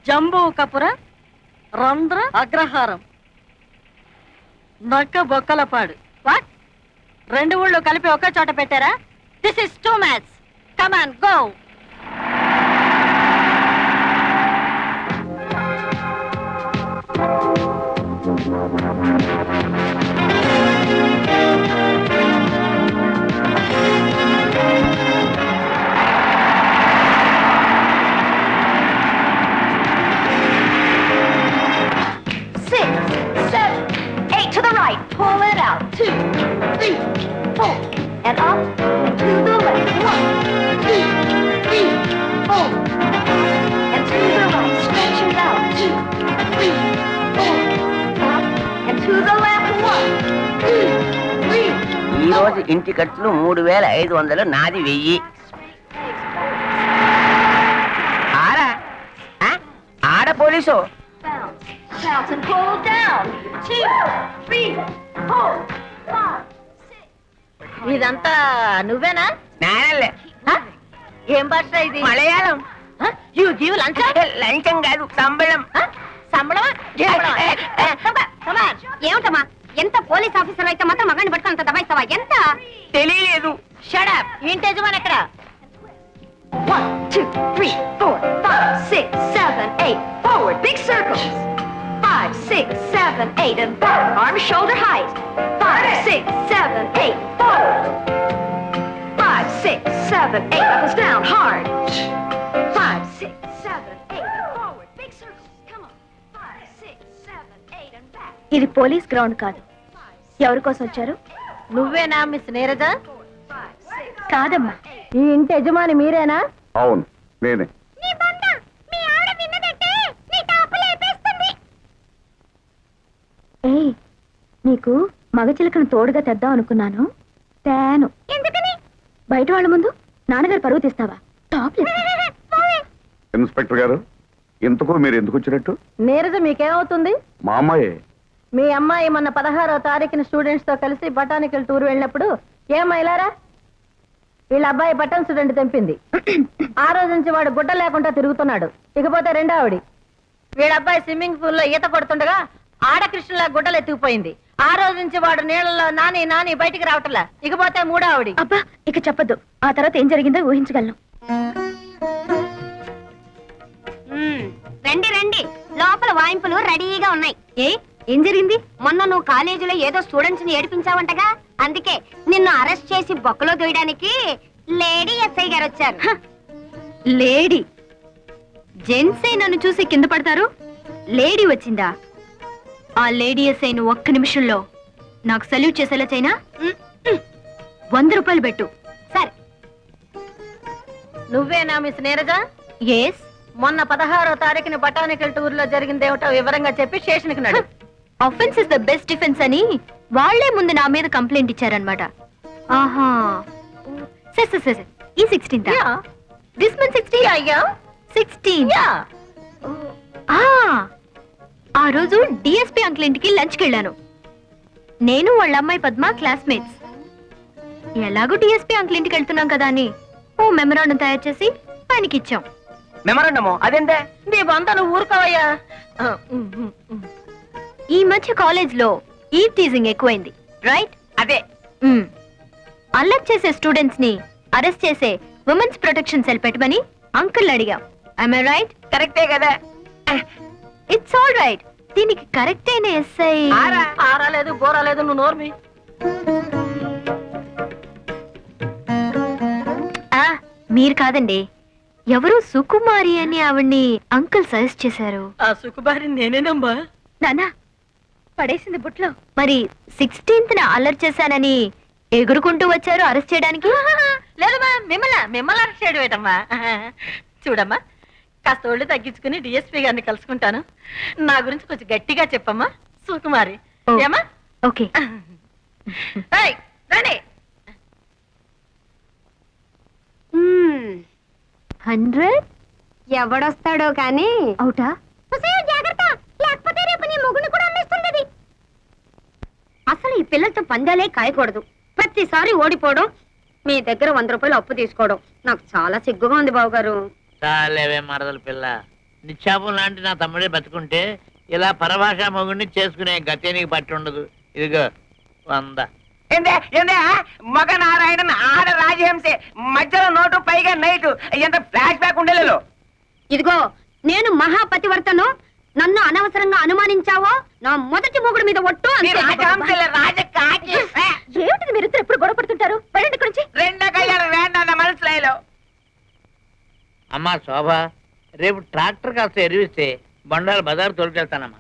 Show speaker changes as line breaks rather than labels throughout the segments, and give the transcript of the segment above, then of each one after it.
జంబూ కపుర రంధ్ర అగ్రహారం నక్క బొక్కలపాడు. వాట్? 2 ఊళ్ళు కలిపి ఒకే చోట పెట్టారా? This is two match. Come on go.
Pull it out. 2, 3, 4, and up and to the left. 1, 2, 3, 4, and to the right. Stretch it out. 2, 3, 4, up and to the left. 1, 2, 3.
ఈ రోజు ఇంటి ఖర్చులు 3500, నాది 1000. ఆడ police.
Bounce and pull down. 2, 3, 4, 5, 6.
ఇదంతా నువ్వేనా?
నేనలే.
ఏం భాష ఇది?
మలయాళం.
యు గివ్ లంచం?
లంచం కాదు, సంబళం.
సంబళమా?
ఏమిటమ్మా, ఎంత పోలీస్ ఆఫీసర్ అయితే మాత్రం మగాన్ని పట్టుకుని అంత దబాయిస్తావా? ఎంత
తెలియలేదు.
Shut up. ఇంటి యజమాని ఎక్కడ?
1, 2, 3, 4, 5, 6, 7, 8. Forward, big circles. 5, 6, 7, 8, and back. Arm shoulder height. 5, 6, 7, 8. Forward. 5, 6, 7, 8. Knuckles down hard. 5, 6, 7, 8. And forward, big circles. Come on. 5, 6, 7, 8, and back.
ఇది పోలీస్ గ్రౌండ్ కాదు. ఎవరి కోసం వచ్చారు?
నువ్వేనా మిస్ నీరజ?
కాదమ్మా.
ఈ ఇంటి యజమాని మీరేనా?
అవును, నేనే.
ఏయ్, నీకు మగచిలకను తోడుగా తెద్దాం అనుకున్నాను. తేను.
ఎందుకని?
బయట వాళ్ళ ముందు నాన్నగారు పరువు తీస్తావా? టాప్
ఇన్స్పెక్టర్ గారు, ఇంతకు మీరు ఎందుకు వచ్చినట్టు?
నీరజ మీకేమవుతుంది?
మా అమ్మాయే.
మీ అమ్మాయి మొన్న 16వ తారీఖున స్టూడెంట్స్ తో కలిసి బొటానికల్ టూర్ వెళ్ళినప్పుడు ఏమైలారా? వీళ్ళ అబ్బాయి బటన్ స్టూడెంట్ తెంపింది. ఆ రోజు నుంచి వాడు గుడ్డ లేకుండా తిరుగుతున్నాడు. ఇకపోతే రెండో ఆవిడి, వీళ్ళ అబ్బాయి స్విమ్మింగ్ పూల్ లో ఈత కొడుతుండగా ఆడకృష్ణలా గుడ్డలు ఎత్తుకుపోయింది. ఆ రోజు నుంచి వాడు నీళ్ళలో నాని నాని బయటికి రావట్లా. ఇకపోతే మూడో ఆవిడి.
అబ్బా, ఇక చెప్పద్దు. ఆ తర్వాత ఏం జరిగిందో ఊహించగలను.
రండి రండి, లోపల వాయింపులు రెడీగా ఉన్నాయి. ఏం జరిగింది? మొన్న నువ్వు కాలేజీలో ఏదో స్టూడెంట్స్ ని ఏడిపించావంటగా, అందుకే నిన్ను అరెస్ట్ చేసి బొక్కలో దూయడానికి లేడీ ఎస్ఐ గారు వచ్చారు.
లేడీ? జెంట్సే నన్ను చూసి కింద పడతారు, లేడీ వచ్చిందా? ఆ లేడీ ఎస్ఐను ఒక్క నిమిషంలో నాకు సల్యూట్ చేసేలా చైనా. 100 రూపాయలు పెట్టు.
సరే.
నువ్వేనా మిస్ నీరజ?
ఎస్.
మొన్న 16వ తారీఖున బొటానికల్ టూర్ లో జరిగిందేమిటో వివరంగా చెప్పి స్టేషన్ కి నడు.
Offence is the best defence అని వాళ్లే ముందు నా మీద కంప్లైంట్ ఇచ్చారనమాట. ఆహా, సరే. ఈ 16th దిస్ మంత్ 16 ఆ రోజు డిఎస్పీ అంకుల్ ఇంటికి లంచ్కి వెళ్ళాను. నేను వాళ్ళ అమ్మాయి పద్మ క్లాస్మేట్స్. ఎలాగో డిఎస్పీ అంకుల్ ఇంటికి వెళ్తున్నాం కదా అని ఓ మెమరాండం తయారు చేసి ఆయనకి ఇచ్చాం.
మెమరాండమో? అదేంటే?
నీ బంత నువ్వు ఊరుకోవయ్యా.
ఈ మధ్య కాలేజ్ లో ఈ టీజింగ్ ఎక్కువైంది, రైట్?
అదే.
అల్లరి చేసే స్టూడెంట్స్ ని అరెస్ట్ చేసే ఉమెన్స్ ప్రొటెక్షన్ సెల్ పెట్టమని అంకుల్ అడిగాం. I right?
కరెక్టే కదా.
It's all right. దీనికి కరెక్ట్ అయిన ఎస్ఐ
ఆరాలేదు బోరాలేదు, నువ్వు నోర్మి.
మీరు కాదండి, ఎవరు సుకుమారి అని ఆవిడ్ని అంకుల్ సజెస్ట్ చేశారు.
ఆ సుకుమారి నేనేనమ్మా.
నానా పడేసింది బుట్లో. మరి 16th అల్లరి చేశానని ఎగురుకుంటూ వచ్చారు అరెస్ట్ చేయడానికి.
లేదమ్మా, మిమ్మల్ని అరెస్ట్ చేయడం ఏంటమ్మా? చూడమ్మా, కాస్త ఒళ్ళు తగ్గించుకుని డిఎస్పీ గారిని కలుసుకుంటాను. నా గురించి కొంచెం గట్టిగా చెప్పమ్మా సుకుమారి. ఏమా?
ఓకే.
రండి.
100
ఎవడొస్తాడో కానీ
అవుటా?
జాగ్రత్త, లేకపోతే రేపు నీ మొగుని కూడా అమ్మేస్తుంది. అసలు ఈ పిల్లలతో పందాలే కాయకూడదు. ప్రతిసారి ఓడిపోవడం, మీ దగ్గర 100 రూపాయలు అప్పు తీసుకోవడం నాకు చాలా సిగ్గుగా ఉంది బావగారు.
చాలేవే మరదల పిల్ల, నిశ్చాపం లాంటి నా తమ్ముడే బతుకుంటే ఇలా పరభాషా మొగుడిని చేసుకునే గతే నీకు పట్టి ఉండదు. ఇదిగో 100.
ఏందే ఏందే మగ నారాయణన్ ఆడ రాజహంసే మధ్యలో నోటు పైగా నైట్ ఎంత ఫ్లాష్ బ్యాక్ ఉండలేదు.
ఇదిగో నేను మహాపతివర్తను, నన్ను అనవసరంగా అనుమానించావో నా మొదటి మొగుడు మీద ఒట్టు.
రాజహంసలే రాజకాకి
ఏమిటిది మీరు ఎప్పుడు గొడవ పడుతుంటారు? వెళ్ళండి ఇక్కడి నుంచి.
రెండో కళ్యాణం వేండా మనసులో.
అమ్మా శోభ, రేపు ట్రాక్టర్ కాస్త ఎరివిస్తే బండారు బజారు తోలుకెళ్తానమ్మా.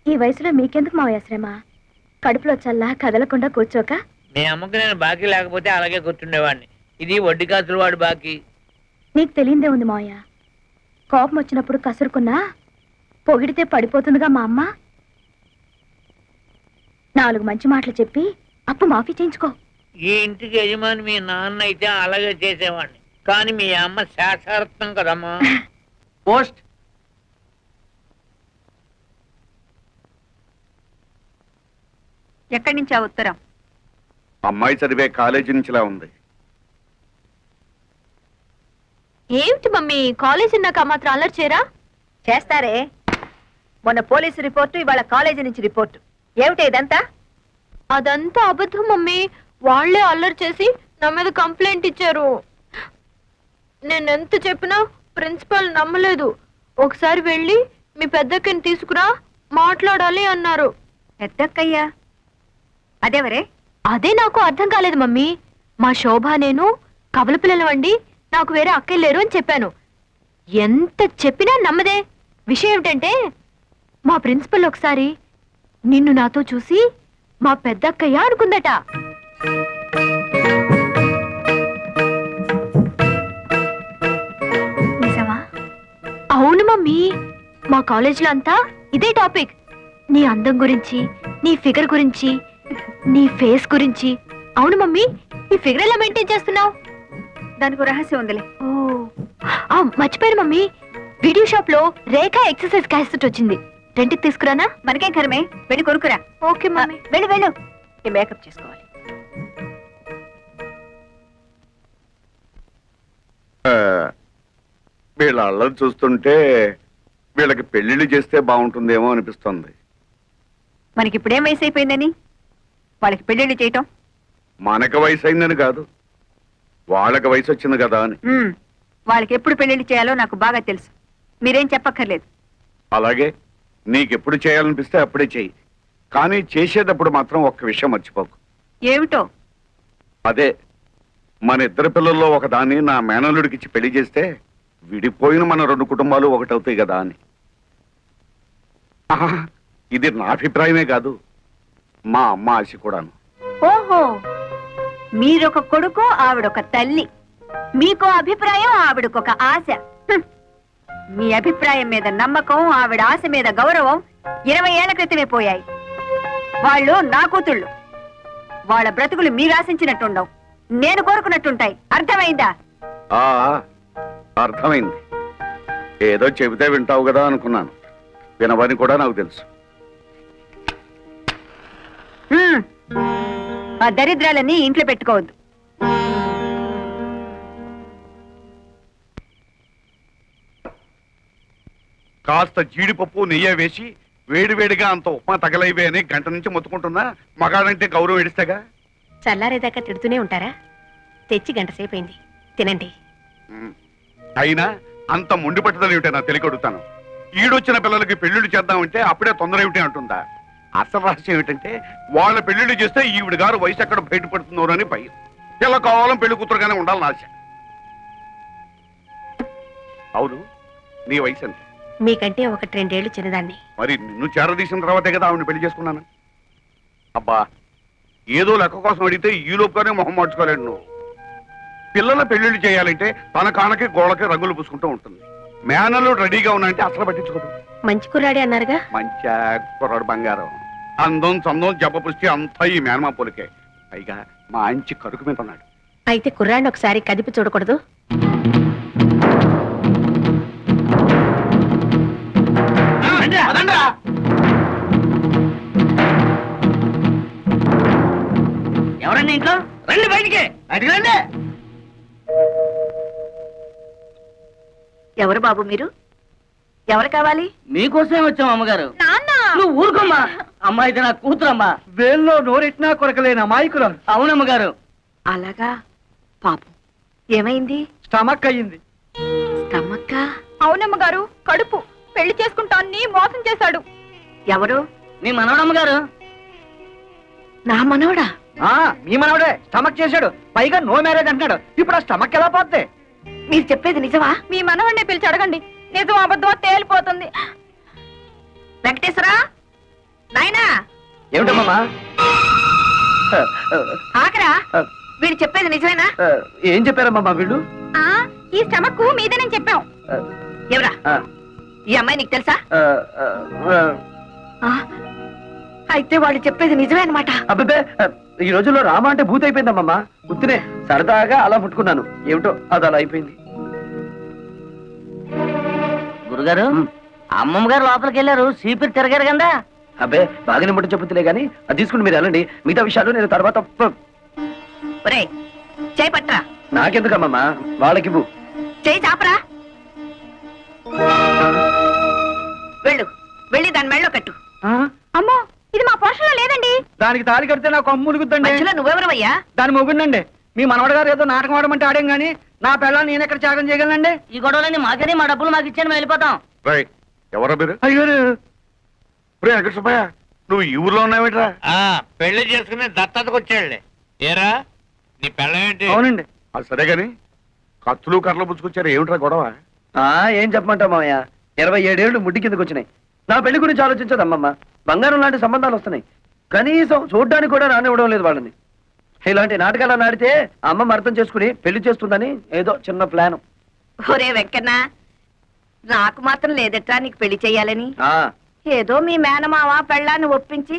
ఈ వయసులో మీకెందుకు మావయ్య శ్రమ? కడుపులో చల్లా కదలకుండా కూర్చోక.
మీ అమ్మకి నేను బాకీ లేకపోతే అలాగే కూర్చుండేవాడిని. ఇది వడ్డీ కాసులు వాడు బాకీ.
నీకు తెలియందే ఉంది మావయ్య, కోపం వచ్చినప్పుడు కసురుకున్నా పొగిడితే పడిపోతుందిగా మా అమ్మ. 4 మంచి మాటలు చెప్పి అప్పు మాఫీ చేయించుకో.
ఈ ఇంటికి యజమాని మీ నాన్న అయితే అలాగే చేసేవాడిని, కానీ మీ అమ్మ శాశ్వతం కదమ్మా.
పోస్ట్
ఎక్కడి నుంచి ఆ ఉత్తరం?
అమ్మాయి చదివే కాలేజీ నుంచిలా ఉంది.
ఏమిటి మమ్మీ, కాలేజీ నాకు మాత్రం అల్లరి చేయరా?
చేస్తారే. మొన్న పోలీసు రిపోర్టు, ఇవాళ కాలేజీ నుంచి రిపోర్టు. ఏమిటి ఇదంతా?
అదంతా అబద్ధం మమ్మీ. వాళ్లే అల్లరి చేసి నా మీద కంప్లైంట్ ఇచ్చారు. నేనెంత చెప్పినా ప్రిన్సిపల్ నమ్మలేదు. ఒకసారి వెళ్ళి మీ పెద్దక్కని తీసుకురా, మాట్లాడాలి అన్నారు.
పెద్దక్కయ్యా? అదేవరే?
అదే నాకు అర్థం కాలేదు మమ్మీ. మా శోభ నేను కవల పిల్లలవండి, నాకు వేరే అక్కయ్య లేరు అని చెప్పాను. ఎంత చెప్పినా నమ్మదే. విషయం ఏమిటంటే మా ప్రిన్సిపల్ ఒకసారి నిన్ను నాతో చూసి మా పెద్దక్కయ్య అనుకుందట.
నిజమా?
అవును మమ్మీ, మా కాలేజీలో అంతా ఇదే టాపిక్. నీ అందం గురించి, నీ ఫిగర్ గురించి, నీ ఫేస్ గురించి. అవును మమ్మీ, ఈ ఫిగర్ ఎలా మెయింటైన్ చేస్తున్నావు?
దానికి రహస్యం ఉందిలే.
ఓ మర్చిపోయాను మమ్మీ, వీడియో షాప్ లో రేఖ ఎక్సర్సైజ్ క్యాసెట్ వచ్చింది. రెంట్కి తీసుకురానా?
మనకేం కరమే, వెళ్ళి కొనుక్కురా.
Okay mummy.
వెళ్ళు వెళ్ళు.
ఈ మేకప్ చేసుకోవాలి.
వీళ్ళ అల్లరి చూస్తుంటే వీళ్ళకి పెళ్లిళ్ళు చేస్తే బాగుంటుందేమో అనిపిస్తుంది.
మనకి ఇప్పుడేం వయసు అయిపోయిందని వాళ్ళకి పెళ్లిళ్ళు చేయటం?
మనకు వయసు అయిందని కాదు, వాళ్ళకి వయసు వచ్చింది కదా అని.
వాళ్ళకి ఎప్పుడు పెళ్లిళ్ళు చేయాలో నాకు బాగా తెలుసు. మీరేం చెప్పక్కర్లేదు.
అలాగే నీకెప్పుడు చేయాలనిపిస్తే అప్పుడే చెయ్యి, కానీ చేసేటప్పుడు మాత్రం ఒక్క విషయం మర్చిపోకు.
ఏమిటో?
అదే, మన ఇద్దరు పిల్లల్లో ఒకదాన్ని నా మేనల్లుడికిచ్చి పెళ్లి చేస్తే విడిపోయిన మన 2 కుటుంబాలు ఒకటవుతాయి కదా అని. ఆహా, ఇది నా అభిప్రాయమే కాదు, మా అమ్మ ఆశ కూడాను.
ఓహో, మీరొక కొడుకు, ఆవిడొక తల్లి. మీకో అభిప్రాయం, ఆవిడకొక ఆశ. మీ అభిప్రాయం మీద నమ్మకం, ఆవిడ ఆశ మీద గౌరవం 20 ఏళ్ల క్రితమే పోయాయి. వాళ్ళు నా కూతుళ్ళు. వాళ్ళ బ్రతుకులు మీరు ఆశించినట్టుండవు, నేను కోరుకున్నట్టుంటాయి. అర్థమైందా?
ఆ అర్థమైంది. ఏదో చెబితే వింటావు కదా అనుకున్నాను, వినవని కూడా నాకు తెలుసు.
ఆ దరిద్రాలన్నీ ఇంట్లో పెట్టుకోవద్దు.
కాస్త జీడిపప్పు నెయ్యి వేసి వేడివేడిగా అంత ఉప్మా తగలైవే అని గంట నుంచి మొత్తుకుంటున్నా. మగాడంటే గౌరవం ఎడిస్తేగా.
చల్లారేదాకా తిడుతూనే ఉంటారా? తెచ్చి గంట సేపు అయింది, తినండి.
అయినా అంత మొండి పట్టుదల ఏమిటో నా తెలియకొడుతాను. ఈడొచ్చిన పిల్లలకి పెళ్లిళ్ళు చేద్దామంటే అప్పుడే తొందర ఏమిటి అంటుందా. అసలు రహస్యం ఏమిటంటే వాళ్ళ పెళ్లిళ్ళు చేస్తే ఈవిడ గారు వయసు ఎక్కడ బయటపడుతుందో అని భయం. ఇలా కావాలం పెళ్లి కూతురుగానే ఉండాలని ఆశ. అవును, నీ వయసు ఎంత?
మీకంటే 1-2 ఏళ్లు చిన్నదాన్ని.
మరి నిన్ను చేరదీసిన తర్వాతే కదా ఆవిడ పెళ్లి చేసుకున్నాను. అబ్బా, ఏదో లెక్క కోసం అడిగితే ఈ లోపుగానే మొహం మార్చుకోలేడు నువ్వు. పిల్లల పెళ్లిళ్ళు చేయాలంటే తన కానకి గోడకి రంగులు పూసుకుంటూ ఉంటుంది. మేనలు రెడీగా ఉన్నాయంటే అసలు పట్టించుకోదు.
మంచి కుర్రాడే అన్నారుగా.
మంచి కుర్రాడు బంగారం. అందం చందం జబ్బ పుష్టి అంతా ఈ మేనమా పోలికే. పైగా మా అంచి కరుకు మీద ఉన్నాడు.
అయితే కుర్రాడిని ఒకసారి కదిపి చూడకూడదు?
ఎవరండి ఇంట్లో? రండి బయటికి, బయటికి రండి.
ఎవరు బాబు మీరు? ఎవరు కావాలి?
మీకోసమే వచ్చాం అమ్మగారు.
నాన్న
నువ్వు ఊరుకోమ్మా. అమ్మాయి నా కూతురమ్మా. వేల్లో నోరెట్నా కొరకలేని అమాయకులు. అవునమ్మగారు.
అలాగా, పాపం ఏమైంది?
స్టమక్ అయ్యింది.
స్టమక్క?
అవునమ్మ గారు, కడుపు. పెళ్లి చేసుకుంటాన్ని మోసం చేశాడు.
ఎవరు?
మీ మనవడమ్మగారు.
నా మనవడా?
మీ మనవడే స్టమక్ చేశాడు. పైగా నో మ్యారేజ్ అంటున్నాడు. ఇప్పుడు ఆ స్టమక్ ఎలా పోతే?
మీరు చెప్పేది నిజమా?
మీ మనవణ్ణి పిలిచి అడగండి, నిజం అబద్ధం తేలిపోతుంది.
వెంకటేశ్వరా, నాయనా
ఏమిటమ్మా?
ఆకరా, వీడు చెప్పేది నిజమేనా?
ఏం చెప్పారమ్మా వీళ్ళు?
ఈ స్టమక్ మీదేనని చెప్పాం.
ఎవరా ఈ అమ్మాయి? నీకు తెలుసా? ఆ, అయితే వాళ్ళు చెప్పేది నిజమే అన్నమాట.
అబ్బే, ఈ రోజుల్లో రామ అంటే భూత అయిపోయిందమ్మా. గుర్తునే సరదాగా అలా ముట్టుకున్నాను. ఏమిటో అది అలా అయిపోయింది.
గురుగారు, అమ్మమ్మ గారు లోపలికి వెళ్ళారు. సీపీరు తిరగారు కదా.
అబ్బే, బాగానే ముట్ట చెప్పుతులే గానీ అది తీసుకుని మీరు వెళ్ళండి. మిగతా విషయాలు నేను తర్వాత
ఒరేయ్, చేయి పట్రా.
నాకెందుకమ్మా, వాళ్ళకి
చేయి చాపరా. వెళ్ళు, వెళ్ళి దాని మెళ్ళో కట్టు.
అమ్మో, ఇది మా పోషణలో లేదండి.
దానికి తాళి కడితే నాకు అమ్ములుగుద్దండి.
మధ్యలో నువ్వెవరవయ్యా?
దాని మొగుండండి. మీ మనవడ గారు ఏదో నాటకం ఆడమంటే ఆడేం గానీ నా పిల్లలు నేను ఎక్కడ త్యాగం చేయగలనండి?
ఈ గొడవలని మాకని మా డబ్బులు మాకు ఇచ్చాను, మేము వెళ్ళిపోతాం.
రై ఎవరా మీరు?
అయ్యో,
వెంకట సుబ్బయ్య, నువ్వు ఈ ఊర్లో ఉన్నావేట్రా?
పెళ్లి చేసుకుని దత్తతకు వచ్చాడులే. ఏరా నీ పెళ్ళమేంటి?
అవునండి.
అది సరే గాని కత్తులు కర్రలు పుచ్చుకొచ్చారు, ఏమిట్రా గొడవ?
ఏం చెప్పమంటావు మామయ్య, 27 ఏళ్ళు ముడ్డి కిందకు వచ్చినాయి. నా పెళ్లి గురించి ఆలోచించదు అమ్మమ్మ. బంగారం లాంటి సంబంధాలు వస్తున్నాయి, కనీసం చూడ్డానికి కూడా రానివ్వడం లేదు వాళ్ళని. ఇలాంటి నాటకాలు నాడితే అమ్మమ్మ అర్థం చేసుకుని పెళ్లి చేస్తుందని ఏదో చిన్న ప్లాన్.
ఒరే వెంకన్న, నాకు మాత్రం లేదట్రా నీకు పెళ్లి చెయ్యాలని. ఏదో మీ మేనమావ పెళ్ళాన్ని ఒప్పించి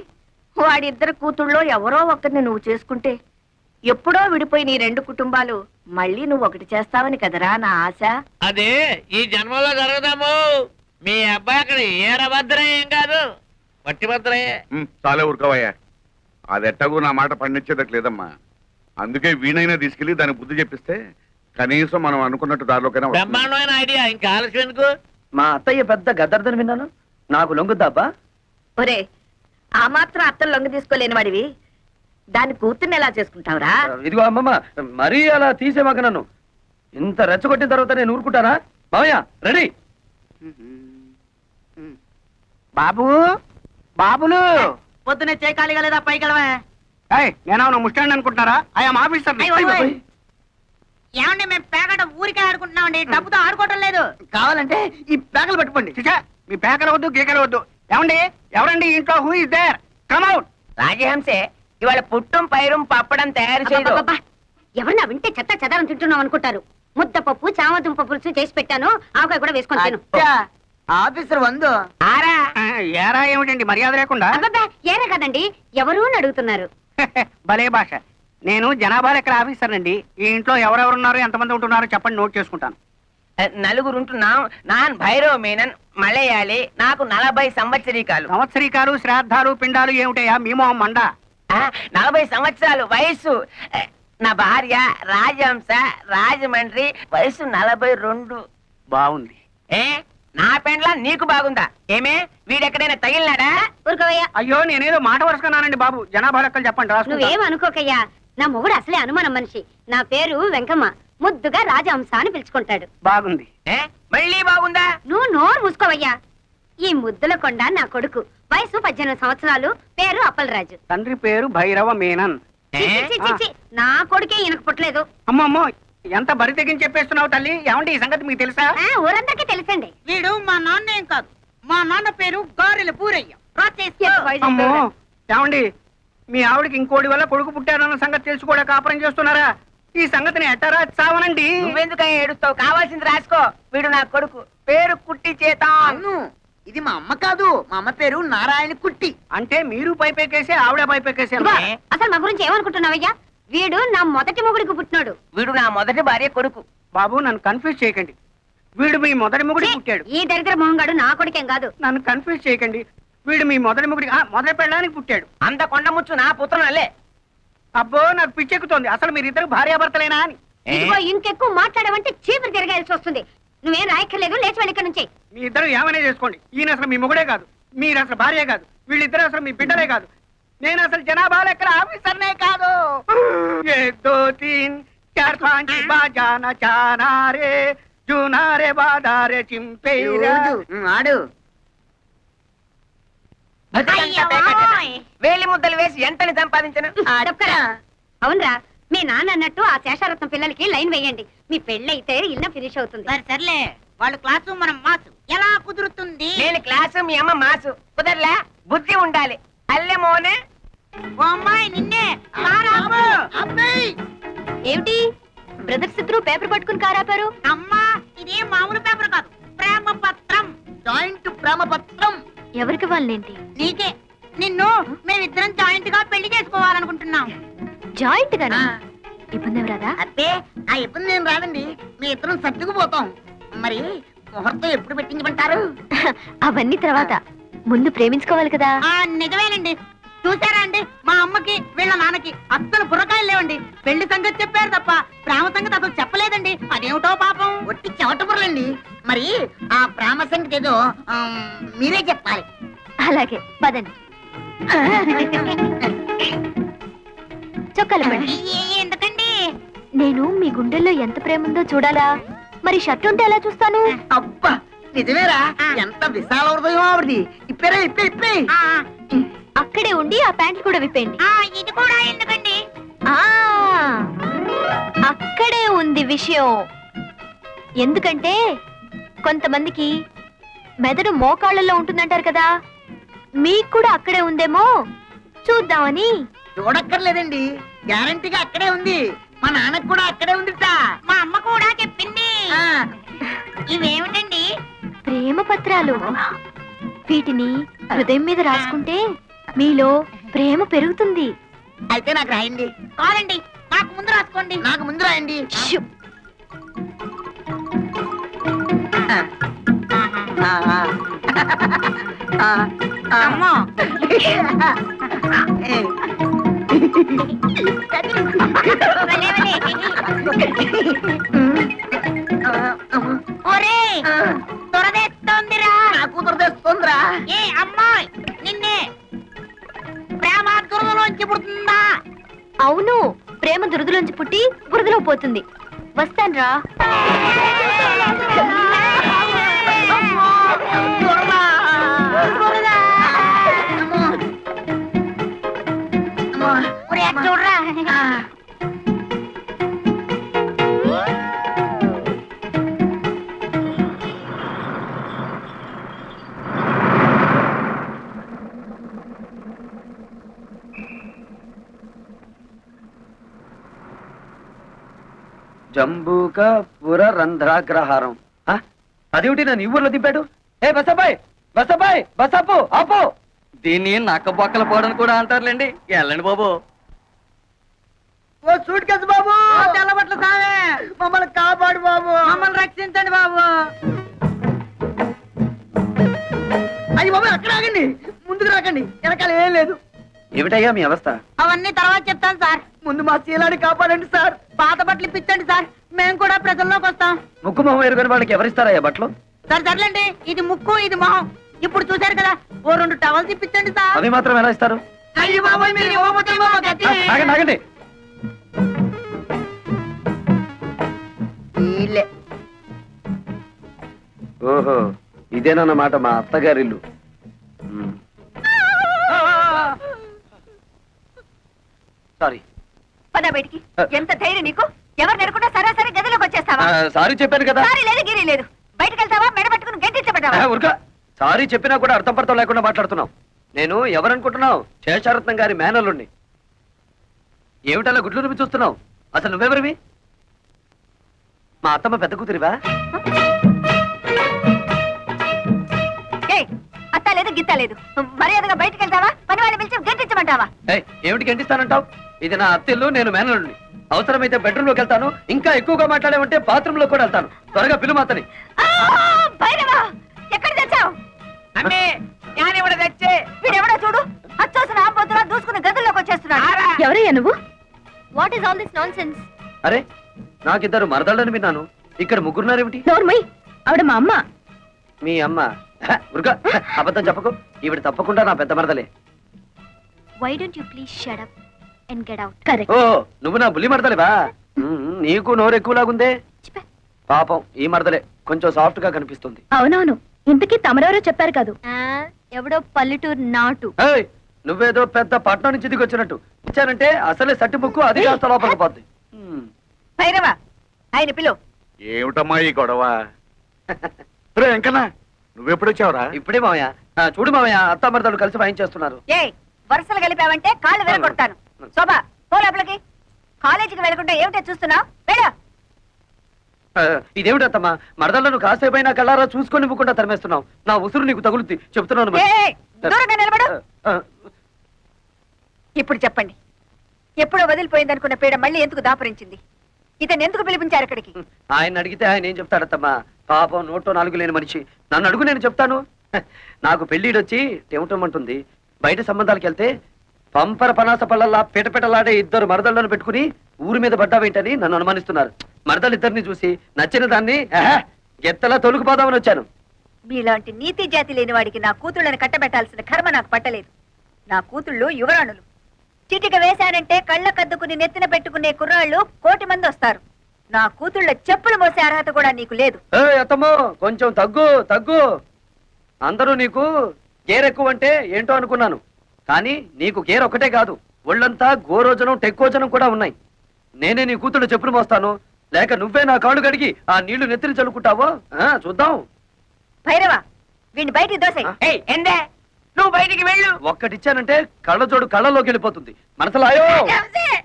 వాడిద్దరు కూతుళ్ళో ఎవరో ఒకరిని నువ్వు చేసుకుంటే ఎప్పుడో విడిపోయి నీ 2 కుటుంబాలు మళ్ళీ నువ్వు ఒకటి చేస్తావని కదరా నా ఆశ.
అదే ఈ జన్మలో జరగదాము. మీ అబ్బాయి అక్కడ ఏరభద్రం ఏం కాదు, వట్టి భద్రయ్యే.
చాలే ఊరుకోవయ్యా. అది ఎట్టగూ నా మాట పండించేదట్ లేదమ్మా. అందుకే వీణైనా తీసుకెళ్లి దానికి బుద్ధి చెప్పిస్తే కనీసం మనం అనుకున్నట్టు దారిలోకైనా వస్తుంది.
బ్రహ్మాండమైన ఐడియా, ఇంకా ఆలస్యం ఎందుకు?
మా అత్తయ్య పెద్ద గద్దర్దని విన్నాను, నాకు లొంగుద్దాబ్బా?
ఒరే, ఆ మాత్రం అత్తలు లొంగ తీసుకోలేని వాడివి దాని కూతుర్ని ఎలా చేసుకుంటావురా?
ఇదిగో అమ్మమ్మ, మరీ అలా తీసేమాక నన్ను. ఇంత రెచ్చగొట్టిన తర్వాత నేను ఊరుకుంటానా? మామయ్య రెడీ.
బాబు, బాబులు పొద్దునే చేయకాలిగా లేదా పైకి వెళ్ళవే.
నేను ముస్టాండ్ అనుకుంటారా? I'm officer.
ఏమండి, మేము పేకట ఊరికే ఆడుకుంటున్నామండి, డబ్బుతో ఆడుకోవటం లేదు. కావాలంటే ఈ పేకలు పట్టుకోండి.
మీ పేకలు వద్దు, గీకలు వద్దు. ఏమండి, ఎవరండి ఇంట్లో? Who is there? Come out. రాజహంసే ఇవాళ పుట్టం పైరం పప్పడం తయారు చేయదు.
అబ్బబ్బబ్బా, ఎవరన్నా వింటే చెత్త చెదారం తింటున్నాం అనుకుంటారు. ముద్దపప్పు, చామదుంప పులుసు చేసి పెట్టాను, ఆవకాయ కూడా వేసుకొని తిను.
ఆఫీసర్ వందు
ఆరా ఏరా ఏమిటండి మర్యాద లేకుండా?
అబ్బబ్బా, ఏరే కదండి, ఎవరు అని అడుగుతున్నారు.
భలే భాష. నేను జనాభా లెక్కల ఆఫీసర్ అండి. ఈ ఇంట్లో ఎవరెవరున్నారు, ఎంతమంది ఉంటున్నారో చెప్పండి, నోట్ చేసుకుంటాను.
4 ఉంటున్నాం. నాన్ భైరవ మేనన్, మలయాళి, నాకు 40 సంవత్సరీకాలు.
సంవత్సరీకాలు, శ్రాద్ధాలు, పిండాలు ఏమిటయా మీమో మండ?
40 సంవత్సరాలు వయస్సు. నా భార్య రాజహంస, రాజమండ్రి, వయసు 42.
బాగుంది.
ఏ నా పెండ్లా నీకు బాగుందా? ఏమే వీడెక్కడైనా తగిలినాడా?
ఊరుకోవయ్యా,
అయ్యో, నేనేదో మాట వరుసకున్నానండి బాబు. జనాభా లెక్కలు చెప్పండి, రాసుకుంటా.
నువ్వేం అనుకోకయ్యా. నా మొగుడు అసలే అనుమానం మనిషి. నా పేరు వెంకమ్మ, ముద్దుగా రాజహంస అని పిలుచుకుంటాడు.
బాగుంది.
మళ్ళీ బాగుందా?
నువ్వు నోరు మూసుకోవయ్యా. ఈ ముద్దుల కొండ నా కొడుకు, వయసు 18 సంవత్సరాలు, పేరు అప్పలరాజు.
తండ్రి పేరు భైరవ మేనన్.
చి, చి, చి, చి, నా కొడుకే ఈయనకు పుట్టలేదు.
అమ్మమ్మో, ఎంత బరి తెగించి చెప్పేస్తున్నావు తల్లి. ఏమంటే ఈ సంగతి మీకు తెలుసా?
ఊరందరికీ తెలుసండి.
వీడు మా నాన్న ఏం కాదు, మా నాన్న పేరు గారెల పూరయ్య.
అమ్మో, ఏమండి, మీ ఆవిడకి ఇంకోటి వల్ల కొడుకు పుట్టారన్న సంగతి తెలుసు కూడా కాపురం చేస్తున్నారా? ఈ సంగతిని ఎట్టారా చావనండి.
నువ్వెందుకని ఏడుస్తావు? కావాల్సింది రాసుకో. వీడు నా కొడుకు, పేరు కుట్టి చేత.
ఇది మా అమ్మ కాదు, మా అమ్మ పేరు నారాయణ కుట్టి.
అంటే మీరు పైపెక్కేసి ఆవిడ పైపెక్కేసి
ఇదిగో, అసలు మా గురించి ఏమనుకుంటున్నావయ్యా? వీడు నా మొదటి మొగుడికి పుట్టినాడు.
వీడు నా మొదటి భార్య కొడుకు.
బాబు, నన్ను కన్ఫ్యూజ్ చేయకండి. వీడు మీ మొదటి మొగుడి పుట్టాడు.
ఈ దరిద్ర మొహంగాడు నా కొడుకేం కాదు.
నన్ను కన్ఫ్యూజ్ చేయకండి. వీడు మీ మొదటి మొగుడి మొదటి పెళ్ళడానికి పుట్టాడు.
అంత కొండముచ్చు నా పుత్రనల్లే.
అబ్బో, నాకు పిచ్చెక్కుతోంది. అసలు మీరిద్దరు భార్యాభర్తలేనా అని.
ఇదిగో, ఇంకెక్కువ మాట్లాడమంటే చీపురు తిరగాల్సి వస్తుంది. నువ్వేం రాయక్కర్లేదు, లేచి వెళ్ళి ఇక్కడ నుంచి.
మీ ఇద్దరు ఏమైనా చేసుకోండి, ఈయన అసలు మీ మొగుడే కాదు, మీరు అసలు భార్య కాదు, వీళ్ళిద్దరు అసలు మీ బిడ్డలే కాదు, నేను అసలు జనాభా లెక్కల ఆఫీసర్నే కాదు. 1 2 3 4 5 బాజానా చానారే జూనారే బాదారే చింపేరా.
ఆడు వేలి ముద్దలు వేసి ఎంతని సంపాదించను.
అవునరా, మీ నాన్న అన్నట్టు ఆ శేషారత్నం పిల్లలకి లైన్ వేయండి. మీ పెళ్ళైతే ఇల్లు ఫినిష్ అవుతుంది.
సర్లే, వాళ్ళు క్లాసు మనం మాసు, ఎలా కుదురుతుంది?
నేను క్లాసు, మీ అమ్మ మాసు. కుదరలే, బుద్ధి ఉండాలి. అల్లె మోనే.
ఓ అమ్మాయి నిన్నే అబ్బాయి.
ఏమిటి బ్రదర్స్ ఇద్దరు పేపర్ పట్టుకుని కారాపారు?
అమ్మా, ఇది మామూలు పేపర్ కాదు, ప్రేమ పత్రం, జాయింట్ ప్రేమ పత్రం.
ఎవరికి వాళ్ళేంటి?
నీకే. నిన్ను మేమిద్దరం జాయింట్ గా పెళ్లి చేసుకోవాలనుకుంటున్నాం.
జాయింట్ గానా? ఇబ్బంది ఏం రాదా?
అబ్బే, ఆ ఇబ్బంది ఏం రాదండి, మీ ఇద్దరం సర్దుకుపోతాం. మరి ముహూర్తం ఎప్పుడు పెట్టించమంటారు?
అవన్నీ తర్వాత, ముందు ప్రేమించుకోవాలి కదా.
నిజమేనండి. చూసారా అండి, మా అమ్మకి వీళ్ళ నాన్నకి అస్సలు బుర్రకాయలు లేవండి. పెళ్లి సంగతి చెప్పారు తప్ప ప్రేమ సంగతి అసలు చెప్పలేదండి. అదేమిటో పాపం, ఒట్టి చెవట బుర్రలండి. మరి ఆ ప్రేమ సంగతి ఏదో మీరే చెప్పాలి.
అలాగే పదండి. చొక్కాలు పడండి.
ఎందుకండి?
నేను మీ గుండెల్లో ఎంత ప్రేమ ఉందో చూడాలా? మరి షర్ట్ ఉంటే ఎలా చూస్తాను?
అబ్బా, నిజమేరా, ఎంత విశాల హృదయం ఆవిడది. ఇప్పేరా, ఇప్పే.
అక్కడే ఉండి ఆ ప్యాంట్లు కూడా విప్పేయండి.
ఇది కూడా ఎందుకండి?
ఆ అక్కడే ఉంది విషయం. ఎందుకంటే కొంతమందికి మెదడు మోకాళ్ళల్లో ఉంటుందంటారు కదా, మీకు కూడా అక్కడే ఉందేమో చూద్దామని.
చూడక్కర్లేదండి, గ్యారంటీగా అక్కడే ఉంది. మా నాన్నకు కూడా అక్కడే ఉందిట, మా అమ్మ కూడా చెప్పింది. ఇవేమిటండి?
ప్రేమ పత్రాలు. వీటిని హృదయం మీద రాసుకుంటే మీలో ప్రేమ పెరుగుతుంది.
అయితే నాకు రాయండి. కాదండి, నాకు ముందు రాసుకోండి. నాకు ముందు రాయండి.
షూ.
అమ్మో. ఒరేయ్, దురదేస్తోందిరా. నాకు దురదేస్తోందిరా. ఏ అమ్మాయి, నిన్నే ప్రేమ దురదలోంచి పుడుతుందా?
అవును, ప్రేమ దురదలోంచి పుట్టి బురదలో పోతుంది. వస్తాన్రా.
చూడరా.
జంబూక పుర రంధ్రాగ్రహారం. అదేమిటి నన్ను ఈ ఊర్లో దింపాడు? ఏ బసబాయ్, బసబాయ్, బసపు ఆపు.
దీన్ని నక్క బొక్కల పోవడం కూడా అంటారులేండి. వెళ్ళండి బాబు.
ఓ సూట్ కేసు బాబు, తెల్లబట్ల సామే, మమ్మల్ని కాపాడు బాబు, మమ్మల్ని రక్షించండి బాబు. అయ్యి బాబు, అక్కడ ఆగండి, ముందుకు రాకండి, వెనకాల ఏం లేదు.
ఏమిటయ్యా మీ అవస్థ?
అవన్నీ తర్వాత చెప్తాను సార్, ముందు మా శీలాన్ని కాపాడండి సార్. పాత బట్టలు ఇప్పించండి సార్, మేము కూడా ప్రజల్లోకి వస్తాం.
ముక్కు మొహం ఎరుగని వాళ్ళకి ఎవరిస్తారయ్యా బట్టలు?
సార్ సర్లేండి, ఇది ముక్కు ఇది మొహం, ఇప్పుడు చూశారు కదా, ఓ 2 టవల్స్ ఇప్పించండి సార్.
అవి మాత్రం ఎలా ఇస్తారు?
అయ్యి బాబోయ్, మీరు ఇవ్వకపోతే
ఆగండి ఆగండి. ఓహో, ఇదేనన్నమాట మా అత్తగారిల్లు. సారీ.
పద బయటికి. ఎంత ధైర్యం నీకు? ఎవరు నెరకుండా సరాసరి గదిలోకి వచ్చేస్తావా?
సారీ చెప్పాను కదా.
సారీ లేదు, గిరి లేదు. బయటకు వెళ్తావా, మెడ పట్టుకుని గెంటించబడ్డావా?
ఉరక. సారీ చెప్పినా కూడా అర్థం పర్థం లేకుండా మాట్లాడుతున్నావు. నేను ఎవరనుకుంటున్నావు? శేషారత్నం గారి మేనల్లుండి. ఏమిటలా గుడ్లు రుమి చూస్తున్నావు? అసలు నువ్వెవరివి? మా అత్తమ్మ పెద్ద కూతురివా?
అత్త లేదు, గిత్త లేదు. మర్యాదగా బయటకు వెళ్తావా, పని వాళ్ళని పిలిచి గెంటించమంటావా?
ఏమిటి గంటిస్తానంటావు? ఇది నా అత్తిల్లు, నేను మేనల్లుండి. అవసరమైతే బెడ్రూమ్ లోకి వెళ్తాను, ఇంకా ఎక్కువగా మాట్లాడేమంటే బాత్రూమ్ లో కూడా వెళ్తాను. త్వరగా పిలు మాతని.
ఎక్కడ తెచ్చావు?
అమ్మే, జ్ఞానివడ తెచ్చే.
వీడెవడో చూడు, అచ్చోసిన ఆంబోతులా దూసుకుని గదుల్లోకి వచ్చేస్తున్నాడు. ఎవరయ్యా నువ్వు? What is all this non sense?
అరే, నాకిద్దరు మరదళ్ళని విన్నాను, ఇక్కడ ముగ్గురున్నారేమిటి?
నోర్మయ్, ఆవిడ మా అమ్మ.
మీ అమ్మ ఉరుగా అబద్ధం చెప్పకు. ఈవిడ తప్పకుండా నా పెద్ద మరదలే.
Why don't you please shut up and get out. Correct.
ఓ నువ్వు నా బుల్లి మరదలేవా? నీకు నోరు ఎక్కువలాగుందే. పాపం ఈ మరదలే కొంచెం సాఫ్ట్ గా కనిపిస్తుంది.
అవునవును. ఇంతకీ తమరెవరో చెప్పారు కాదు. ఎవడో పల్లెటూరు నాటు.
ఏయ్, నువ్వేదో పెద్ద పట్నం నుంచి దిగొచ్చినట్టు ఇచ్చానంటే అసలే సట్టి ముక్కు అది కాస్త లోపలికి పోద్ది.
భైరవా ఆయన పిలు.
ఏమిటమ్మా ఈ గొడవ? రే వెంకన్నా, నువ్వెప్పుడొచ్చావురా?
ఇప్పుడే మామయ్య. చూడు మామయ్య, అత్త మరదలు కలిసి వాయించేస్తున్నారు.
ఏ వరుసలు కలిపావంటే కాళ్ళు వెరగొడతాను. శోభా పో లోపలికి. కాలేజీకి వెళ్ళకుండా ఏమిటో చూస్తున్నావు? వెళ్ళు.
ఇదేమిటి అత్తమ్మా, మరదలను కాసేపైనా కళ్ళారా చూసుకొని ఇవ్వకుండా తరిమేస్తున్నావు. నా ఉసురు నీకు తగులుద్ది చెప్తున్నాను మరి.
ఏయ్, దూరంగా నిలబడు. ఇప్పుడు చెప్పండి, ఎప్పుడో వదిలిపోయిందనుకున్న పీడ మళ్ళీ ఎందుకు దాపురించింది? ఇతను ఎందుకు పిలిపించారు ఇక్కడికి?
ఆయన అడిగితే ఆయన ఏం చెప్తాడత్తమ్మా? పాపం నోటో నాలుగు లేని మనిషి. నన్ను అడుగు, నేను చెప్తాను. నాకు పెళ్ళిడొచ్చి టెమటమంటుంది. బయట సంబంధాలకు వెళ్తే పంపర పనాస పళ్ళల్లా పిటపిటలాడే ఇద్దరు మరదళ్లను పెట్టుకుని ఊరి మీద పడ్డావేంటని నన్ను అనుమానిస్తున్నారు. మరదలిద్దరిని చూసి నచ్చిన దాన్ని ఎత్తలా తొలుకుపోదామని వచ్చాను.
మీలాంటి నీతి జాతి లేని వాడికి నా కూతుళ్ళని కట్టబెట్టాల్సిన కర్మ నాకు పట్టలేదు. నా కూతుళ్ళు యువరాణులు. చిటిక వేశానంటే కళ్ళ కద్దుకుని నెత్తిన పెట్టుకునే కుర్రాళ్ళు 1,000,000 మంది వస్తారు. నా కూతుళ్ళ చెప్పులు మోసే అర్హత కూడా నీకు లేదు.
అత్తమ్మో కొంచెం తగ్గు తగ్గు. అందరూ నీకు గేరెక్కువ అంటే ఏంటో అనుకున్నాను, కానీ నీకు గేర్ ఒకటే కాదు, ఒళ్ళంతా గోరోజనం టెక్కోజనం కూడా ఉన్నాయి. నేనే నీ కూతుళ్ళు చెప్పులు మోస్తాను, లేక నువ్వే నా కాళ్ళు కడిగి ఆ నీళ్లు నెత్తిని చల్లుకుంటావో చూద్దాం.
భైరవా వీడిని బయటికి దోసే.
ఎందే నువ్వు బయటికి వెళ్ళు.
ఒక్కటిచ్చానంటే కళ్ళజోడు కళ్ళలోకి వెళ్ళిపోతుంది. మనసులాయో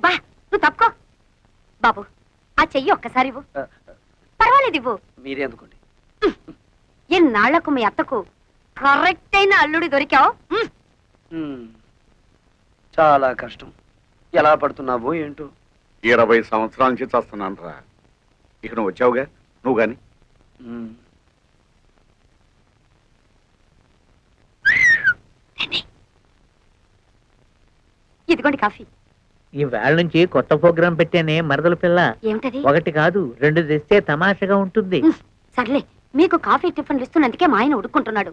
బా నువ్వు తప్పుకో. బాబు ఆ చెయ్యి ఒక్కసారి ఇవ్వు. పర్వాలేదు ఇవ్వు.
మీరే అందుకోండి.
ఎన్నాళ్లకు మీ అత్తకు కరెక్ట్ అయిన అల్లుడి దొరికావు.
చాలా కష్టం. ఎలా పడుతున్నావో ఏంటో.
20 సంవత్సరాల నుంచి చేస్తున్నాను రా. ఇక నువ్వు వచ్చావుగా, నువ్వు గాని.
ఇదిగోండి కాఫీ.
ఈ వేళ నుంచి కొత్త ప్రోగ్రాం పెట్టానే మరదల పిల్ల.
ఏమిటది?
1 కాదు 2 తెస్తే తమాషగా ఉంటుంది.
సర్లే, మీకు కాఫీ టిఫిన్లు ఇస్తున్నందుకే మా ఆయన ఉడుక్కుంటున్నాడు.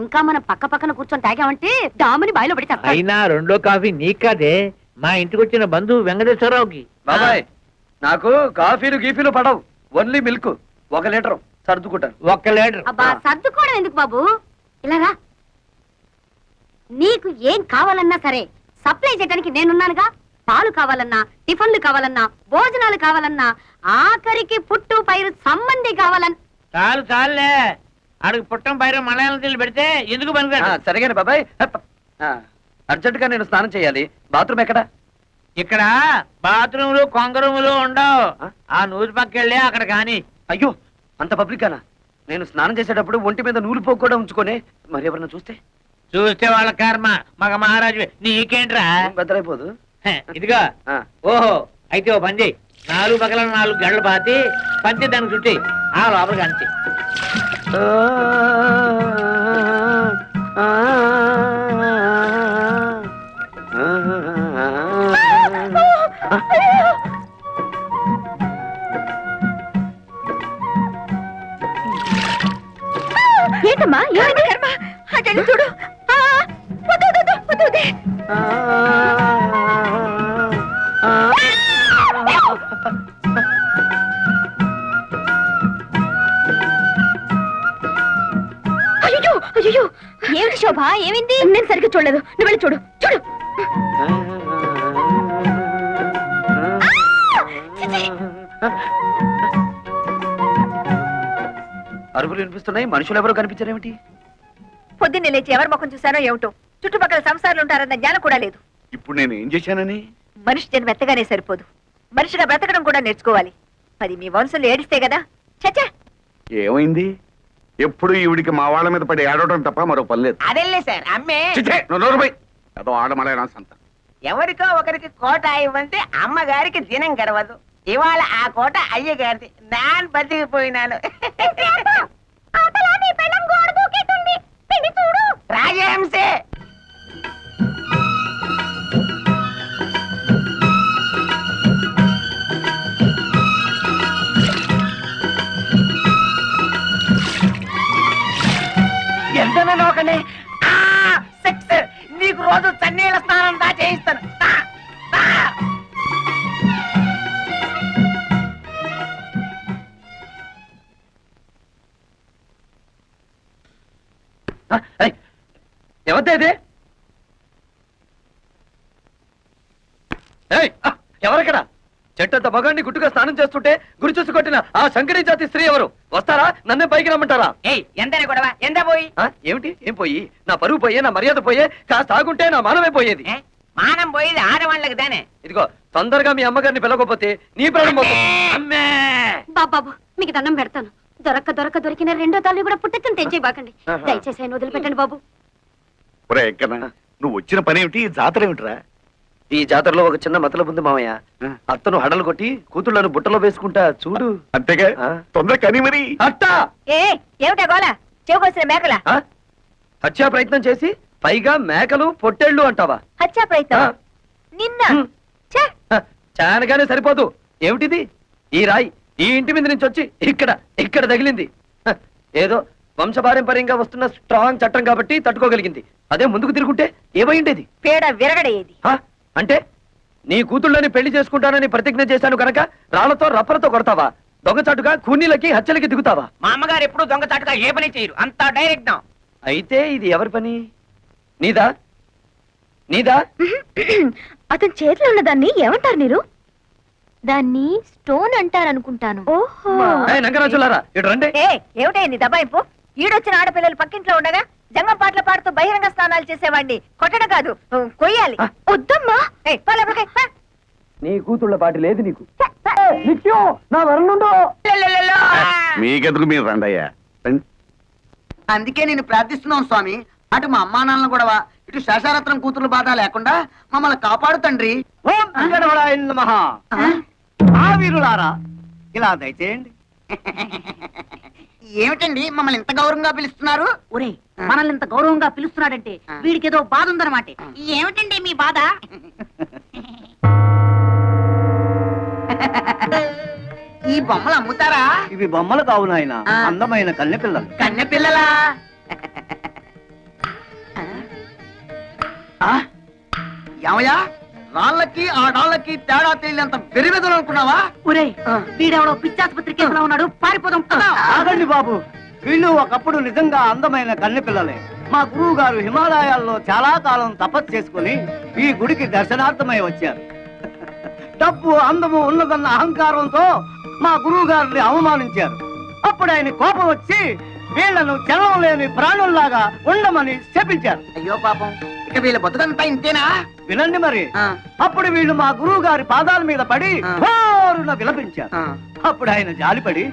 ఇంకా మనం పక్క పక్కన కూర్చొని తాగామంటే డామని బాయిలో పడి తప్ప.
అయినా 2వ కాఫీ నీకు కాదే, మా ఇంటికి వచ్చిన బంధువు వెంకటేశ్వరరావుకి.
బాబాయ్, నాకు కాఫీలు గీఫీలు పడవు, ఓన్లీ మిల్క్. 1 లీటర్ సర్దుకుంటాను.
1 లీటర్.
అబ్బా సర్దుకోవడం ఎందుకు బాబు, ఇలాగా నీకు ఏం కావాలన్నా సరే సప్లై చేయడానికి నేనున్నానుగా. పాలు కావాలన్నా, టిఫిన్లు కావాలన్నా, భోజనాలు కావాలన్నా, ఆఖరికి పుట్టు పైరు సంబంధి కావాలన్నా.
చాలు చాలులే, అడుగు పుట్టం పైరు మలయాళం తిల్లు పెడితే ఎందుకు పనికిరాడు?
సరిగానే బాబాయ్. అర్జెంట్ గా నేను స్నానం చేయాలి. బాత్రూమ్ ఎక్కడ?
ఇక్కడ బాత్రూములు కొంగరూములు ఉండవు. ఆ నూరు పక్కెళ్ళి అక్కడ కాని.
అయ్యో అంత పబ్లిక్ గానా? నేను స్నానం చేసేటప్పుడు ఒంటి మీద నూలు పోగు కూడా ఉంచుకోనే, మరి ఎవరన్నా చూస్తే?
చూస్తే వాళ్ళ కర్మ, మగ మహారాజు. నీకేంట్రా?
బెదరైపోదు.
ఇదిగా ఓహో, అయితే ఓ పని చేయి, 4 పక్కల 4 గంటలు పాతి పంచి దానికి చుట్టి ఆ లోపలికి అంచి.
ఏంటమ్మా ఏమైంది?
అటెళ్ళి చూడు.
అయ్యో అయ్యో, ఏమిటి శోభ, ఏమైంది? నేను సరిగ్గా చూడలేదు, నువ్వు వెళ్ళి చూడు. చూడు.
అరుపులు వినిపిస్తున్నాయి, మనుషులు ఎవరు కనిపించారేమిటి?
పొద్దున్నే లేచి ఎవరి ముఖం చూశానో ఏమిటో. చుట్టుపక్కల సంసారాలు ఉంటారన్న జ్ఞానం కూడా లేదు.
ఇప్పుడు నేను ఏం చేశానని?
మనిషి జన్మ ఎత్తగానే సరిపోదు, మనిషిగా బ్రతకడం కూడా నేర్చుకోవాలి. అది మీ వంశంలో ఏడిస్తే కదా. చచ్చా
ఏమైంది? ఎప్పుడు ఈవిడికి మా వాళ్ళ మీద పడి ఆడటం తప్ప మరో పని లేదు.
అదెల్లే సార్ అమ్మే.
అదో ఆడమలైనా సంత.
ఎవరికో ఒకరికి కోట ఇవ్వంటే అమ్మగారికి దినం గడవదు. ఇవాళ ఆ కోట అయ్యగారిది. నాన్ బతికిపోయినాను. రాజహంసే. ముట్టుకోకండి. సెక్స్ నీకు రోజు చన్నీళ్ళ స్నానం దా చేయిస్తాను. దా, దా.
ఎవరిదే ఇది? ఎవరక్కడ? చెట్టంత మగాన్ని గుట్టుగా స్నానం చేస్తుంటే గురి చూసి కొట్టిన ఆ శంకరీ జాతి స్త్రీ ఎవరు? వస్తారా? నన్నే పైకి రమ్మంటారా?
ఏయ్ ఎంతనే గొడవ? ఎంత పోయి?
ఏమిటి? ఏం పోయి? నా పరువు పోయే, నా మర్యాద పోయే, కాస్త ఆగుంటే నా మానమే పోయేది.
మానం పోయేది ఆడవాళ్ళకి దానే.
ఇదిగో తొందరగా మీ అమ్మగారిని పిలవకపోతే నీ ప్రాణం పోతుంది. అమ్మే!
బాబాబు మీకు దండం పెడతాను. దొరికిన రెండో తల్లి కూడా పుట్టెత్తని తెంచే బాకండి. దయచేసి ఆయన వదిలిపెట్టండి బాబు.
ఒరే ఎక్కనా నువ్వు వచ్చిన పని ఏమిటి? ఈ జాతర ఏమిటిరా?
ఈ జాతరలో ఒక చిన్న మతలబు ఉంది మామయ్య. అత్తను హడలు కొట్టి కూతుళ్ళను బుట్టలో వేసుకుంటా చూడు.
అంతేగా, తొందర కని మరి.
అట్టా
ఏమిటా గోల? చెవుకొసిన మేకల
హత్యా ప్రయత్నం చేసి పైగా మేకలు పొట్టేళ్లు అంటావా?
హత్యా ప్రయత్నం నిన్న
చానగానే సరిపోదు. ఏమిటిది? ఈ రాయి ఈ ఇంటి మీద నుంచి వచ్చి ఇక్కడ తగిలింది. ఏదో వంశపారంపర్యంగా వస్తున్న స్ట్రాంగ్ చట్టం కాబట్టి తట్టుకోగలిగింది. అదే ముందుకు తిరుగుంటే ఏమైండేది?
పేడ విరగడేది.
అంటే నీ కూతుళ్ళని పెళ్లి చేసుకుంటానని ప్రతిజ్ఞ చేశాను కనుక రాళ్లతో రప్పలతో కొడతావా? దొంగచాటుగా కూనీలకి హత్యలకి దిగుతావా?
మా అమ్మగారు ఎప్పుడు దొంగచాటుగా ఏ పని చేయరు, అంతా డైరెక్ట్.
అయితే ఇది ఎవరి పని? నీదా? నీదా?
అతని చేతిలో ఉన్న దాన్ని ఏమంటారు మీరు? దాన్ని స్టోన్ అంటారు అనుకుంటాను. ఓహో,
నంగరాజులారా ఇటు రండి.
ఏమిటే నీ దబాయింపు? ఈడొచ్చిన ఆడపిల్లలు పక్కింట్లో ఉండగా జంగం పాటలు పాడుతూ బహిరంగ స్నానాలు చేసేవాడిని కొట్టడం కాదు, కొయ్యాలి.
వద్దమ్మా.
నీ కూతుళ్ళ పాటి లేదు నీకు. నా వరణుండో
మీకెందుకు మీరు రండయ్యా.
అందుకే నేను ప్రార్థిస్తున్నాం స్వామి. అటు మా అమ్మా నాన్నలు గొడవ, ఇటు శేషారత్నం కూతురు బాధ లేకుండా మమ్మల్ని కాపాడు తండ్రి. వీరులారా ఇలా దయచేయండి. ఏమిటండి మమ్మల్ని ఇంత గౌరవంగా పిలుస్తున్నారు?
ఒరే మనల్ని ఇంత గౌరవంగా పిలుస్తున్నాడంటే వీడికి ఏదో బాధ ఉందన్నమాట. ఏమిటండి మీ బాధ? ఈ బొమ్మలు అమ్ముతారా?
ఇవి బొమ్మలు కావు నాయన, అందమైన కన్నె పిల్లలు. కన్నె పిల్లలా? ఏమయ్యా, రాళ్ళకి ఆ డాళ్ళకి తేడా తెలియనంత పెరివెదలు అనుకున్నావా? ఒరే వీడెవడో పిచ్చాసుపత్రి కేసులో ఉన్నాడు, పారిపోదాం. ఆగండి బాబు, వీళ్ళు ఒకప్పుడు నిజంగా అందమైన కన్నె పిల్లలే. మా గురువు గారు హిమాలయాల్లో చాలా కాలం తపస్సు చేసుకుని ఈ గుడికి దర్శనార్థమై వచ్చారు. డబ్బు అందము ఉన్నదన్న అహంకారంతో మా గురువు గారిని అవమానించారు. అప్పుడు ఆయన కోపం వచ్చి వీళ్లను చలనం లేని ప్రాణుల్లాగా ఉండమని శపించారు. అయ్యో పాపం, ఇక వీళ్ళ బతుకంతా ఇంతేనా? వినండి మరి. అప్పుడు వీళ్ళు మా గురువు గారి పాదాల మీద పడి హోరున విలపించారు. అప్పుడు ఆయన జాలిపడి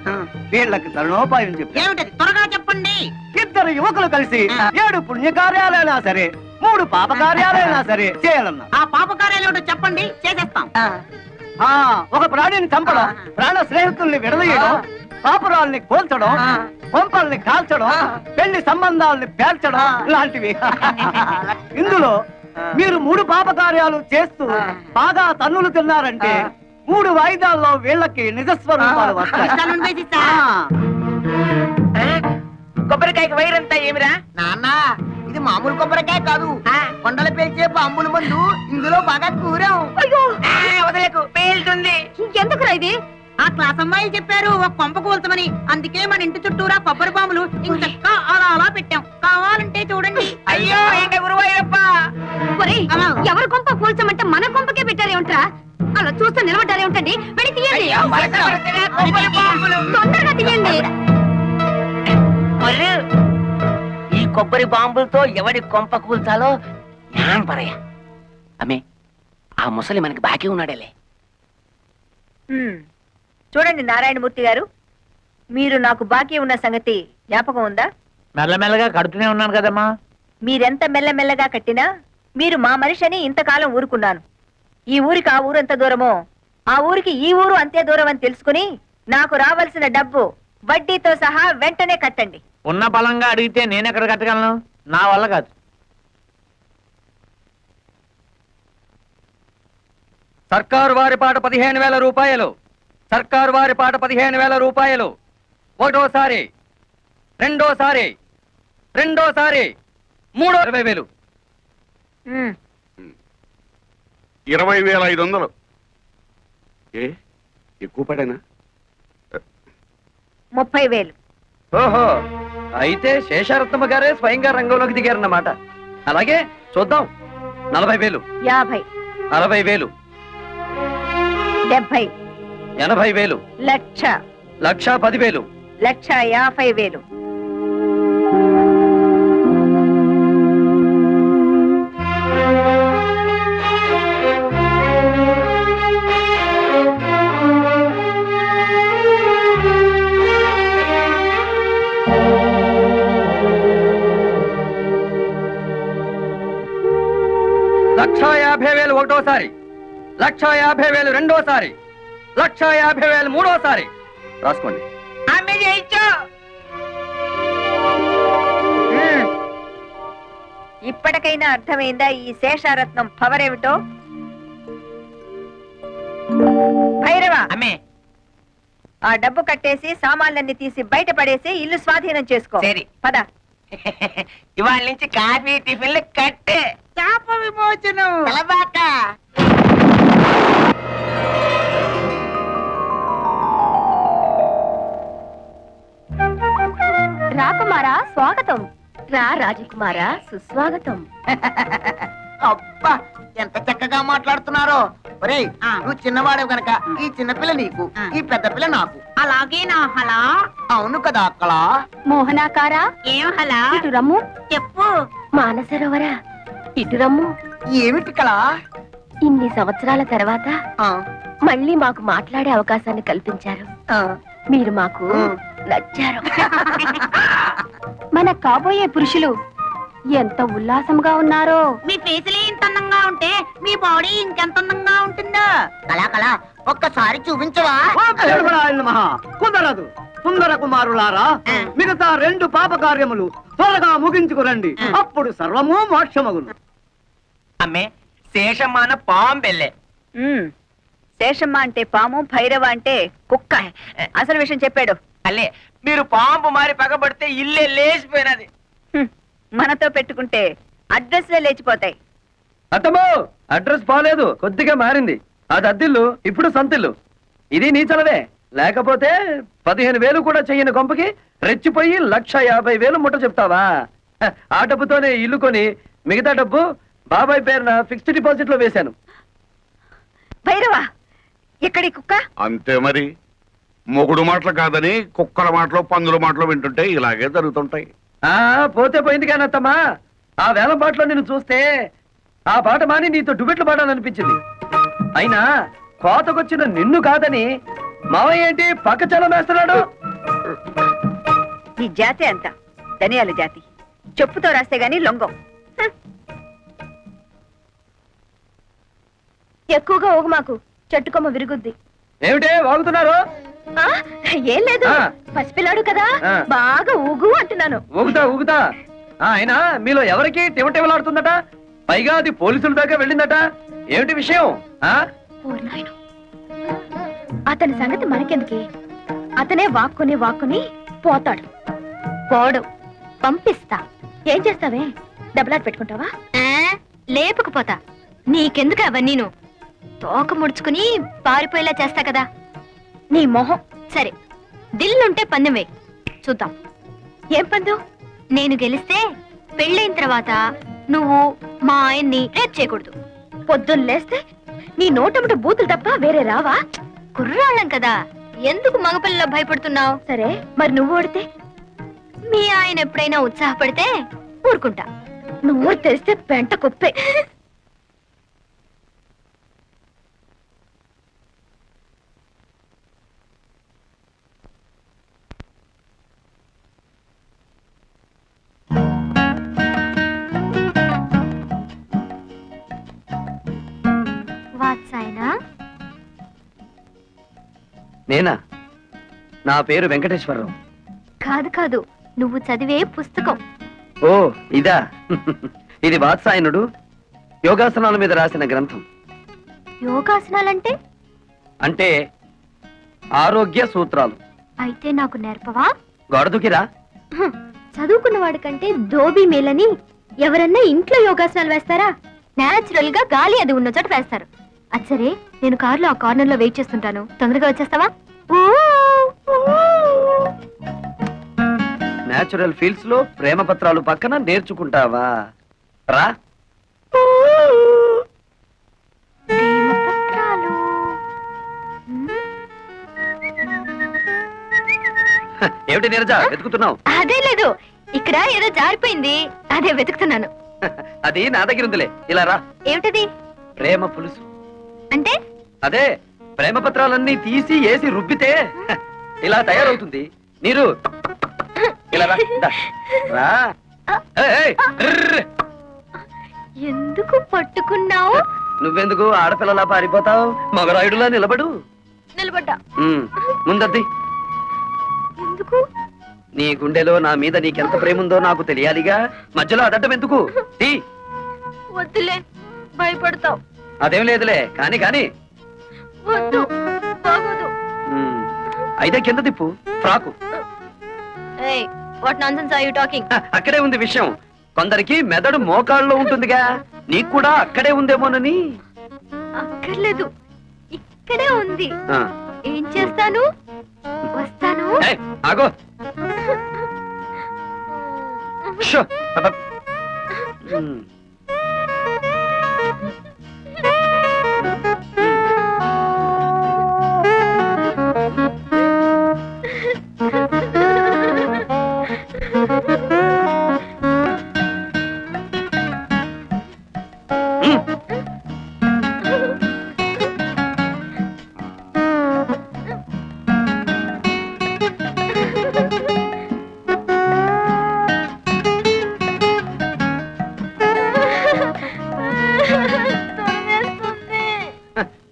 వీళ్ళకి తరుణోపాయం చెప్పారు. త్వరగా చెప్పండి. ఇద్దరు యువకులు కలిసి 7 పుణ్య కార్యాలైనా సరే 3 పాప కార్యాలైనా సరే చేయాలన్నా. ఆ పాప కార్యాలు చెప్పండి, చేసేస్తాం. ఒక ప్రాణిని చంపడం, ప్రాణ స్నేహితుల్ని విడదీయడం, పాపురాల్ని కోల్చడం, పంపల్ని కాల్చడం, పెళ్లి సంబంధాలని పేర్చడం లాంటివి. ఇందులో మీరు 3 పాప కార్యాలు చేస్తూ బాగా తన్నులు తిన్నారంటే 3 వాయిదాల్లో వీళ్ళకి నిజస్వరూపాలు వస్తాయి. కొబ్బరికాయకి వైరంతా ఏమిరా నాన్న? ఇది మామూలు కొబ్బరికాయ కాదు, కొండల పేల్చే బాంబుల మందు. ఇందులో బాగా కూరాం. వదలకు, పేలుతుంది.
ఇంకెందుకురా ఇది?
ఆ క్లాస్ అమ్మాయి చెప్పారు ఒక కొంప కూల్చమని. అందుకే మన ఇంటి చుట్టూరా కొబ్బరి బాంబులు ఇంకా అలా అలా పెట్టాం. కావాలంటే చూడండి. అయ్యో ఏంటి గురువయ్యప్ప,
ఎవరి కొంప కూల్చమంటే మన కొంపకే పెట్టారేమిట్రా? అలా చూస్తూ నిలబడ్డారేమిటండి? వెళ్ళి తీయండి, తొందరగా తీయండి.
ఈ కొబ్బరి బాంబులతో ఎవడి కొంప కూల్చాలో జ్ఞానం పరయ. అమ్మే, ఆ ముసలి మనకి బాకీ ఉన్నాడేలే.
చూడండి నారాయణమూర్తి గారు, మీరు నాకు బాకీ ఉన్న సంగతి జ్ఞాపకం ఉందా?
మెల్లమెల్లగా కడుతూనే ఉన్నాను కదమ్మా.
మీరెంత మెల్లమెల్లగా కట్టినా మీరు మా మనిషిని ఇంతకాలం ఊరుకున్నాను. ఈ ఊరికి ఆ ఊరు ఎంత దూరమో ఆ ఊరికి ఈ ఊరు అంతే దూరం అని తెలుసుకుని నాకు రావాల్సిన డబ్బు వడ్డీతో సహా వెంటనే కట్టండి.
ఉన్న బలంగా అడిగితే నేను ఎక్కడ కట్టగలను? నా వల్ల కాదు.
సర్కారు వారి పాట 15,000 రూపాయలు. సర్కారు వారి పాట 15,000 రూపాయలు. ఒకటోసారి, రెండోసారి, మూడో 20,000.
20,500. ఏ ఎక్కువ పడేనా?
30,000.
ఓహో, అయితే శేషారత్నమ్మ గారే స్వయంగా రంగంలోకి దిగారన్నమాట. అలాగే చూద్దాం. 40,000,
50.
60,000,
70.
80,000,
లక్ష.
1,10,000.
1,50,000.
లక్ష 50,000 ఒకటోసారి, 1,50,000 రెండోసారి, 1,50,000 మూడోసారి. రాసుకోండి.
అమ్మే చేయించు.
ఇప్పటికైనా అర్థమైందా ఈ శేషారత్నం పవర్ ఏమిటో? భైరవ,
అమ్మే
ఆ డబ్బు కట్టేసి సామాన్లన్నీ తీసి బయట పడేసి ఇల్లు స్వాధీనం చేసుకో.
సరే.
పద.
ఇవాళ నుంచి కాఫీ టిఫిన్లు కట్టే.
శాప విమోచనం.
తలబాక.
రాకుమారా స్వాగతం. రా రాజకుమారా సుస్వాగతం.
అబ్బా ఎంత చక్కగా మాట్లాడుతున్నారో. ఒరేయ్, నువ్వు చిన్నవాడవు గనక ఈ చిన్నపిల్ల నీకు, ఈ పెద్ద పిల్ల నాకు. అలాగే నా హలా. అవును కదా అక్కడ.
మోహనాకారా
ఏం హలా?
ఇటు రమ్ము.
చెప్పు.
మానసరోవరా ఇటు రమ్ము.
ఏమిటి కళా?
ఇన్ని సంవత్సరాల తర్వాత
ఆ,
మళ్ళీ మాకు మాట్లాడే అవకాశాన్ని కల్పించారు.
ఆ,
మీరు మాకు
ఆ.
నచ్చారు. మన కాబోయే పురుషులు ఎంత ఉల్లాసంగా ఉన్నారో.
మీ ఫేసులే ఇంత అందంగా ఉంటే మీ బాడీ ఇంకెంత అందంగా ఉంటుందో. కళా కళా ఒక్కసారి చూపించవా?
కుదరదు. సుందర కుమారులారా, మిగతా 2 పాప కార్యములు త్వరగా ముగించుకురండి. అప్పుడు సర్వము మోక్షమగును.
అమ్మే శేషమాన పాంబెల్లే.
శేషమ్మ అంటే పాము, భైరవ అంటే కుక్క. అసలు విషయం చెప్పాడు.
అల్లే మీరు పాంపు మారి పగబడితే ఇల్లే లేచిపోయినది.
మనతో పెట్టుకుంటే అడ్రస్లే లేచిపోతాయి.
అత్తమ్మో, అడ్రస్ బాలేదు, కొద్దిగా మారింది. అది అద్దిల్లు, ఇప్పుడు సంతిల్లు. ఇది నీ చలవే. లేకపోతే 15,000 కూడా చెయ్యని కొంపకి రెచ్చిపోయి 1,50,000 ముట్ట చెప్తావా? ఆ డబ్బుతోనే ఇల్లు కొని మిగతా డబ్బు బాబాయ్ పేరున ఫిక్స్డ్ డిపాజిట్ లో వేశాను.
భైరవ, ఎక్కడి కుక్క?
అంతే మరి. మొగుడు మాటలు కాదని కుక్కల మాటలు పందుల మాటలు వింటుంటే ఇలాగే జరుగుతుంటాయి.
పోతే పోయింది కానీ అత్తమ్మా, ఆ వేలం పాటలో నిన్ను చూస్తే ఆ పాట మాని నీతో డుబెట్లు పాడాలనిపించింది. అయినా కోతకొచ్చిన నిన్ను కాదని మావయ్య ఏంటి పక్క చలం వేస్తున్నాడు?
ఈ జాతి అంత ధనియాల జాతి. చెప్పుతో రాస్తే గాని లొంగం.
ఎక్కువగా ఊగు మాకు, చెట్టుకొమ్మ విరుగుద్ది.
ఏమిటే వాగుతున్నారు?
ఏం లేదు,
ఆ.
పసిపిల్లాడు కదా,
ఆ.
బాగా ఊగు అంటున్నాను.
ఊగుతా ఊగుతా. అయినా మీలో ఎవరికి టిమటిమలాడుతుందట? పైగా అది పోలీసుల దాకా వెళ్ళిందట. ఏమిటి విషయం?
ఓరి నాయనో. అతని సంగతి మనకెందుకే? అతనే వాక్కుని పోతాడు. పోడు, పంపిస్తా. ఏం చేస్తావే? డబ్బులాట పెట్టుకుంటావా?
లేపుకుపోతా. నీకెందుకు అవన్నీను? తోక ముడుచుకుని పారిపోయేలా చేస్తా కదా. నీ మొహం. సరే, దిల్లుంటే పందెం వేయి, చూద్దాం.
ఏం పందు?
నేను గెలిస్తే పెళ్ళైన తర్వాత నువ్వు మా ఆయన్ని రేప్ చేయకూడదు.
పొద్దున్న లేస్తే నీ నోటముట బూతులు తప్ప వేరే రావా?
కుర్రాళ్ళం కదా, ఎందుకు మగపిల్లలో భయపడుతున్నావు?
సరే, మరి నువ్వు ఓడితే?
మీ ఆయన ఎప్పుడైనా ఉత్సాహపడితే ఊరుకుంటా.
నువ్వు తెరిస్తే పెంట కుప్పే.
వాత్సాయనా?
నేనా? నా పేరు వెంకటేశ్వరరావు.
కాదు కాదు, నువ్వు చదివే పుస్తకం.
ఓ ఇదా? ఇది వాత్సాయనుడు యోగాసనాల మీద రాసిన గ్రంథం.
యోగాసనాలంటే?
అంటే ఆరోగ్య సూత్రాలు.
అయితే నాకు నేర్పవా?
గొడదుకిరా.
చదువుకున్న వాడికంటే దోబీ మేలని ఎవరన్నా ఇంట్లో యోగాసనాలు వేస్తారా? నేచురల్ గా గాలి అది ఉన్న చోట వేస్తారు. అది సరే, నేను కారులో ఆ కార్నర్ లో వెయిట్ చేస్తుంటాను, తొందరగా వచ్చేస్తావా?
నేచురల్ ఫీల్డ్స్ లో ప్రేమ పత్రాలు పక్కన నేర్చుకుంటావా? రా.
ప్రేమ పత్రాలు.
ఏమిటి నీరజ వెతుకుతున్నావు?
అదే లేదు, ఇక్కడ ఏదో జారిపోయింది, అదే వెతుకుతున్నాను.
అది నా దగ్గర ఉందిలే, ఇలా రా.
ఏమిటది?
ప్రేమ పులుసు.
అంటే?
అదే ప్రేమ పత్రాలన్నీ తీసి వేసి రుబ్బితే ఇలా తయారవుతుంది. నీరు ఇలా రా. దా. రా. ఏయ్, ఏయ్, ర్ర్.
ఎందుకు పట్టుకున్నావు?
నువ్వెందుకు ఆడపిల్లలా పారిపోతావు? మగరాయుడులా నిలబడు.
నిలబడ్డా.
ముందద్ది.
ఎందుకు?
నీ గుండెలో నా మీద నీకెంత ప్రేమ ఉందో నాకు తెలియాలిగా. మధ్యలో అదడ్డం ఎందుకు? తీ.
వద్దులే, భయపడతావు.
అదేం లేదులే, కాని కాని.
వద్దు, బాగోదు.
అయితే కింద తిప్పు. Frock.
What nonsense are you talking?
అక్కడే ఉంది విషయం. కొందరికి మెదడు మోకాళ్ళలో ఉంటుందిగా, నీకు కూడా అక్కడే ఉందేమోనని.
అక్కర్లేదు, ఇక్కడే ఉంది.
ఆ.
ఏం చేస్తాను? వస్తాను.
ఏయ్, ఆగో. షో. అబ్బ.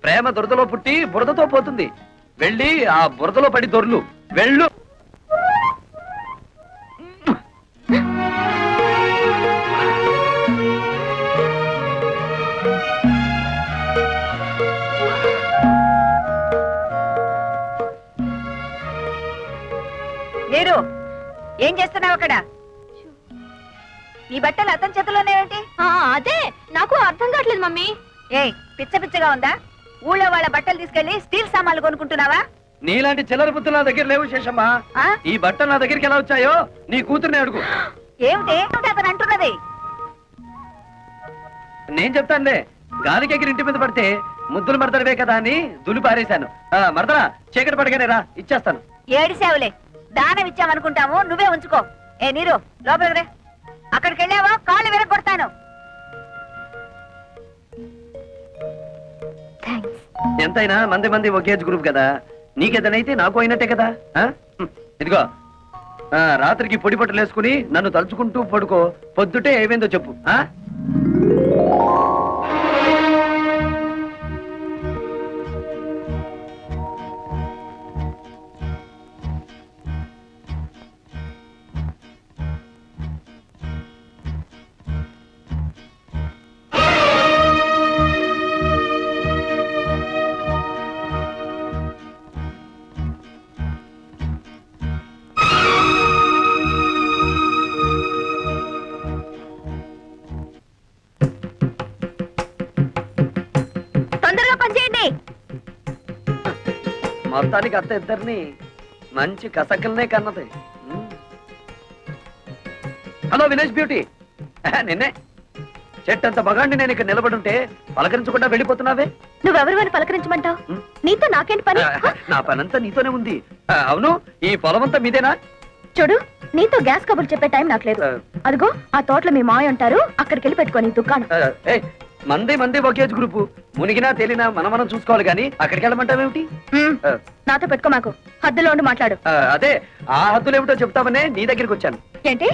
ప్రేమ దురదలో పుట్టి బురదతో పోతుంది. వెళ్ళి ఆ బురదలో పడి దొర్లు. వెళ్ళు.
నీరు, ఏం చేస్తున్నావు అక్కడ? ఈ బట్టలు అతని చేతిలోనే ఏంటి?
అదే నాకు అర్థం కావట్లేదు మమ్మీ.
ఏయ్, పిచ్చ పిచ్చగా ఉందా? ఊళ్ళో వాళ్ళ బట్టలు తీసుకెళ్లి స్టీల్ సామాన్లు కొనుక్కుంటున్నావా?
నీలాంటి చిల్లర బుద్ధులు నా దగ్గర లేవు శేషమ్మా.
ఆ?
ఈ బట్టలు నా దగ్గరికి ఎలా వచ్చాయో నీ కూతుర్ని అడుగు.
ఏమిటి అతను అంటున్నది?
నేను చెప్తానులే. గాలికి ఎగిరి ఇంటి మీద పడితే ముద్దులు మరదడవే కదా అని దులి పారేశాను. మరదరా, చీకటి పడగానే రా, ఇచ్చేస్తాను.
ఏడిసేవులే, దానం ఇచ్చామనుకుంటాము, నువ్వే ఉంచుకో. ఏ నీరు, లోపలికి రే. అక్కడికి వెళ్ళావో కాళ్ళు విరగొడతాను.
ఎంతైనా మంది మంది ఒకేజ్ గ్రూప్ కదా. నీకేదనైతే నాకు అయినట్టే కదా. ఇదిగో, రాత్రికి పొడి పట్టులు వేసుకుని నన్ను తలుచుకుంటూ పడుకో. పొద్దుటే ఏమైందో చెప్పు. మొత్తానికి అత్త ఇద్దరిని మంచి కసకల్నే కన్నది. హలో విలేజ్ బ్యూటీ, నిన్నే. చెట్టంత మగాండి నేను ఇక్కడ నిలబడుంటే పలకరించకుండా వెళ్ళిపోతున్నావే.
నువ్వెవరు అని పలకరించమంటావు? నీతో నాకేంటి పని?
నా పనంతా నీతోనే ఉంది. అవును, ఈ పొలమంతా మీదేనా?
చూడు, నీతో గ్యాస్ కబుర్లు చెప్పే టైం నాకు లేదు. అదిగో ఆ తోటలో మీ మాయ ఉంటారు, అక్కడికి వెళ్ళి పెట్టుకోని దుకాణం.
మంది మంది ఒకేజ్ గ్రూపు. మునిగినా తేలినా మనం చూసుకోవాలి గాని అక్కడికి వెళ్ళమంటావేమిటి?
నాతో పెట్టుకో, మాకు హద్దులో ఉండి మాట్లాడు.
అదే ఆ హద్దులు ఏమిటో చెప్తామనే నీ దగ్గరికి వచ్చాను.
ఏంటి?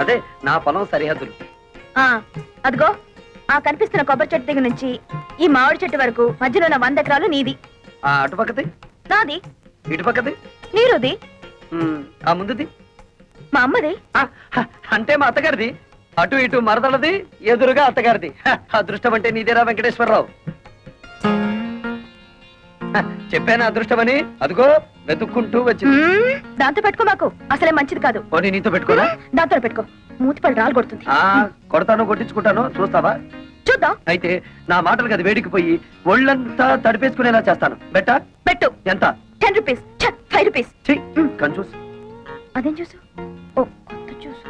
అదే నా పొలం సరిహద్దులు.
అదిగో ఆ కనిపిస్తున్న కొబ్బరి చెట్టు దగ్గర నుంచి ఈ మామిడి చెట్టు వరకు మధ్యలో ఉన్న 100 ఎకరాలు నీది.
అటుపక్కది
నాది.
ఇటుపక్కది
నీరుది.
ఆ ముందుది
మా అమ్మది.
అంటే మా అత్తగారిది. అటు ఇటు మరదలది, ఎదురుగా అత్తగారిది. అదృష్టం అంటే నీదేరా వెంకటేశ్వరరావు. చెప్పాను అదృష్టమని. అదిగో వెతుక్కుంటూ వచ్చింది.
దాంతో పెట్టుకో మాకు అసలే మంచిది కాదు.
పోనీ నీతో పెట్టుకోరా?
దాంతో పెట్టుకో, మూతిపళ్ళు రాలు కొడుతుంది.
కొడతాను, కొట్టించుకుంటాను, చూస్తావా?
చూద్దాం.
అయితే నా మాటలకు అది వేడికిపోయి ఒళ్ళంతా తడిపేసుకునేలా చేస్తాను. బెట్టా?
పెట్టు.
ఎంత?
10 రూపీస్. 5 రూపీస్.
కన్ఫ్యూజ్.
అదేం చూసు? ఓ కొత్త చూసు.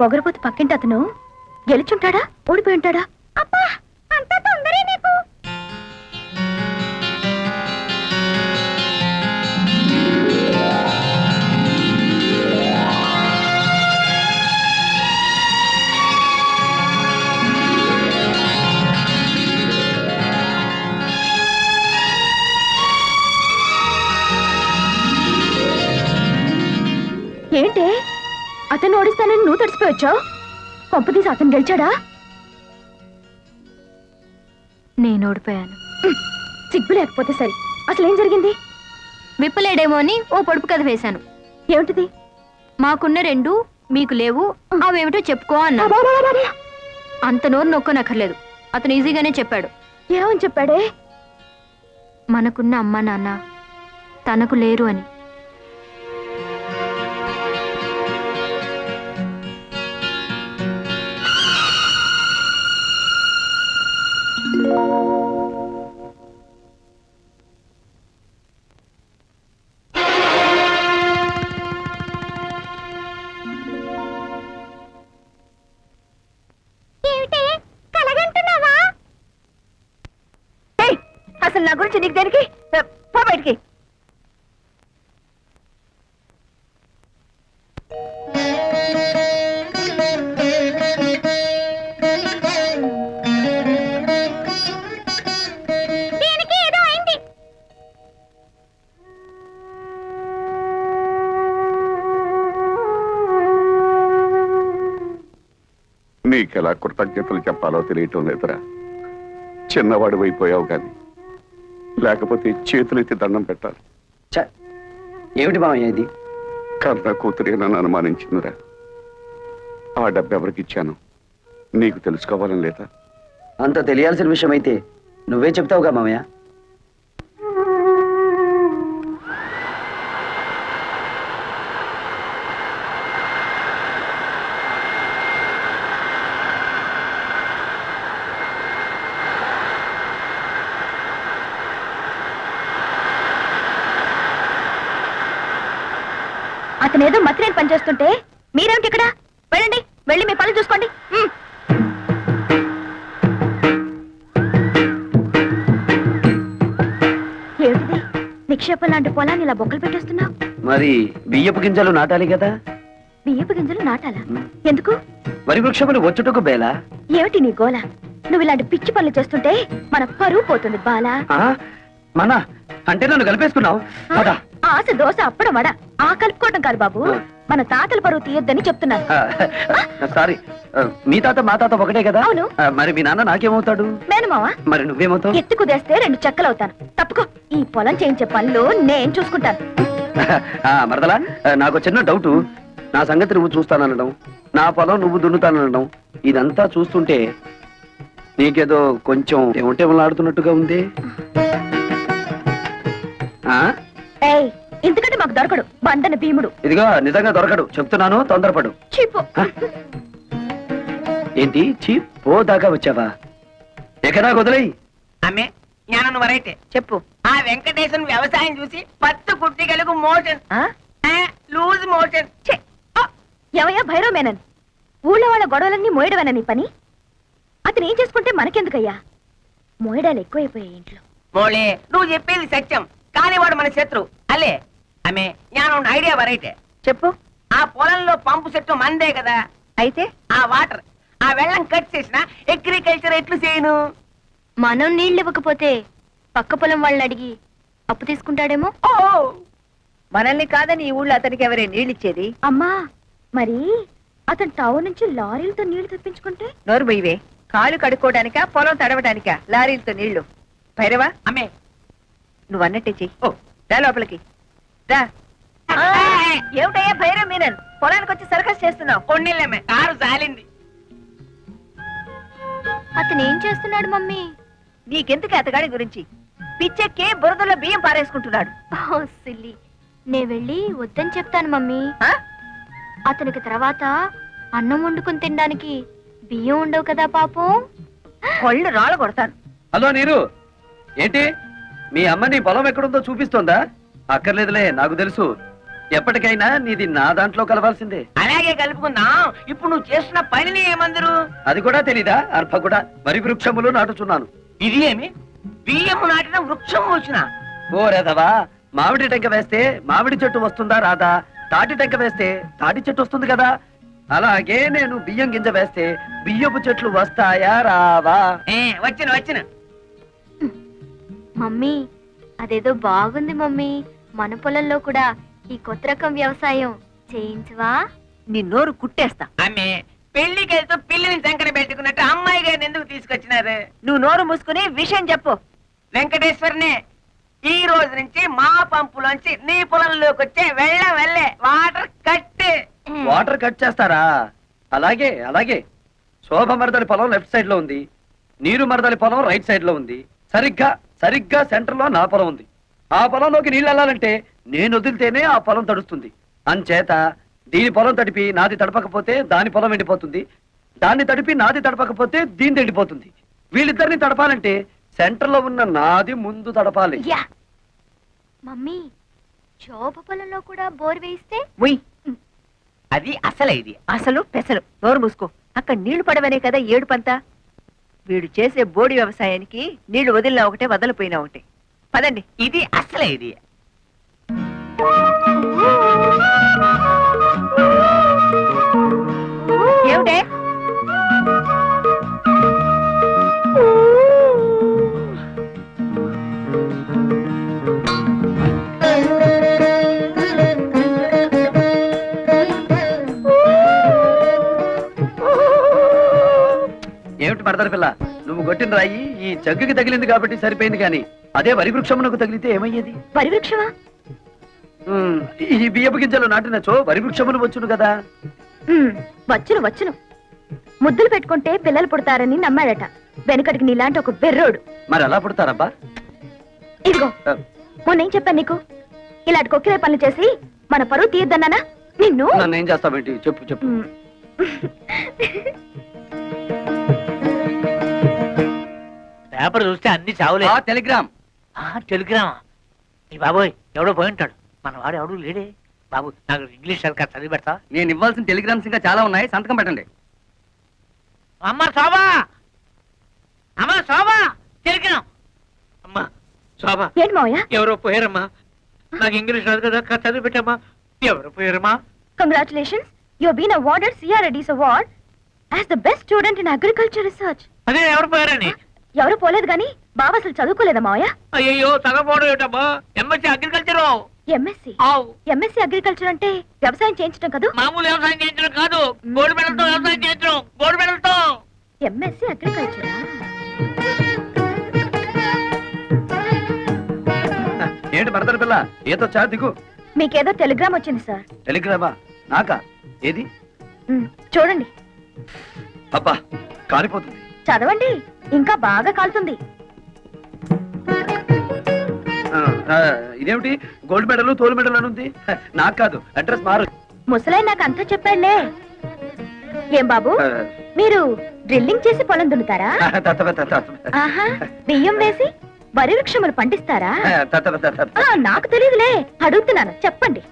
పొగరపోతు పక్కింటి అతను గెలిచుంటాడా, ఓడిపోయి ఉంటాడా? అబ్బా, అంత తొందరే నీకు. ఏంటి అతను ఓడిస్తానని నువ్వు తడిసిపోయొచ్చావు? కొంపతీసి అతను గెలిచాడా? నేను ఓడిపోయాను. సిగ్గు లేకపోతే సరే, అసలేం జరిగింది? విప్పలేడేమో అని ఓ పొడుపు కథ వేశాను. ఏమిటిది? మాకున్న 2 మీకు లేవు, అవేమిటో చెప్పుకో అన్నా. అంత నోరు నొక్కనక్కర్లేదు, అతను ఈజీగానే చెప్పాడు. ఏమని చెప్పాడే? మనకున్న అమ్మా నాన్న తనకు లేరు అని. అసలు నా గురించి నీకు దేనికి? పో బయటికి.
నీకెలా కృతజ్ఞతలు చెప్పాలో తెలియటం లేదురా. చిన్నవాడు అయిపోయావు కానీ లేకపోతే చేతులెత్తి దండం పెట్టాలి.
ఏమిటి మామయ్య ఇది?
కన్న కూతురే నన్ను అనుమానించిందిరా. ఆ డబ్బు ఎవరికి ఇచ్చాను నీకు తెలుసుకోవాలని లేదా?
అంత తెలియాల్సిన విషయం అయితే నువ్వే చెప్తావుగా మామయ్య.
అతనేదో మతిరేని పనిచేస్తుంటే మీరేమిటి ఇక్కడ? వెళ్ళండి, వెళ్ళి మీ పనులు చూసుకోండి. ఏమిటిది? నిక్షేపం లాంటి పొలాన్ని ఇలా బొక్కలు పెట్టేస్తున్నావు.
మరి బియ్యపు గింజలు నాటాలి కదా.
బియ్యపు గింజలు నాటాలా? ఎందుకు?
వరి వృక్షములు వచ్చుటకు బేలా.
ఏమిటి నీ గోల? నువ్వు ఇలాంటి పిచ్చి పనులు చేస్తుంటే మన పరువు పోతుంది బాలా.
మన అంటే నన్ను కలిపేసుకున్నావు.
ఆశ దోశ అప్పడం వడ, ఆ కలుపుకోవటం కాదు బాబు. మన తాతల పరువు తీయొద్దని చెప్తున్నాను.
సారీ, మీ తాత మా తాత ఒకటే కదా.
అవును.
మరి మీ నాన్న నాకేమవుతాడు?
మేనమావా.
మరి నువ్వేమవుతావు?
ఎత్తు కుదేస్తే 2 చెక్కలవుతాను. తప్పుకో, ఈ పొలం చేయించే పనులు నేను చూసుకుంటాను.
మరదలా, నాకు చిన్న డౌట్. నా సంగతి నువ్వు చూస్తాననడం, నా పొలం నువ్వు దున్నుతాననడం, ఇదంతా చూస్తుంటే నీకేదో కొంచెం ఏమంటేమలాడుతున్నట్టుగా ఉంది.
ఎందుకంటే మాకు దొరకడు బండన భీముడు.
ఇదిగో నిజంగా దొరకడు, చెప్తున్నాను, తొందరపడు.
చీపు.
ఏంటి చీపో దాకా వచ్చావా? ఎక్కడా వదిలేయి.
అమ్మే జ్ఞానం వరైతే చెప్పు. ఆ వెంకటేశన్ వ్యవసాయం చూసి పత్తు కుట్టిగలకు మోషన్, లూజ్ మోషన్.
ఎవయ్యా భైరవ మేనన్, ఊళ్ళో వాళ్ళ గొడవలన్నీ మోయడమేనా నీ పని? అతను ఏం చేసుకుంటే మనకెందుకయ్యా? మోయడాలు ఎక్కువైపోయాయి ఇంట్లో.
మోళే, నువ్వు చెప్పేది సత్యం, కానీ వాడు మన శత్రు అలే. ఆమె జ్ఞానం ఐడియా వరైతే
చెప్పు.
ఆ పొలంలో పంపు సెట్టు మందే కదా.
అయితే
ఆ వాటర్, ఆ వెళ్ళం కట్ చేసిన అగ్రికల్చర్ ఎట్లు చేయను?
మనం నీళ్ళు ఇవ్వకపోతే పక్క పొలం వాళ్ళని అడిగి అప్పు తీసుకుంటాడేమో.
ఓ
మనల్ని కాదని ఈ ఊళ్ళో అతనికి ఎవరే నీళ్ళిచ్చేది?
అమ్మా మరి అతను టౌన్ నుంచి లారీలతో నీళ్లు తెప్పించుకుంటే?
నోరు మొయ్యవే. కాలు కడుక్కోవడానికా పొలం తడవడానికా లారీలతో నీళ్లు? భైరవా,
అమ్మే
నువ్వు అన్నట్టే చెయ్యి. ఓ రా లోపలికి రా. ఏమిటయ్యా భైరవ్ మీనన్, పొలానికి వచ్చి సర్కస్ చేస్తున్నావు?
కొన్నిళ్ళమ్మే కారు సాలింది.
అతను ఏం చేస్తున్నాడు మమ్మీ?
నీకెందుకు అతగాడి గురించి? పిచ్చెక్కి బురదలో బియ్యం పారేసుకుంటున్నాడు.
ఓ సిల్లి, నే వెళ్ళి వద్దని చెప్తాను మమ్మీ.
ఆ?
అతనికి తర్వాత అన్నం వండుకుని తినడానికి బియ్యం ఉండవు కదా పాపం.
కొళ్ళు రాళ్ళ కొడతాను.
హలో నీరు, ఏంటి మీ అమ్మ నీ పొలం ఎక్కడుందో చూపిస్తోందా? అక్కర్లేదులే, నాకు తెలుసు. ఎప్పటికైనా నీది నా దాంట్లో కలవాల్సిందే.
అలాగే కలుపుకుందాం. ఇప్పుడు నువ్వు చేస్తున్న పనిని ఏమందరు?
అది కూడా తెలీదా? అర్భ కూడా వరి వృక్షములు నాటుచున్నాను.
ఇది ఏమి బియ్యము నాటిన వృక్షం వచ్చిన?
ఓ రేదవా, మామిడి టెంక వేస్తే మామిడి చెట్టు వస్తుందా రాదా? తాటి టెంక వేస్తే తాటి చెట్టు వస్తుంది కదా. అలాగే నేను బియ్యం గింజ వేస్తే బియ్యపు చెట్లు వస్తాయా రావా?
వచ్చిన
మమ్మీ అదేదో బాగుంది మమ్మీ. మన పొలంలో కూడా ఈ కొత్త రకం వ్యవసాయం చేయించవా?
నీ నోరు కుట్టేస్తా.
ఆమె పెళ్లికి వెళ్తూ పిల్లిని సంకట పెట్టుకున్నట్టు అమ్మాయి గారిని ఎందుకు తీసుకొచ్చినారు?
నువ్వు నోరు మూసుకుని విషయం చెప్పు.
వెంకటేశ్వరనే, ఈ రోజు నుంచి మా పంపులోంచి నీ పొలంలోకి వచ్చే వెళ్ళే వాటర్ కట్టే.
వాటర్ కట్ చేస్తారా? అలాగే అలాగే. శోభ మరదలి పొలం లెఫ్ట్ సైడ్ లో ఉంది, నీరు మరదలి పొలం రైట్ సైడ్ లో ఉంది. సరిగ్గా సెంటర్ లో నా పొలం ఉంది. ఆ పొలంలోకి నీళ్ళు వెళ్ళాలంటే నేను వదిలితేనే ఆ పొలం తడుస్తుంది. అంచేత దీని పొలం తడిపి నాది తడపకపోతే దాని పొలం ఎండిపోతుంది, దాన్ని తడిపి నాది తడపకపోతే దీని ఎండిపోతుంది. వీళ్ళిద్దరిని తడపాలంటే సెంటర్ లో ఉన్న నాది ముందు తడపాలి.
యా మమ్మీ, శోభ పొలంలో కూడా బోర్ వేయిస్తే?
ఉయ్,
అది అసలే ఇది.
అసలు పెసలు. నోరు మూసుకో. అక్కడ నీళ్లు పడవనే కదా ఏడుపంతా. వీడు చేసే బోడి వ్యవసాయానికి నీళ్లు వదిలినా ఒకటే, వదలిపోయినా ఒకటే. పదండి.
ఇది అసలే ఇది.
ఏమిటే?
ఏమిటి మరదలి పిల్ల, నువ్వు కొట్టిన రాయి ఈ జగ్గుకి తగిలింది కాబట్టి సరిపోయింది, కానీ అదే వరి వృక్షమునకు తగిలితే ఏమయ్యేది?
వరి వృక్షమా?
ఈ బియ్యపు గింజలు నాటినచో వరి వృక్షములు వచ్చును కదా.
వచ్చును. ముద్దులు పెట్టుకుంటే పిల్లలు పుడతారని నమ్మాడట వెనుకటికి నీలాంటి ఒక బెర్రోడు.
మరి ఎలా పుడతారబ్బా?
ఇదిగో మొన్నేం చెప్పాను నీకు? ఇలాంటి కొక్కిరే పనులు చేసి మన పరువు తీయద్దన్నానా నిన్ను?
నన్ను ఏం చేస్తావేంటి? చెప్పు.
పేపర్ చూస్తే అన్ని చావులే.
టెలిగ్రామ్.
టెలిగ్రామా? ఈ బాబోయ్, ఎవడో పోయి ఉంటాడు. మన వాడు ఎవడు లేడే. బాబు, నాకు ఇంగ్లీష్ సరిగ్గా చదివి పెడతా?
నేను ఇవ్వాల్సిన టెలిగ్రామ్స్ ఇంకా చాలా ఉన్నాయి, సంతకం పెట్టండి.
అమ్మ శోభా, టెలిగ్రామ్. అమ్మా శోభా,
ఏంటి మావయ్య?
ఎవరో పోయారమ్మా. నాకు ఇంగ్లీష్ రాదు కదా, చదివి పెట్టమ్మా. ఎవరు పోయారమ్మా?
Congratulations, you have been awarded సిఆర్ఎడీస్ award as the best student in agriculture research.
అదే ఎవరు పోయారని?
ఎవరు పోలేదు గాని బావ అసలు చదువుకోలేదా మావయ్య?
అయ్యో, చదవపోవడం ఏమిటమ్మా? MSc agriculture.
ఎంఎస్సీ అగ్రికల్చర్ అంటే వ్యవసాయం చేయించడం కదా?
మామూలు వ్యవసాయం చేయించడం కాదు, గోల్డ్ మెడల్తో వ్యవసాయం చేయించడం. గోల్డ్ మెడల్తో
ఎంఎస్సీ అగ్రికల్చరా?
ఏంటి మరదలి పిల్ల, ఏదో చా దిగు.
మీకేదో టెలిగ్రామ్ వచ్చింది సార్.
టెలిగ్రామా? నాకా? ఏది?
చూడండి.
అబ్బా, కాలిపోతుంది.
చదవండి, ఇంకా బాగా కాలుతుంది.
ఇదేమిటి గోల్డ్ మెడల్ తోలు మెడల్ అని ఉంది? నాకు కాదు, అడ్రస్ మారు.
ముసలాయి నాకు అంతా చెప్పాడులే. ఏం బాబు, మీరు డ్రిల్లింగ్ చేసి పొలం దున్నుతారా? ఆహా, బియ్యం వేసి వరి వృక్షములు పండిస్తారా? నాకు తెలియదులే, అడుగుతున్నాను, చెప్పండి.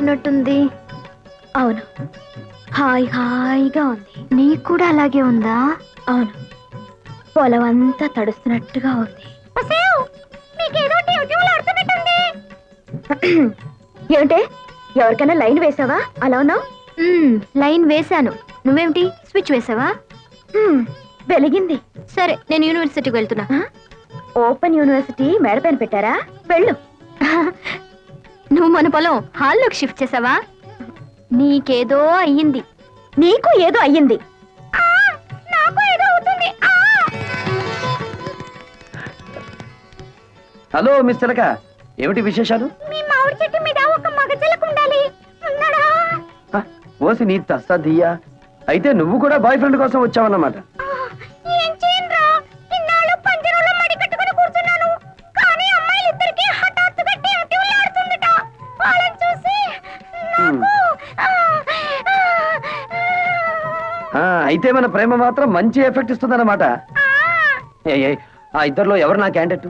వెళ్తున్నట్టుంది. అవును, హాయిగా ఉంది. నీకు కూడా అలాగే ఉందా? అవును, పొలం అంతా తడుస్తున్నట్టుగా ఉంది. ఏమిటే, ఎవరికైనా లైన్ వేసావా? అలా ఉన్నావు. లైన్ వేశాను. నువ్వేమిటి స్విచ్ వేసావా? వెలిగింది. సరే, నేను యూనివర్సిటీకి వెళ్తున్నా. ఓపెన్ యూనివర్సిటీ మేడపైన పెట్టారా? వెళ్ళు. నువ్వు మన పొలం హాల్లోకి షిఫ్ట్ చేసావా? నీకేదో అయ్యింది. నీకు ఏదో అయ్యింది. నాకు ఏదో అవుతుంది.
హలో మిస్ చిలక, ఏమిటి విశేషాలు?
మీ మామిడి చెట్టు మీద ఒక మగచిలక ఉండాలి. ఉన్నాడా?
ఓసి నీ తస్సదియ్యా, అయితే నువ్వు కూడా బాయ్ ఫ్రెండ్ కోసం వచ్చావన్నమాట.
ఏం చేయనురా, ఇన్నాళ్ళు పంజరంలో మడి కట్టుకుని కూర్చున్నాను. కానీ అమ్మాయిలిద్దరికీ హఠాత్తుగా టివ్టివ్లాడుతుందట. వాళ్ళని చూసి
అయితే మన ప్రేమ మాత్రం మంచి ఎఫెక్ట్ ఇస్తుందన్నమాట. ఆ ఇద్దరిలో ఎవరు నా క్యాండిడేట్?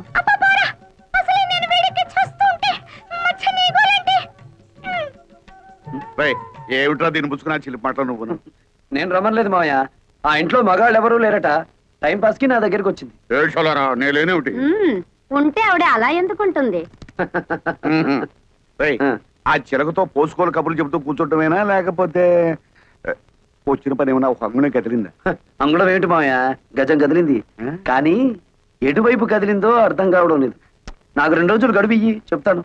ఏమిట్రా దీన్ని పుచ్చుకున్నా చిలిపి మాట నువ్వు?
నేను రమ్మలేదు మావయ్య, ఆ ఇంట్లో మగాళ్ళు ఎవరూ లేరట. టైం పాస్ కి నా దగ్గరికి వచ్చింది.
ఏడ్చోలరా, నేనేమిటి?
ఉంటే ఆవిడ అలా ఎందుకుంటుంది?
ఆ చిలకతో పోసుకోలు కబుర్లు చెబుతూ కూర్చోటమేనా, లేకపోతే వచ్చిన పని ఏమన్నా ఒక అంగునే కదిలిందా?
అంగుళం ఏమిటి మావయ్య, గజం కదిలింది. కానీ ఎటువైపు కదిలిందో అర్థం కావడం లేదు. నాకు 2 రోజులు గడువు ఇయ్యి, చెప్తాను.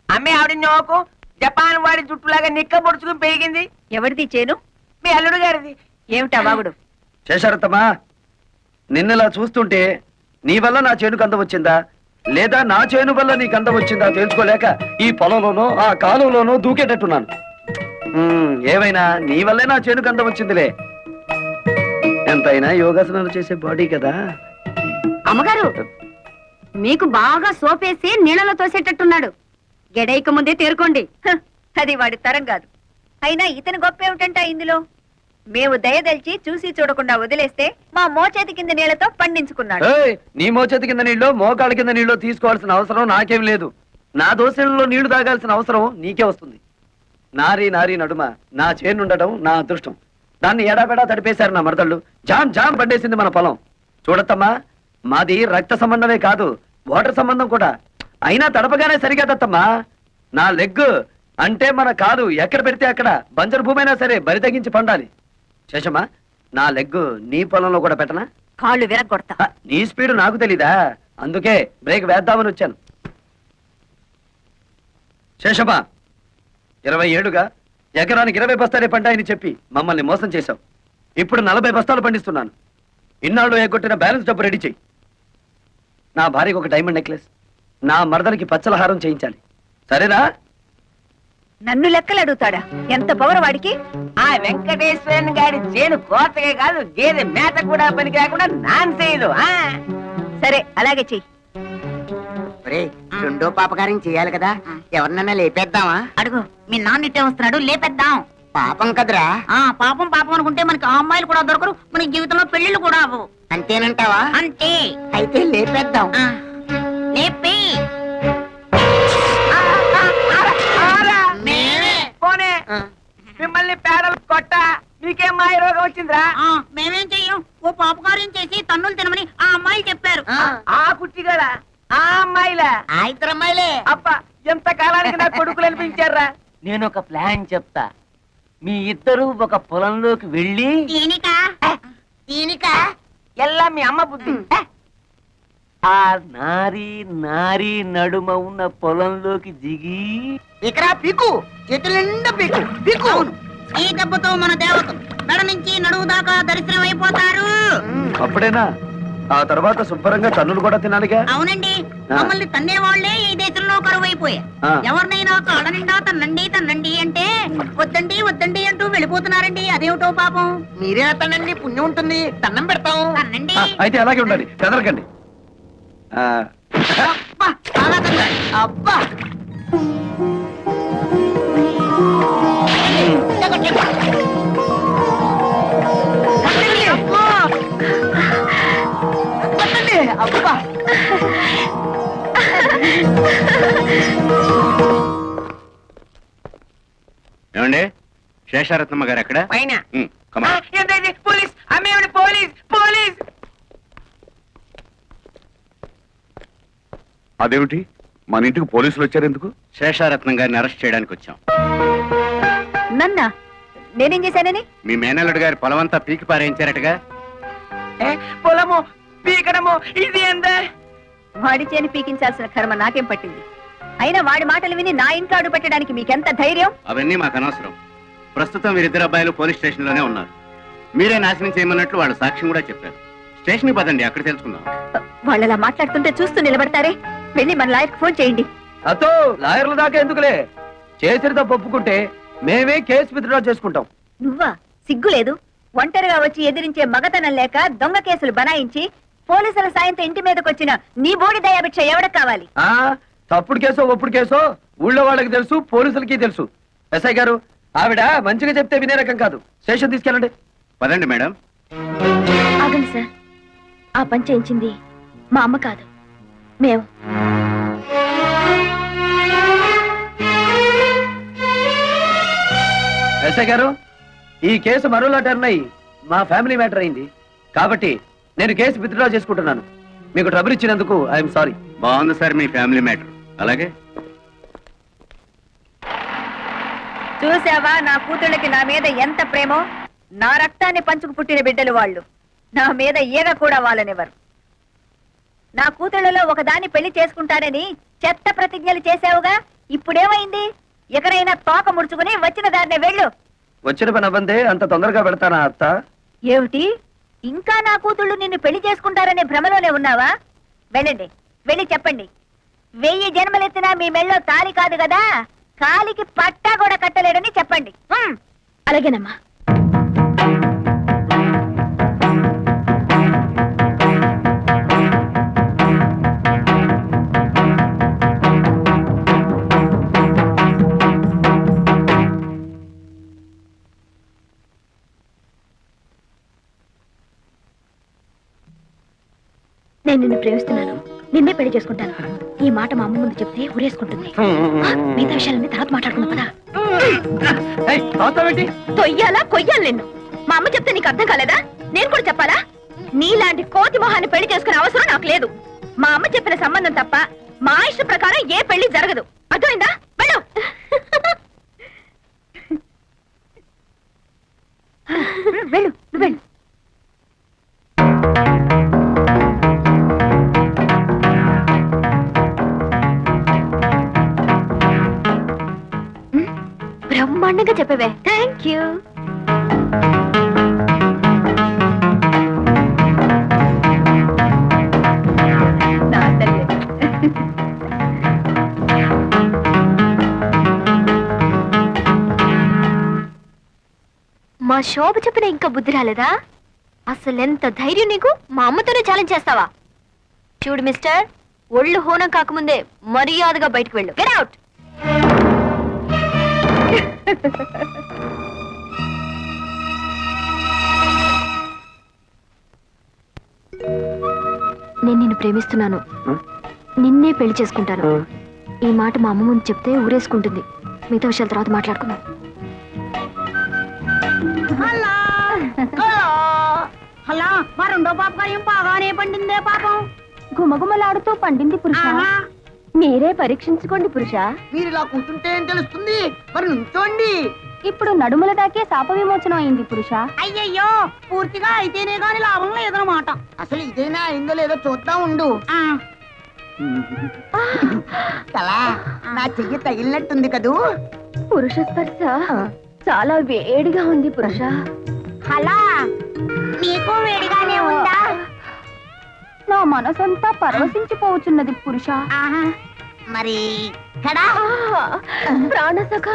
అమ్మే ఆవిడ నోకు జపాన్ వాడి జుట్టులాగా నిక్క పొడుచుకుని పెరిగింది.
ఎవరిది చేను?
మీ అల్లుడు గారిది.
ఏమిటా వాగుడు?
శేషారత్తమ్మా, నిన్నలా చూస్తుంటే నీ వల్ల నా చేనుకు అందం వచ్చిందా, లేదా నా చేను వల్ల నీకు అందం వచ్చిందా తెలుసుకోలేక ఈ పొలంలోనో ఆ కాలంలోనో దూకేటట్టున్నాను. ఏమైనా నీ వల్లే నా చేనుకు అందం వచ్చిందిలే. ఎంతైనా యోగాసనాలు చేసే బాడీ కదా.
అమ్మగారు, మీకు బాగా సోపేసి నీళ్ళలో తోసేటట్టున్నాడు. గెడైక ముందే తేరుకోండి. అది వాడి తరం కాదు. అయినా ఇతని గొప్ప ఏమిటంట ఇందులో? మేము దయదల్చి చూసి చూడకుండా వదిలేస్తే మా మోచేతి కింద నీళ్లతో పండించుకున్నాడు.
నీ మోచేతి కింద నీళ్ళు మోకాళ్ళ కింద నీళ్ళు తీసుకోవాల్సిన అవసరం నాకేం లేదు. నా దోశలలో నీళ్లు తాగాల్సిన అవసరం నీకే వస్తుంది. నారీ నడుమ నా చేనుండటం నా అదృష్టం. దాన్ని ఎడాపెడా తడిపేశారు నా మరదళ్ళు. జామ్ పడ్డేసింది మన పొలం. చూడత్తమ్మా, మాది రక్త సంబంధమే కాదు, వాటర్ సంబంధం కూడా. అయినా తడపగానే సరిగా దత్తమ్మా. నా లెగ్ అంటే మన కాలు ఎక్కడ పెడితే అక్కడ బంజరు భూమి అయినా సరే బరి తగ్గించి పండాలి. శేషమ్మా, నా లెగ్ నీ పొలంలో కూడా పెట్టనా?
కాళ్ళు విరగొడతా.
నీ స్పీడ్ నాకు తెలీదా, అందుకే బ్రేక్ వేద్దామని వచ్చాను. శేషమ్మా, 20 ఏళ్లుగా ఎకరానికి 20 బస్తాలే పంటాయని చెప్పి మమ్మల్ని మోసం చేశావు. ఇప్పుడు 40 బస్తాలు పండిస్తున్నాను. ఇన్నాళ్ళు ఎగ్గొట్టిన బ్యాలెన్స్ డబ్బు రెడీ చెయ్యి. నా భార్యకు ఒక డైమండ్ నెక్లెస్, నా మరదలకి పచ్చలహారం చేయించాలి. సరేనా?
నన్ను లెక్కలు అడుగుతాడా? ఎంత పవర్ వాడికి?
ఆ వెంకటేశ్వరన్ గారి చేను కోతకే కాదు, గేదె మేత కూడా పని కాకుండా నాన్ చేయదు.
సరే, అలాగే చెయ్యి.
రెండో పాపకార్యం చేయాలి కదా, ఎవరినైనా లేపేద్దామా?
అడుగు, మీ నాన్న ఇట్టే వస్తున్నాడు, లేపేద్దాం.
పాపం కదరా.
పాపం అనుకుంటే మనకి ఆ అమ్మాయిలు కూడా దొరకరు, మన జీవితంలో పెళ్లిళ్ళు కూడా అవ్వవు.
అంతేనంటావా?
అంతే.
అయితే లేపేద్దాం.
లేపి
పోనే మిమ్మల్ని పేడలు కొట్ట మీకేం మాయ రోగం వచ్చిందిరా?
మేమేం చెయ్యం, ఓ పాపకార్యం చేసి తన్నులు తినమని ఆ అమ్మాయిలు చెప్పారు.
ఆ కుట్టిగడా ఆ అమ్మాయిలా? ఆ ఇద్దరు అమ్మాయిలే. అబ్బా, ఎంత కాలానికి నా కొడుకులు అనిపించారా? నేను ఒక ప్లాన్ చెప్తా. మీ ఇద్దరు ఒక పొలంలోకి వెళ్ళి ఎల్లా మీ అమ్మ బుద్ధి ఆ నారీ నడుమ ఉన్న పొలంలోకి దిగి ఇక్కడ పీకు, చేతుల నిండా పీకు పీకు.
ఈ దెబ్బతో మన దేవతలు మెడ నుంచి నడువు దాకా దర్శనం అయిపోతారు.
అప్పుడేనా? ఆ తర్వాత శుభ్రంగా తన్నులు కూడా తినాలిగా.
అవునండి, మమ్మల్ని తన్నే వాళ్లే ఈ దేశంలో కరువైపోయాయి. ఎవరినైనా కాళ్ళ నిండా తన్నండి అంటే వద్దండి అంటూ వెళ్ళిపోతున్నారండి. అదేమిటో పాపం.
మీరే తనండి, పుణ్యం ఉంటుంది, దండం పెడతాం.
తన్నండి.
అయితే అలాగే ఉండాలి, కదలకండి.
అబ్బా, అబ్బా
ఏమండి శేషారత్నమ్మ గారు ఎక్కడ
పైన
కమా
పోలీస్ అమ్మేవాడు పోలీస్ పోలీస్.
అదేమిటి మన ఇంటికి పోలీసులు వచ్చారు ఎందుకు? శేషారత్నం గారిని అరెస్ట్ చేయడానికి వచ్చాం.
నన్నా నేనేం చేశానని?
మీ మేనల్లుడు గారి పొలమంతా పీకి పారేయించారటగా?
పొలము పీకడము ఇది ఎంత?
వాడి చేని పీకించాల్సిన కర్మ నాకేం పట్టింది? అయినా వాడి మాటలు విని నా ఇంట్లో అడుగు పెట్టడానికి మీకెంత ధైర్యం?
అవన్నీ మాకు అనవసరం. ప్రస్తుతం వీరిద్దరు అబ్బాయిలు పోలీస్ స్టేషన్ లోనే ఉన్నారు. మీరే నాశనం చేయమన్నట్లు వాళ్ళు సాక్ష్యం కూడా చెప్పారు. స్టేషన్ కి పదండి, అక్కడ తెలుసుకుందాం.
వాళ్ళు అలా మాట్లాడుతుంటే చూస్తూ నిలబడతారే? వెళ్ళి మన లాయర్కి ఫోన్ చేయండి.
అతో లాయర్ల దాకా ఎందుకులే, చేసిన తప్పు ఒప్పుకుంటే మేమే కేసు విత్డ్రా చేసుకుంటాం.
నువ్వా? సిగ్గు లేదు? ఒంటరిగా వచ్చి ఎదిరించే మగతనం లేక దొంగ కేసులు బనాయించి పోలీసుల సాయంతో ఇంటి మీదకి వచ్చిన నీ బోడి దయాభిక్ష ఎవడకు కావాలి?
ఆ తప్పుడు కేసో ఒప్పుడు కేసో ఊళ్ళో వాళ్ళకి తెలుసు, పోలీసులకి తెలుసు. ఎస్ఐ గారు, ఆవిడ మంచిగా చెప్తే వినే రకం కాదు. స్టేషన్ తీసుకెళ్ళండి.
పదండి మేడం.
ఆగండి సార్, ఆ పని చేయించింది మా అమ్మ కాదు, మేము.
ఎస్ఐ గారు, ఈ కేసు మరోలా టర్న్ అయ్యి మా ఫ్యామిలీ మ్యాటర్ అయింది కాబట్టి నేను కేసు విత్డ్రా చేసుకుంటున్నాను. మీకు ట్రబుల్ ఇచ్చినందుకు ఐఎమ్ సారీ.
బాగుంది సార్ మీ ఫ్యామిలీ మ్యాటర్. అలాగే
చూసావా నా కూతుళ్ళకి నా మీద ఎంత ప్రేమో? నా రక్తాన్ని పంచుకు పుట్టిన బిడ్డలు వాళ్ళు. నా మీద ఈగ కూడా వాళ్ళనివ్వరు. నా కూతుళ్ళలో ఒకదాన్ని పెళ్లి చేసుకుంటానని చెత్త ప్రతిజ్ఞలు చేసావుగా, ఇప్పుడేమైంది? ఎకరైనా తోక ముడుచుకుని వచ్చిన దారినే వెళ్ళు.
వచ్చిన పని అవ్వందే అంత తొందరగా పెడతానా అత్త?
ఏమిటి, ఇంకా నా కూతుళ్ళు నిన్ను పెళ్లి చేసుకుంటారనే భ్రమలోనే ఉన్నావా? వెళ్ళండి, వెళ్ళి చెప్పండి. 1000 జన్మలెత్తినా మీ మెళ్ళో తాలి కాదు కదా, కాలికి పట్టా కూడా కట్టలేడని చెప్పండి. అలాగేనమ్మా. నేను నిన్ను ప్రేమిస్తున్నాను, నిన్నే పెళ్లి చేసుకుంటాను. ఈ మాట మా అమ్మ ముందు చెప్తే ఊరేసుకుంటుంది. మిగతా విషయాలన్నీ తర్వాత మాట్లాడుకుందాం పదా. తొయ్యాలా కొయ్యాలి నిన్ను? మా అమ్మ చెప్తే నీకు అర్థం కాలేదా? నేను కూడా చెప్పాలా? నీలాంటి కోతి మొహాన్ని పెళ్లి చేసుకునే అవసరం నాకు లేదు. మా అమ్మ చెప్పిన సంబంధం తప్ప మా ఇష్ట ప్రకారం ఏ పెళ్లి జరగదు. అర్థమైందా? వెళ్ళు. వెళ్ళు, వెళ్ళు. బ్రహ్మాండంగా చెప్పవే. Thank you. మా శోభ చెప్పిన ఇంకా బుద్ధి రాలేదా? అసలెంత ధైర్యం నీకు? మా అమ్మతోనే ఛాలెంజ్ చేస్తావా? చూడు మిస్టర్, ఒళ్ళు హోనం కాకముందే మర్యాదగా బయటకు వెళ్ళు. Get out. నేను నిన్ను ప్రేమిస్తున్నాను, నిన్నే పెళ్లి చేసుకుంటాను. ఈ మాట మా అమ్మ ముందు చెప్తే ఊరేసుకుంటుంది. మిగతా విషయాల తర్వాత మాట్లాడుకుందాం.
హలో, మా రెండో పాపకాయం బాగానే పండిందే పాపం.
గుమగుమలాడుతూ పండింది పురుష. మీరే పరీక్షించుకోండి పురుష.
మీరు ఇలా కూర్చుంటే ఏం తెలుస్తుంది? మరి నుంచోండి.
ఇప్పుడు నడుముల దాకే శాప విమోచనం అయింది పురుష.
అయ్యయ్యో, పూర్తిగా అయితేనే గాని లాభం లేదన్నమాట. అసలు ఇదేనా అయిందో లేదో చూద్దాం ఉండు. కలా, నా చెయ్యి తగిలినట్టుంది కదూ?
పురుష స్పర్శ చాలా వేడిగా ఉంది పురుష.
అలా నీకు వేడిగానే ఉందా?
నా మనసంతా పరవశించిపోవచ్చున్నది పురుష.
మరి ఇక్కడ
ప్రాణసఖ,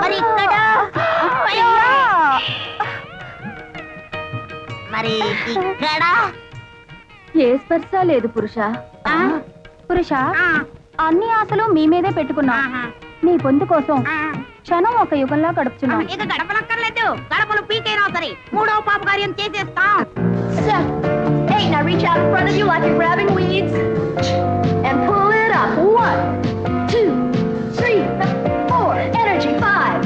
మరి ఇక్కడ మరి ఇక్కడ
ఏ స్పర్శ లేదు పురుష. పురుష, అన్ని ఆశలు మీ మీదే పెట్టుకున్నా. మీ పొందు కోసం క్షణం ఒక యుగంలా గడుపుతున్నాం.
ఇక గడపలక్కర్లేదు, గడపలు పీకైనా సరే మూడో పాప కార్యం చేసేస్తాం.
Hey, now reach out in front of you like you're grabbing weeds and pull it up. 1, 2, 3, 4. Energy 5.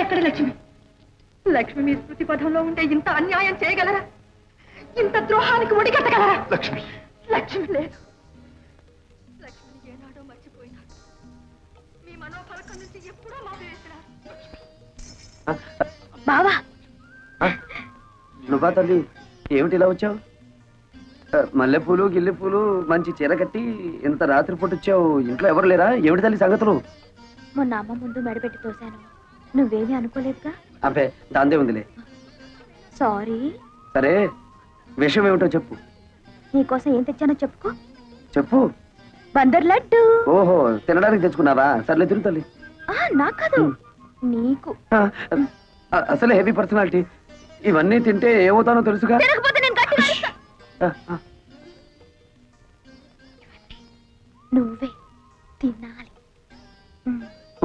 ఎక్కడ లక్ష్మి? లక్ష్మి మీ స్మృతి పథంలో ఉంటే ఇంత అన్యాయం చేయగలరా? ఇంత ద్రోహానికి ఒడిగట్టగలరా?
లక్ష్మి
లక్ష్మి లేదు. లక్ష్మిని ఏనాడో మర్చిపోయినాడు. మీ మనోఫలకం నుంచి ఎప్పుడో మావేసినారు.
బావా
నువ్వా తల్లి, ఏమిటి ఇలా వచ్చావు? మల్లెపూలు గిల్లెపూలు మంచి చీర కట్టి ఇంత రాత్రి పూట వచ్చావు. ఇంట్లో ఎవరు లేరా? ఏమిటి తల్లి సంగతులు?
మొన్న అమ్మ ముందు మెడపెట్టి తోశాను, నువ్వేమీ అనుకోలేదుగా?
అబ్బే దాందే ఉందిలే.
సారీ.
సరే, విషయం ఏమిటో చెప్పు.
నీకోసం ఏం తెచ్చానో చెప్పుకో.
చెప్పు.
బందర్ లడ్డు.
ఓహో, తినడానికి తెచ్చుకున్నావా? సర్లే తిరుగు తల్లి.
నాకు కాదు, నీకు.
అసలే హెవీ పర్సనాలిటీ. ఇవన్నీ తింటే ఏమవుతానో తెలుసుగా.
తినకపోతే నేను గట్టిగా అరుస్తా. నువ్వే తినాలి.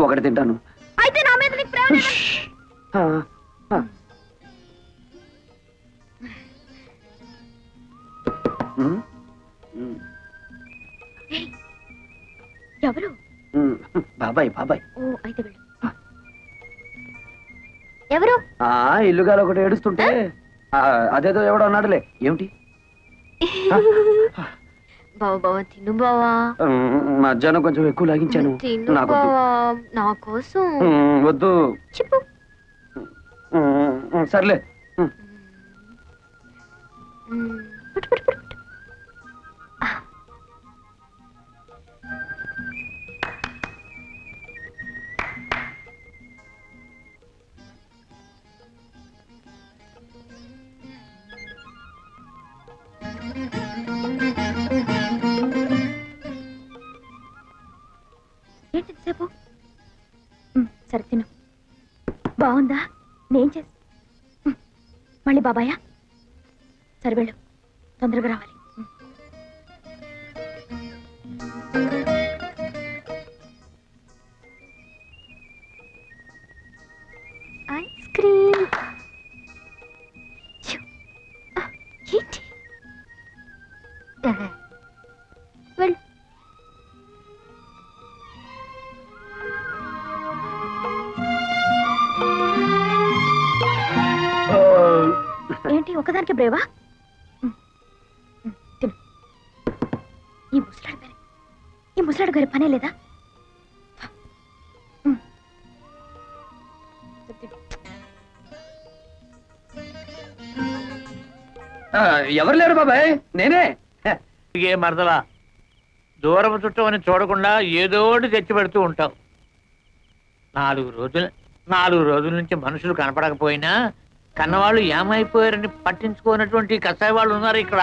ఒకటి తింటాను.
అయితే నా మీద నీకు ప్రేమ లేదా? ఏయ్, ఎవరు?
బాబాయ్ బాబాయ్.
ఓ అయితే వెళ్ళు. ఎవరు?
ఇల్లుగాలు ఒకటి ఏడుస్తుంటే అదేదో ఎవడో అన్నాడులే. ఏమిటి?
బావా బావా తిను బావా.
మధ్యాహ్నం కొంచెం ఎక్కువ లాగించాను.
తిను
నాకు
బావా, నా కోసం.
వద్దు.
చెప్పు.
సర్లే.
పుట్టు, పుట్టు, పుట్టు.
ఏంటి సేపు? సరే తిను. బాగుందా? నేను చేసి మళ్ళీ బాబాయా? సరే వెళ్ళు, తొందరగా రావాలి. Ice cream. ఏంటి? వెళ్ళు. ఏంటి ఒకదానికి బ్రేవా? తిను. ఈ ముసలాడు గారి పనే లేదా?
ఎవరు లేరు బాబాయ్, నేనే.
మరదలా దూరం చుట్టం అని చూడకుండా ఏదోటి తెచ్చి పెడుతూ ఉంటావు. 4 రోజుల నుంచి మనుషులు కనపడకపోయినా కన్నవాళ్ళు ఏమైపోయారని పట్టించుకోనటువంటి కసాయి వాళ్ళు ఉన్నారు ఇక్కడ.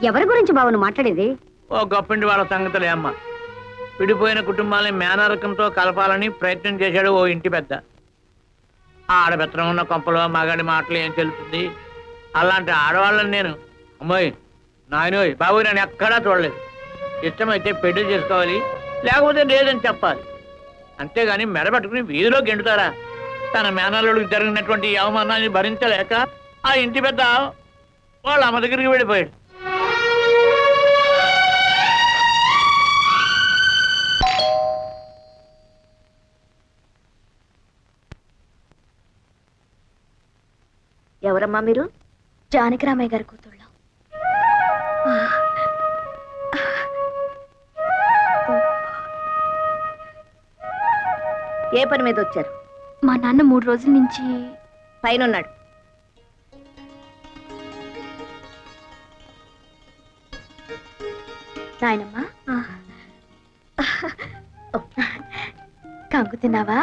ఎవరి గురించి బావను మాట్లాడేది?
ఓ గొప్పింటి వాళ్ళ సంగతులే అమ్మ. విడిపోయిన కుటుంబాలని మేనరకంతో కలపాలని ప్రయత్నం చేశాడు ఓ ఇంటి పెద్ద. ఆడబెత్తనం ఉన్న కొంపలో మగాడి మాటలు ఏం తెలుస్తుంది? అలాంటి ఆడవాళ్ళని నేను అమ్మాయి నాయనోయ్ బాబు నేను ఎక్కడా చూడలేదు. ఇష్టమైతే పెళ్లి చేసుకోవాలి, లేకపోతే లేదని చెప్పాలి. అంతేగాని మెడబెట్టుకుని వీధిలో గెంటుతారా? తన మేనల్లుడికి జరిగినటువంటి అవమానాన్ని భరించలేక ఆ ఇంటి పెద్ద వాళ్ళ అమ్మ దగ్గరికి వెళ్ళిపోయాడు.
ఎవరమ్మా మీరు? జానకిరామయ్య గారి కూతుళ్ళ. ఏ పని మీద వచ్చారు?
మా నాన్న 3 రోజుల నుంచి
పైన ఉన్నాడు. నాయనమ్మా, కంగు తిన్నావా?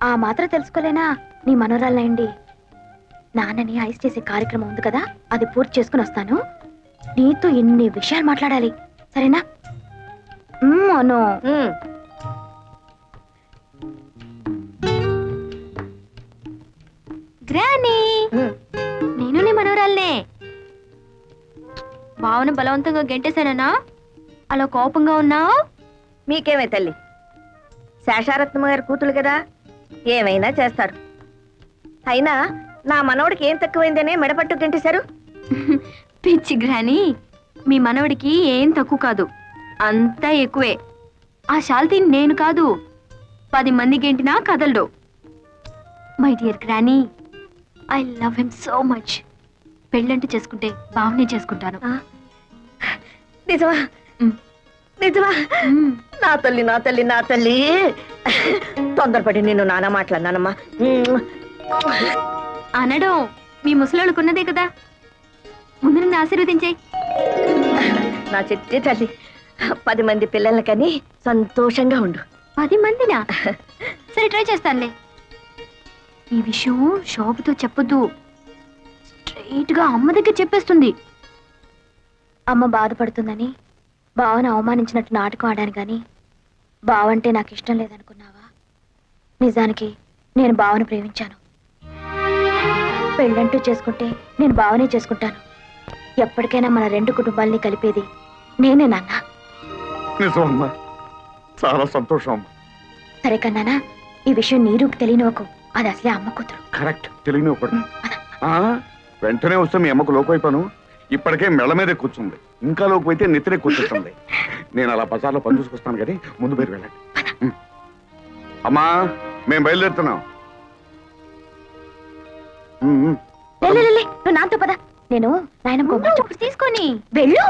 ఆ మాత్రం తెలుసుకోలేనా? నీ మనోరాలయండి. నాన్నని ఐస్ చేసే కార్యక్రమం ఉంది కదా, అది పూర్తి చేసుకుని వస్తాను. నీతో ఎన్ని విషయాలు మాట్లాడాలి, సరేనా? అను గ్రానీ, నేను నీ మనోరాలనే. భావన బలవంతంగా గెంటేశానా? అలా కోపంగా ఉన్నావు? మీకేమే తల్లి, శేషారత్నమ్మ గారి కూతురు కదా, ఏమైనా చేస్తారు. అయినా నా మనవడికి ఏం తక్కువైందనే మెడపట్టు గంటేశారు.
పిచ్చి గ్రానీ, మీ మనవడికి ఏం తక్కువ కాదు, అంతా ఎక్కువే. ఆ శాల్తీ నేను కాదు, 10 మంది గెంటినా కదలడు. My dear granny, I love him so much. పెళ్ళంటూ చేసుకుంటే బావనే చేసుకుంటాను.
నిజమా? నిజమా? నా తల్లి నా తల్లి నా తల్లి, తొందరపడి నేను నాన్న మాట్లాడినానమ్మా.
అనడం మీ ముసలోళ్ళకున్నదే కదా, ముందు నన్ను ఆశీర్వదించాయి.
నా చెట్టే తల్లి, 10 మంది పిల్లలకని సంతోషంగా ఉండు.
10 మందినా? సరే, ట్రై చేస్తానులే. ఈ విషయం శోభతో చెప్పొద్దు, స్ట్రైట్ గా అమ్మ దగ్గర చెప్పేస్తుంది. అమ్మ బాధపడుతుందని బావను అవమానించినట్టు నాటకం ఆడాను గాని బావంటే నాకు ఇష్టం లేదనుకున్నావా? నిజానికి నేను బావను ప్రేమించాను. పెళ్ళంటూ చేసుకుంటే నేను బావనే చేసుకుంటాను. ఎప్పటికైనా మన 2 కుటుంబాల్ని కలిపేది నేనే నాన్న.
నిజమమ్మా, చాలా సంతోషం అమ్మా.
సరే కన్నానా, ఈ విషయం నీరుకు తెలియనివ్వకు, అది అసలే అమ్మ కూతురు.
కరెక్ట్, తెలియనివ్వకూడదు. వెంటనే వస్తే మీ అమ్మకు లోకైపోను. ఇప్పటికే మెళ్ళ మీదే కూర్చుంది, ఇంకా లోకపోతే నెత్తినే కూర్చుంటుంది. నేను అలా బజార్లో పని చూసుకొస్తాను కానీ ముందు మీరు వెళ్ళండి. అమ్మా, మేము బయలుదేరుతున్నాం.
నువ్వు నాతో పద, నేను నాయనమ్మ తీసుకొని వెళ్ళు.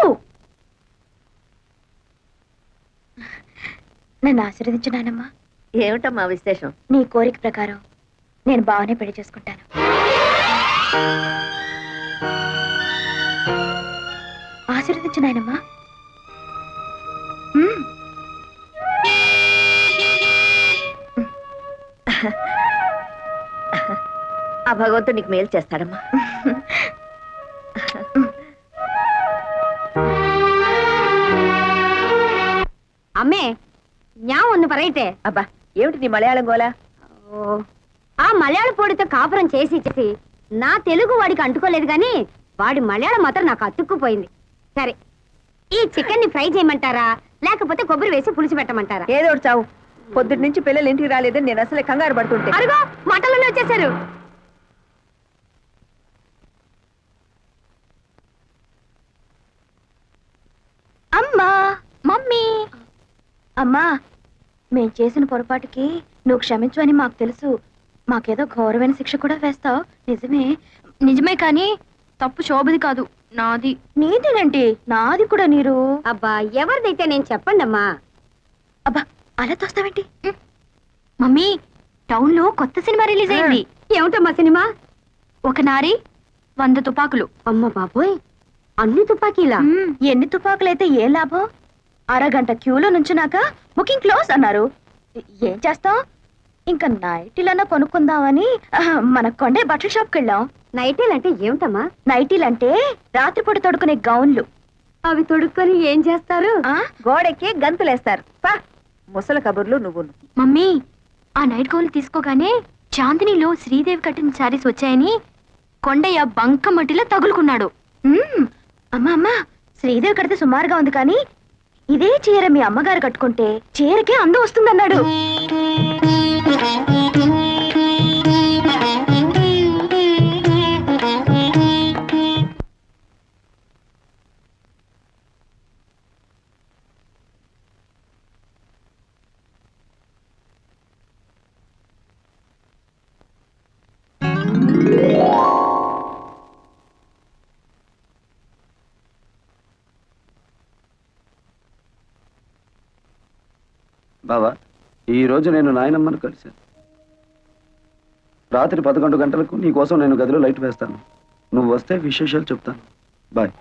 నన్ను ఆశీర్వదించు నాయనమ్మ.
ఏమిటమ్మా విశేషం?
నీ కోరిక ప్రకారం నేను బావనే పెళ్లి చేసుకుంటాను. ఆశీర్వదించు నాయనమ్మ.
ఆ భగవంతుడు నీకు మేలు చేస్తాడమ్మా.
అమ్మే ஞாபகம் ஒண்ணு பரையிட்டே.
అబ్బా, ఏమిటి నీ మలయాళం గోలా?
ఆ మలయాళ పొడితో కాపురం చేసి చేసి నా తెలుగు వాడికి అంటుకోలేదు గాని వాడి మలయాళం మాత్రం నాకు అతుక్కుపోయింది. సరే, ఈ చికెన్ ని ఫ్రై చేయమంటారా లేకపోతే కొబ్బరి వేసి పులుసు పెట్టమంటారా?
ఏదో ఒకటి చావు. పొద్దుటి నుంచి పిల్లలు ఇంటికి రాలేదని నేను అసలే కంగారు పడుతుంటే.
అరుగో మటన్లోనే వచ్చేసారు.
అమ్మా, మమ్మీ. అమ్మా, మేం చేసిన పొరపాటుకి నువ్వు క్షమించు మాకు తెలుసు. మాకేదో ఘోరమైన శిక్ష కూడా వేస్తావు. నిజమే. నిజమే, కానీ తప్పు శోభది కాదు, నాది. నీదేనండి, నాది కూడా. నీరు
అబ్బా, ఎవరిదైతే నేను చెప్పండి అమ్మా.
అబ్బా, అలా తోస్తావేంటి? మమ్మీ, టౌన్ లో కొత్త సినిమా రిలీజ్ అయింది.
ఏమిటమ్మా సినిమా?
ఒక నారి 100 తుపాకులు.
అమ్మ బాబోయ్, అన్ని తుపాకీలా?
ఎన్ని తుపాకులైతే ఏ లాభం? అరగంట క్యూలో నుంచున్నాక బుకింగ్ క్లోజ్ అన్నారు. ఏం చేస్తాం? ఇంకా నైటీలన్నా కొనుక్కుందామని మన కొండే బట్టల షాప్కి వెళ్ళాం.
నైటీలు అంటే ఏమిటమ్మా?
నైటీలంటే రాత్రిపూట తొడుకునే గౌన్లు.
అవి తొడుక్కొని ఏం చేస్తారు?
గోడెక్కి గంతులేస్తారు. ముసల కబుర్లు నువ్వు.
మమ్మీ, ఆ నైట్ గౌన్లు తీసుకోగానే చాందినిలో శ్రీదేవి కట్టిన శారీస్ వచ్చాయని కొండయ్య బంకమట్టిలో తగులుకున్నాడు. అమ్మా అమ్మా, శ్రీదేవి కడితే సుమారుగా ఉంది, కానీ ఇదే చీర మీ అమ్మగారు కట్టుకుంటే చీరకే అందం వస్తుందన్నాడు.
బావా, ఈ రోజు నేను నాయనమ్మను కలిశాను. రాత్రి 11 గంటలకు నీ కోసం నేను గదిలో లైట్ వేస్తాను. నువ్వు వస్తే విశేషాలు చెప్తాను. బాయ్.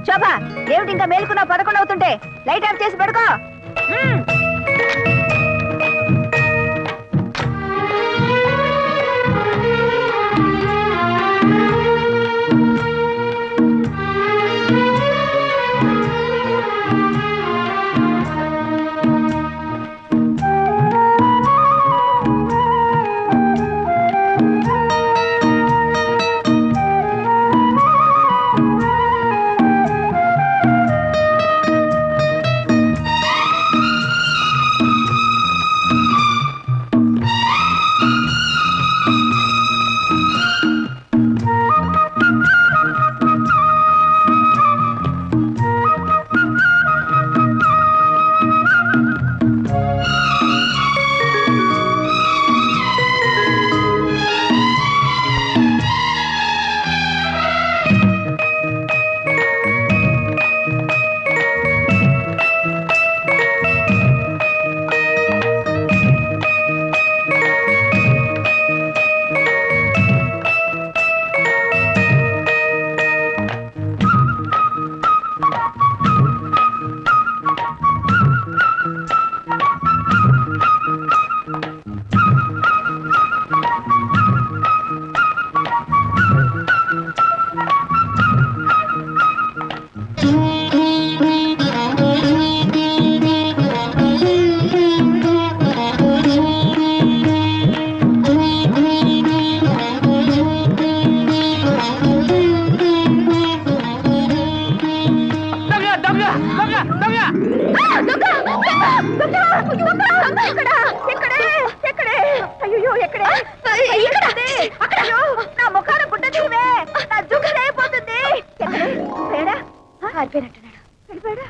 శోభ, ఏమిటి ఇంకా మేలుకున్నా? 11 అవుతుంటే లైట్ ఆఫ్ చేసి పడుకో. అయ్యో ఎక్కడే అయ్యో నా ముఖాన గుడ్డ తీవే నా జుగ్గు అయిపోతుంది వెళ్ళిపోయాడా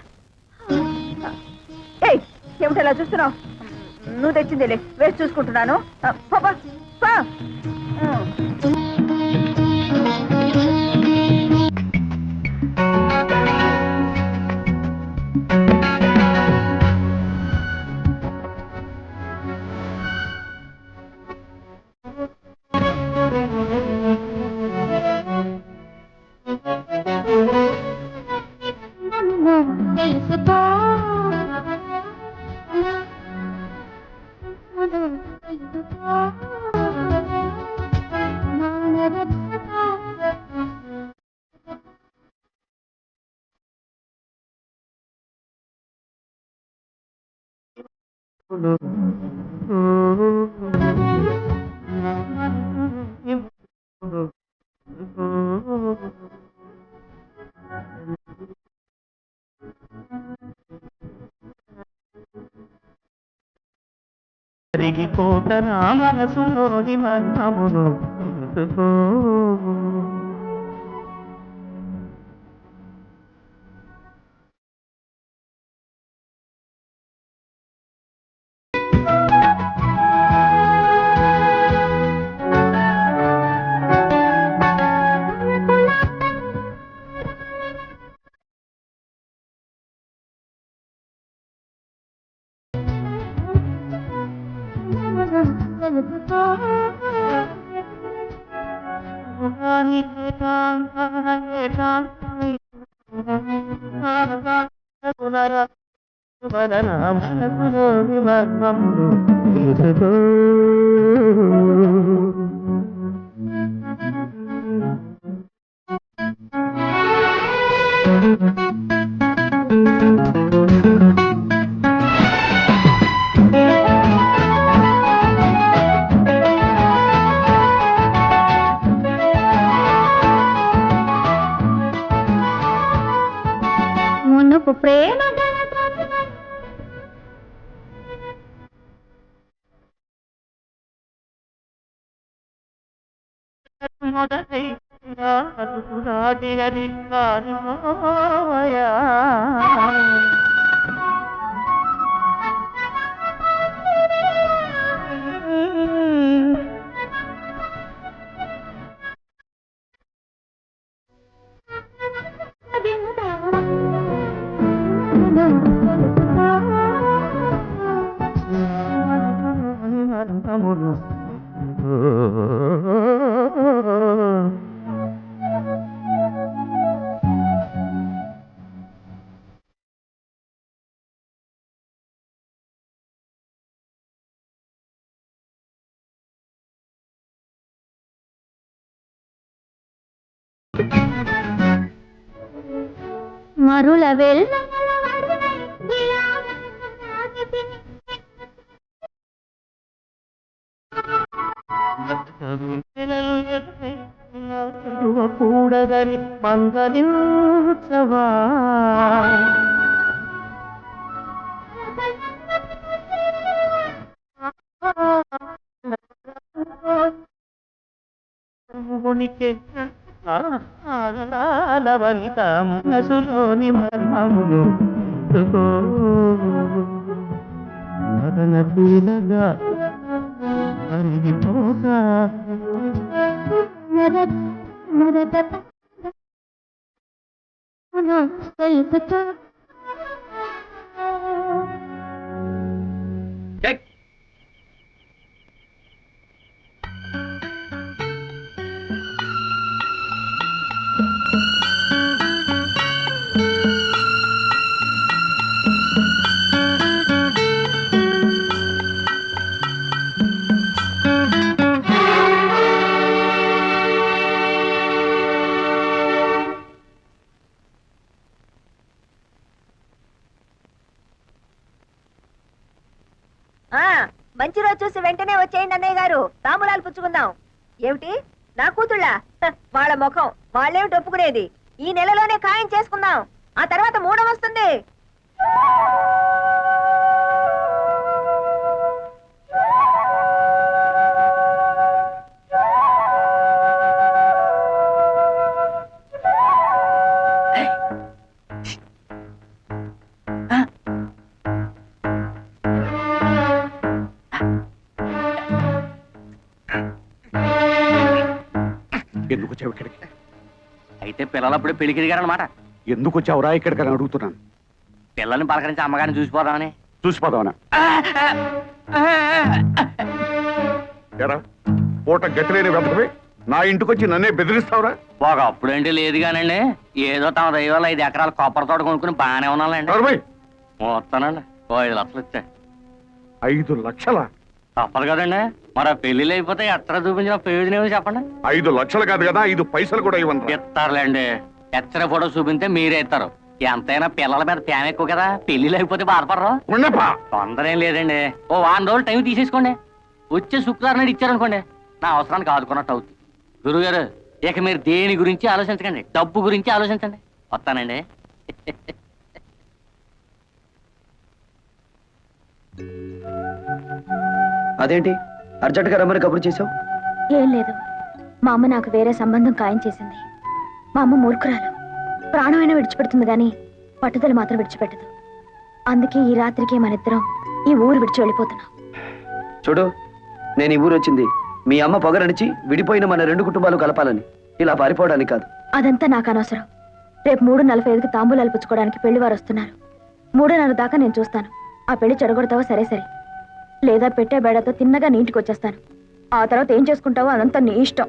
ఏయ్ ఏమిటలా చూస్తున్నావు నువ్వు తెచ్చిందిలే వేసి చూసుకుంటున్నాను
కోట రామసులోని మన్నమును
మునుపు ప్రేమ మరుల వెళ్ళ కూడదని మందలించవా మనసులోని మర్మములు మరణ పీలగా అరిగిపోగా మంచి రోజు చూసి వెంటనే వచ్చేయండి అన్నయ్య గారు తాంబూలాలు పుచ్చుకుందాం ఏమిటి నా కూతుళ్ళ వాళ్ళ ముఖం వాళ్ళేమిటి ఒప్పుకునేది ఈ నెలలోనే ఖాయం చేసుకుందాం ఆ తర్వాత మూడం వస్తుంది
వచ్చావు ఇక్కడికి?
అయితే పిల్లలు అప్పుడే పెళ్లికి దిగారనమాట.
ఎందుకు వచ్చావురా ఇక్కడికి అని అడుగుతున్నాను.
పిల్లల్ని పలకరించి అమ్మగారిని చూసిపోదామని.
చూసిపోదావనా? ఎరా పూట గతిలేని వెతకవి నా ఇంటికి వచ్చి నన్నే బెదిరిస్తావురా?
ఒక అప్పుడంటే లేదు కానండి, ఏదో తమ దైవాలు 5 ఎకరాల కొబ్బరి తోట కొనుక్కుని బాగానే ఉన్నాలండి.
నోర్మై,
వస్తానండి. 5 లక్షలు ఇచ్చాయి.
5 లక్షల?
తప్పదు కదండి, మరి ఆ పెళ్లిళ్ళు అయిపోతే ఎట్లా చూపించిన ప్రయోజనం ఏమో చెప్పండి.
5 లక్షలు కాదు కదా, 5 పైసలు కూడా ఇవ్వను.
ఇస్తారులేండి. ఎచ్చర ఫోటో చూపిస్తే మీరే ఇస్తారు. ఎంతైనా పిల్లల మీద ప్యాన్ ఎక్కువ కదా, పెళ్లిళ్ళు అయిపోతే బాధపడరు. తొందర ఏం లేదండి, ఓ 1 రోజులు టైం తీసేసుకోండి. వచ్చే శుక్రవారం నాడు ఇచ్చారనుకోండి, నా అవసరానికి ఆదుకున్నట్టు అవుతుంది. గురుగారు, ఇక మీరు దేని గురించి ఆలోచించకండి, డబ్బు గురించి ఆలోచించండి. వస్తానండి.
అదేంటి అర్జెంట్గా రమ్మని కబురు చేసావు?
ఏం లేదు, మా అమ్మ నాకు వేరే సంబంధం ఖాయం చేసింది. మా అమ్మ మూర్ఖురాలు, ప్రాణమైనా విడిచిపెడుతుంది కానీ పట్టుదల మాత్రం విడిచిపెట్టదు. అందుకే ఈ రాత్రికి మనిద్దరం ఈ ఊరు విడిచి వెళ్ళిపోతున్నాం.
చూడు, నేను ఈ ఊరు వచ్చింది మీ అమ్మ పొగరనిచి విడిపోయిన మన 2 కుటుంబాలు కలపాలని, ఇలా పారిపోవడానికి కాదు.
అదంతా నాకు అనవసరం. రేపు 3:45కి తాంబూలాలు పుచ్చుకోవడానికి పెళ్లి వారు వస్తున్నారు. 3:30 దాకా నేను చూస్తాను. ఆ పెళ్లి చెడగొడతావో సరే సరే, లేదా పెట్టే బేడతో తిన్నగా నీ ఇంటికి వచ్చేస్తాను. ఆ తర్వాత ఏం చేసుకుంటావో అదంతా నీ ఇష్టం.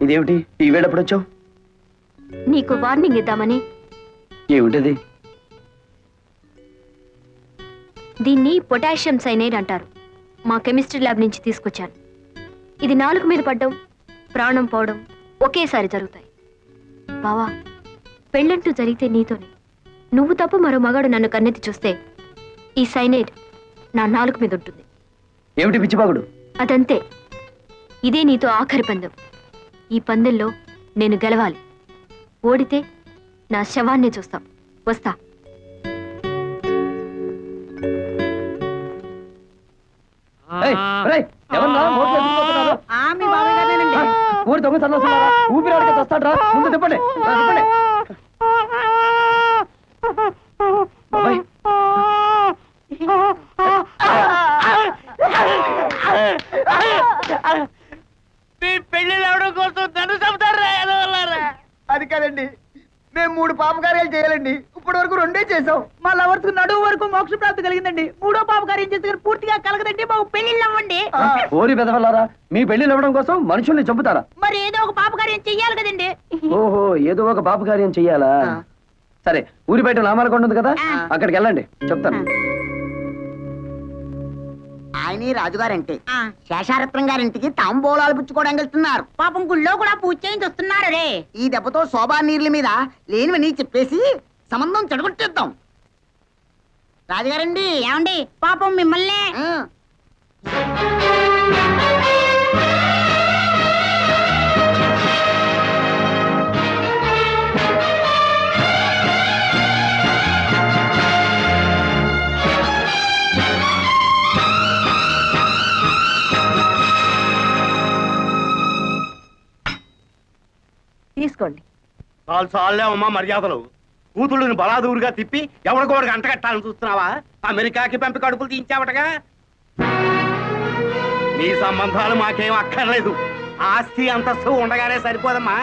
ఇదేమిటి ఈ వేళప్పుడు వచ్చావు?
నీకు వార్నింగ్ ఇద్దామని.
ఏమిటది?
దీన్ని పొటాషియం సైనైడ్ అంటారు. మా కెమిస్ట్రీ ల్యాబ్ నుంచి తీసుకొచ్చాను. ఇది నాలుక మీద పడ్డం, ప్రాణం పోవడం ఒకేసారి జరుగుతాయి. బావా, పెళ్ళంటూ జరిగితే నీతోనే. నువ్వు తప్ప మరో మగాడు నన్ను కన్నెత్తి చూస్తే ఈ సైనైడ్ నా నాలుక మీద ఉంటుంది.
ఏమిటి పిచ్చిబాగుడు?
అదంతే. ఇదే నీతో ఆఖరి పందెం. ఈ పందెంలో నేను గెలవాలి. ఓడితే నా శవాన్ని చూస్తాం. వస్తా.
ఊరి దొంగ చల్లొస్తున్నారా? ఊపిరాడికి వస్తాడ్రా, ముందు తిప్పండి. తిప్పండి. బాబాయ్,
మీ పెళ్లిళ్ళు అవడం కోసం నన్ను చంపుతారా?
అది కాదండి, మేము 3 పాపకార్యాలు చేయాలండి. ఇప్పటి వరకు 2 చేసాం. మా లవర్స్ నడువు వరకు మోక్ష ప్రాప్తి కలిగిందండి. 3వ పాపకార్యం చేస్తే పూర్తిగా కలగదండి. మాకు పెళ్లిళ్ళు అవ్వండి.
ఓరి బెదవల్లారా, మీ పెళ్లిళ్ళు అవ్వడం కోసం మనుషుల్ని చంపుతారా?
మరి ఏదో ఒక పాపకార్యం చెయ్యాలి కదండి.
ఓహో, ఏదో ఒక పాప కార్యం చెయ్యాలా? సరే, ఊరి బయట నామాలకొండ ఉంది కదా, అక్కడికి వెళ్ళండి, చెప్తాను.
ఆయన రాజుగారంటే శేషారత్నం గారింటికి తాంబూలాలు పుచ్చుకోవడానికి వెళ్తున్నారు.
పాపం గుళ్ళో కూడా పూజ చేయించి వస్తున్నారు రే.
ఈ దెబ్బతో శోభా నీర్ల మీద లేనివని చెప్పేసి సంబంధం చెడగొట్టేద్దాం. రాజుగారండి.
ఏమండి, పాపం మిమ్మల్ని. తీసుకోండి.
చాలే అమ్మా మర్యాదలు. కూతుళ్ళని బలాదూరుగా తిప్పి ఎవరికోడికి అంటగట్టాలని చూస్తున్నావా? అమెరికాకి పంపి కడుపులు తీయించావటగా. నీ సంబంధాలు మాకేం అక్కర్లేదు. ఆస్తి అంతస్తు ఉండగానే సరిపోదమ్మా,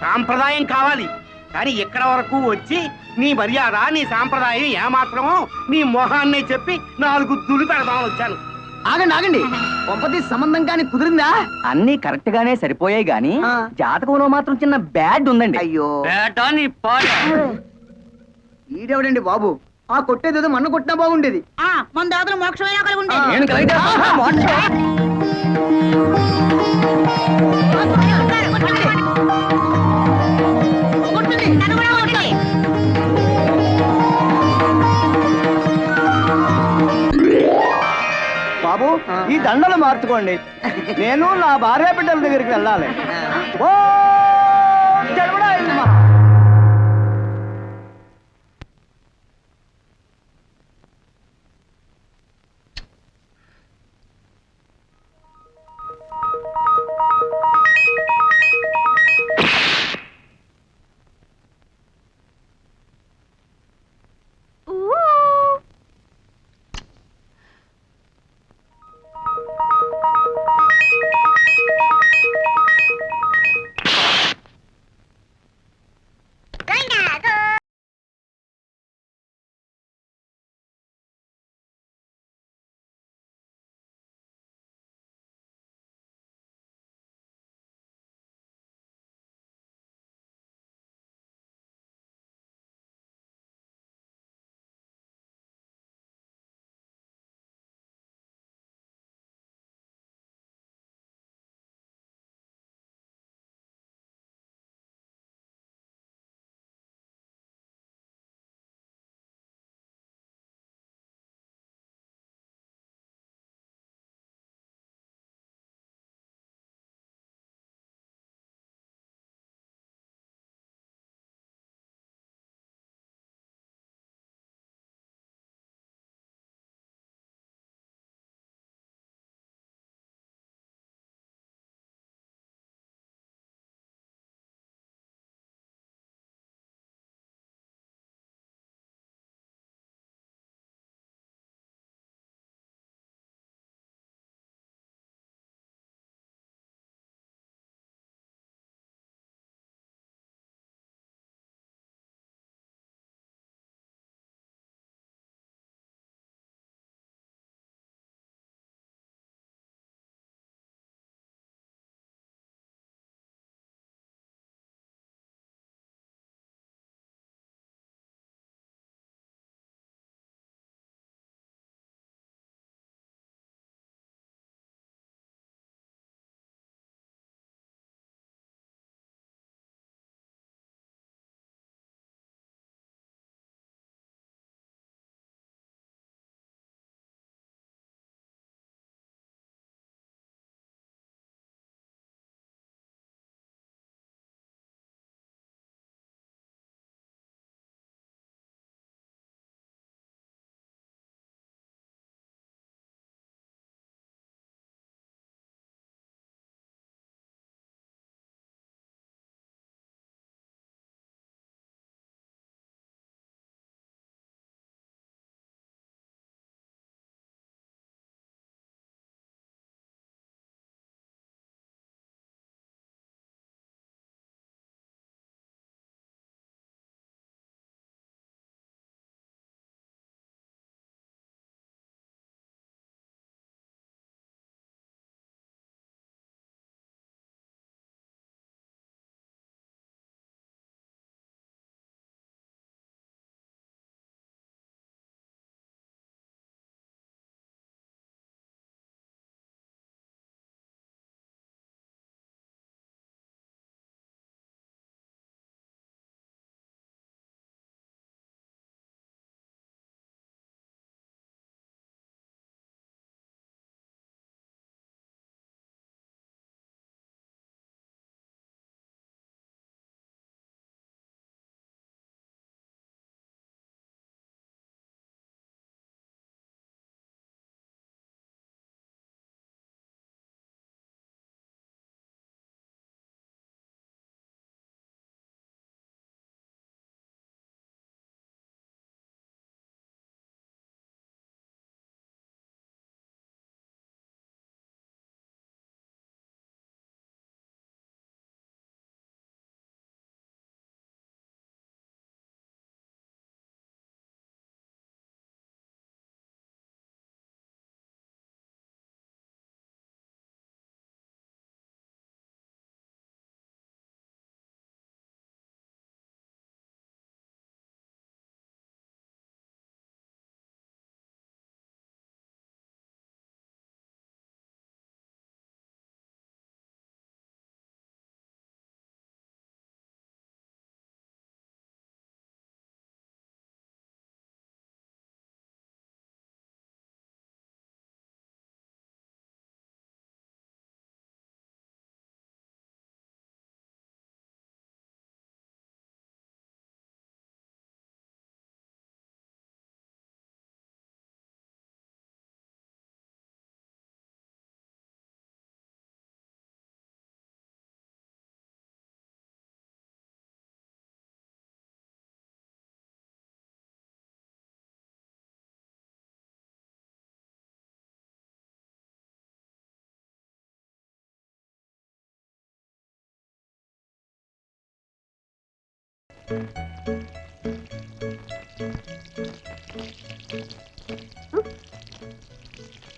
సాంప్రదాయం కావాలి. కానీ ఇక్కడ వరకు వచ్చి నీ మర్యాద, నీ సాంప్రదాయం ఏమాత్రమో నీ మొహాన్ని చెప్పి 4 దులు పెడదామని వచ్చాను.
ఆగండి ఆగండి, పంపతి సంబంధం కానీ కుదిరిందా?
అన్ని కరెక్ట్ గానే సరిపోయాయి గాని జాతకంలో మాత్రం చిన్న బ్యాడ్ ఉందండి.
అయ్యో, ఈడెవడండి బాబు? ఆ కొట్టేదేదో మన్న కొట్టినా బాగుండేది.
మన దాతలు మోక్షమైనా కలిగి ఉండేది.
బాబు, ఈ దండలు మార్చుకోండి. నేను నా భార్య బిడ్డల దగ్గరికి వెళ్ళాలి. ఓ జన్మడా ఇల్మా.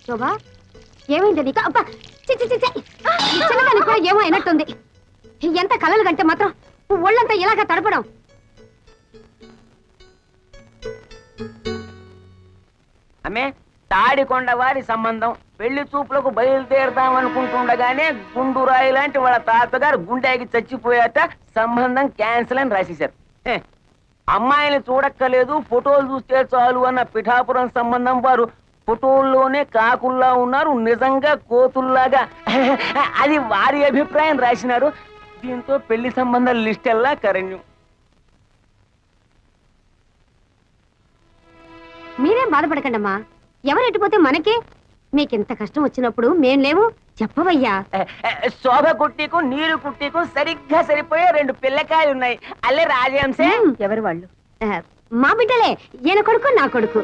శోభా ఏమైంది నీకు? అబ్బా చిన్నదానికి కూడా ఏమో అయినట్టుంది. ఎంత కలలు కంటే మాత్రం ఒళ్ళంతా ఇలాగా తడపడం.
ఆమె తాడికొండ వారి సంబంధం పెళ్లి చూపులకు బయలుదేరదాం అనుకుంటుండగానే గుండురాయి లాంటి వాళ్ళ తాతగారు గుండెకి చచ్చిపోయాట, సంబంధం క్యాన్సిల్ అని రాసేశారు. అమ్మాయిని చూడక్కలేదు, ఫోటోలు చూస్తే చాలు అన్న పిఠాపురం సంబంధం వారు ఫోటోల్లోనే కాకుల్లా ఉన్నారు, నిజంగా కోతుల్లాగా. అది వారి అభిప్రాయం రాసినారు. దీంతో పెళ్లి సంబంధాల లిస్ట్ ఎల్లా కరణ్యం.
మీరేం బాధపడకండి అమ్మా, ఎవరు ఎటుపోతే మనకే. మీకింత కష్టం వచ్చినప్పుడు మేం లేవు చెప్పవయ్యా.
శోభ కుట్టికు నీరు కుట్టికు సరిగ్గా సరిపోయే 2 పిల్లకాయలు ఉన్నాయి. అల్లే రాజంశే.
ఎవరు వాళ్ళు? మా బిడ్డలే, ఈయన కొడుకు నా కొడుకు.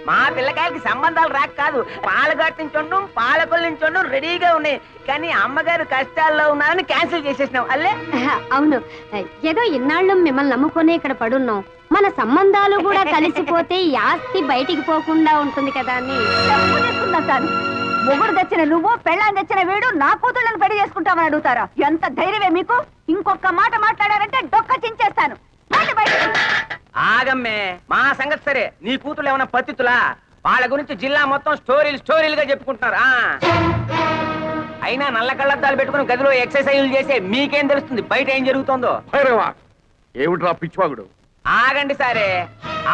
మా పిల్లకాయలకి సంబంధాలు రాక కాదు, పాలగట్టు నుంచి ఉండం పాలకొల్లు నుంచి ఉండం రెడీగా ఉన్నాయి. కానీ అమ్మగారు కష్టాల్లో ఉన్నారని క్యాన్సిల్ చేసేసినాం. అల్లే
అవును, ఏదో ఇన్నాళ్ళు మిమ్మల్ని నమ్ముకొని ఇక్కడ పడున్నాం. మన సంబంధాలు కూడా కలిసిపోతే ఈ ఆస్తి బయటికి పోకుండా ఉంటుంది కదా అని
సార్. మొగుడు తెచ్చిన నువ్వు, పెళ్ళాన్ని తెచ్చిన వీడు నా కూతుళ్ళని పెళ్లి చేసుకుంటామని అడుగుతారా? ఎంత ధైర్యమే మీకు? ఇంకొక మాట మాట్లాడారంటే డొక్క చించేస్తాను.
ఆగమ్మే, మా సంగతి సరే. నీ కూతురు ఏమన్నా పతితులా? వాళ్ళ గురించి జిల్లా మొత్తం స్టోరీలుగా చెప్పుకుంటున్నారు. అయినా నల్ల కళ్ళద్దాలు పెట్టుకుని గదిలో ఎక్సర్సైజులు చేసే మీకేం తెలుస్తుంది బయట ఏం జరుగుతుందో?
ఏమిట్రా పిచ్చివాగుడు?
ఆగండి సరే.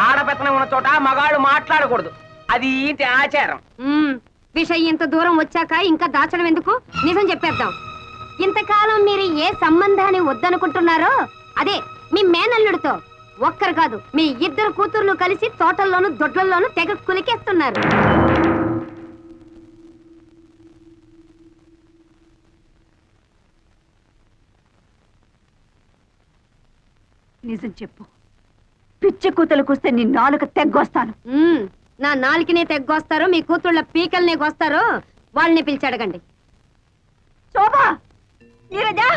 ఆడపెత్తనం ఉన్న చోట మగాళ్ళు మాట్లాడకూడదు, అది ఇంటి ఆచారం.
విషయం ఇంత దూరం వచ్చాక ఇంకా దాచడం ఎందుకు? నిజం చెప్పేద్దాం. ఇంతకాలం మీరు ఏ సంబంధాన్ని వద్దనుకుంటున్నారో అదే మీ మేనల్లుడితో. ఒక్కరు కాదు, మీ 2 కూతుర్లు కలిసి తోటల్లోనూ దొడ్లల్లోనూ తెగ కులికేస్తున్నారు.
నిజం చెప్పు. పిచ్చి కూతులకు వస్తే నీ నాలుక తెగ్గొస్తాను.
నా నాలుకనే తెగ్గొస్తారో మీ కూతుళ్ళ పీకల్నే గొస్తారో వాళ్ళని పిలిచి అడగండి.
శోభా, నీరజా,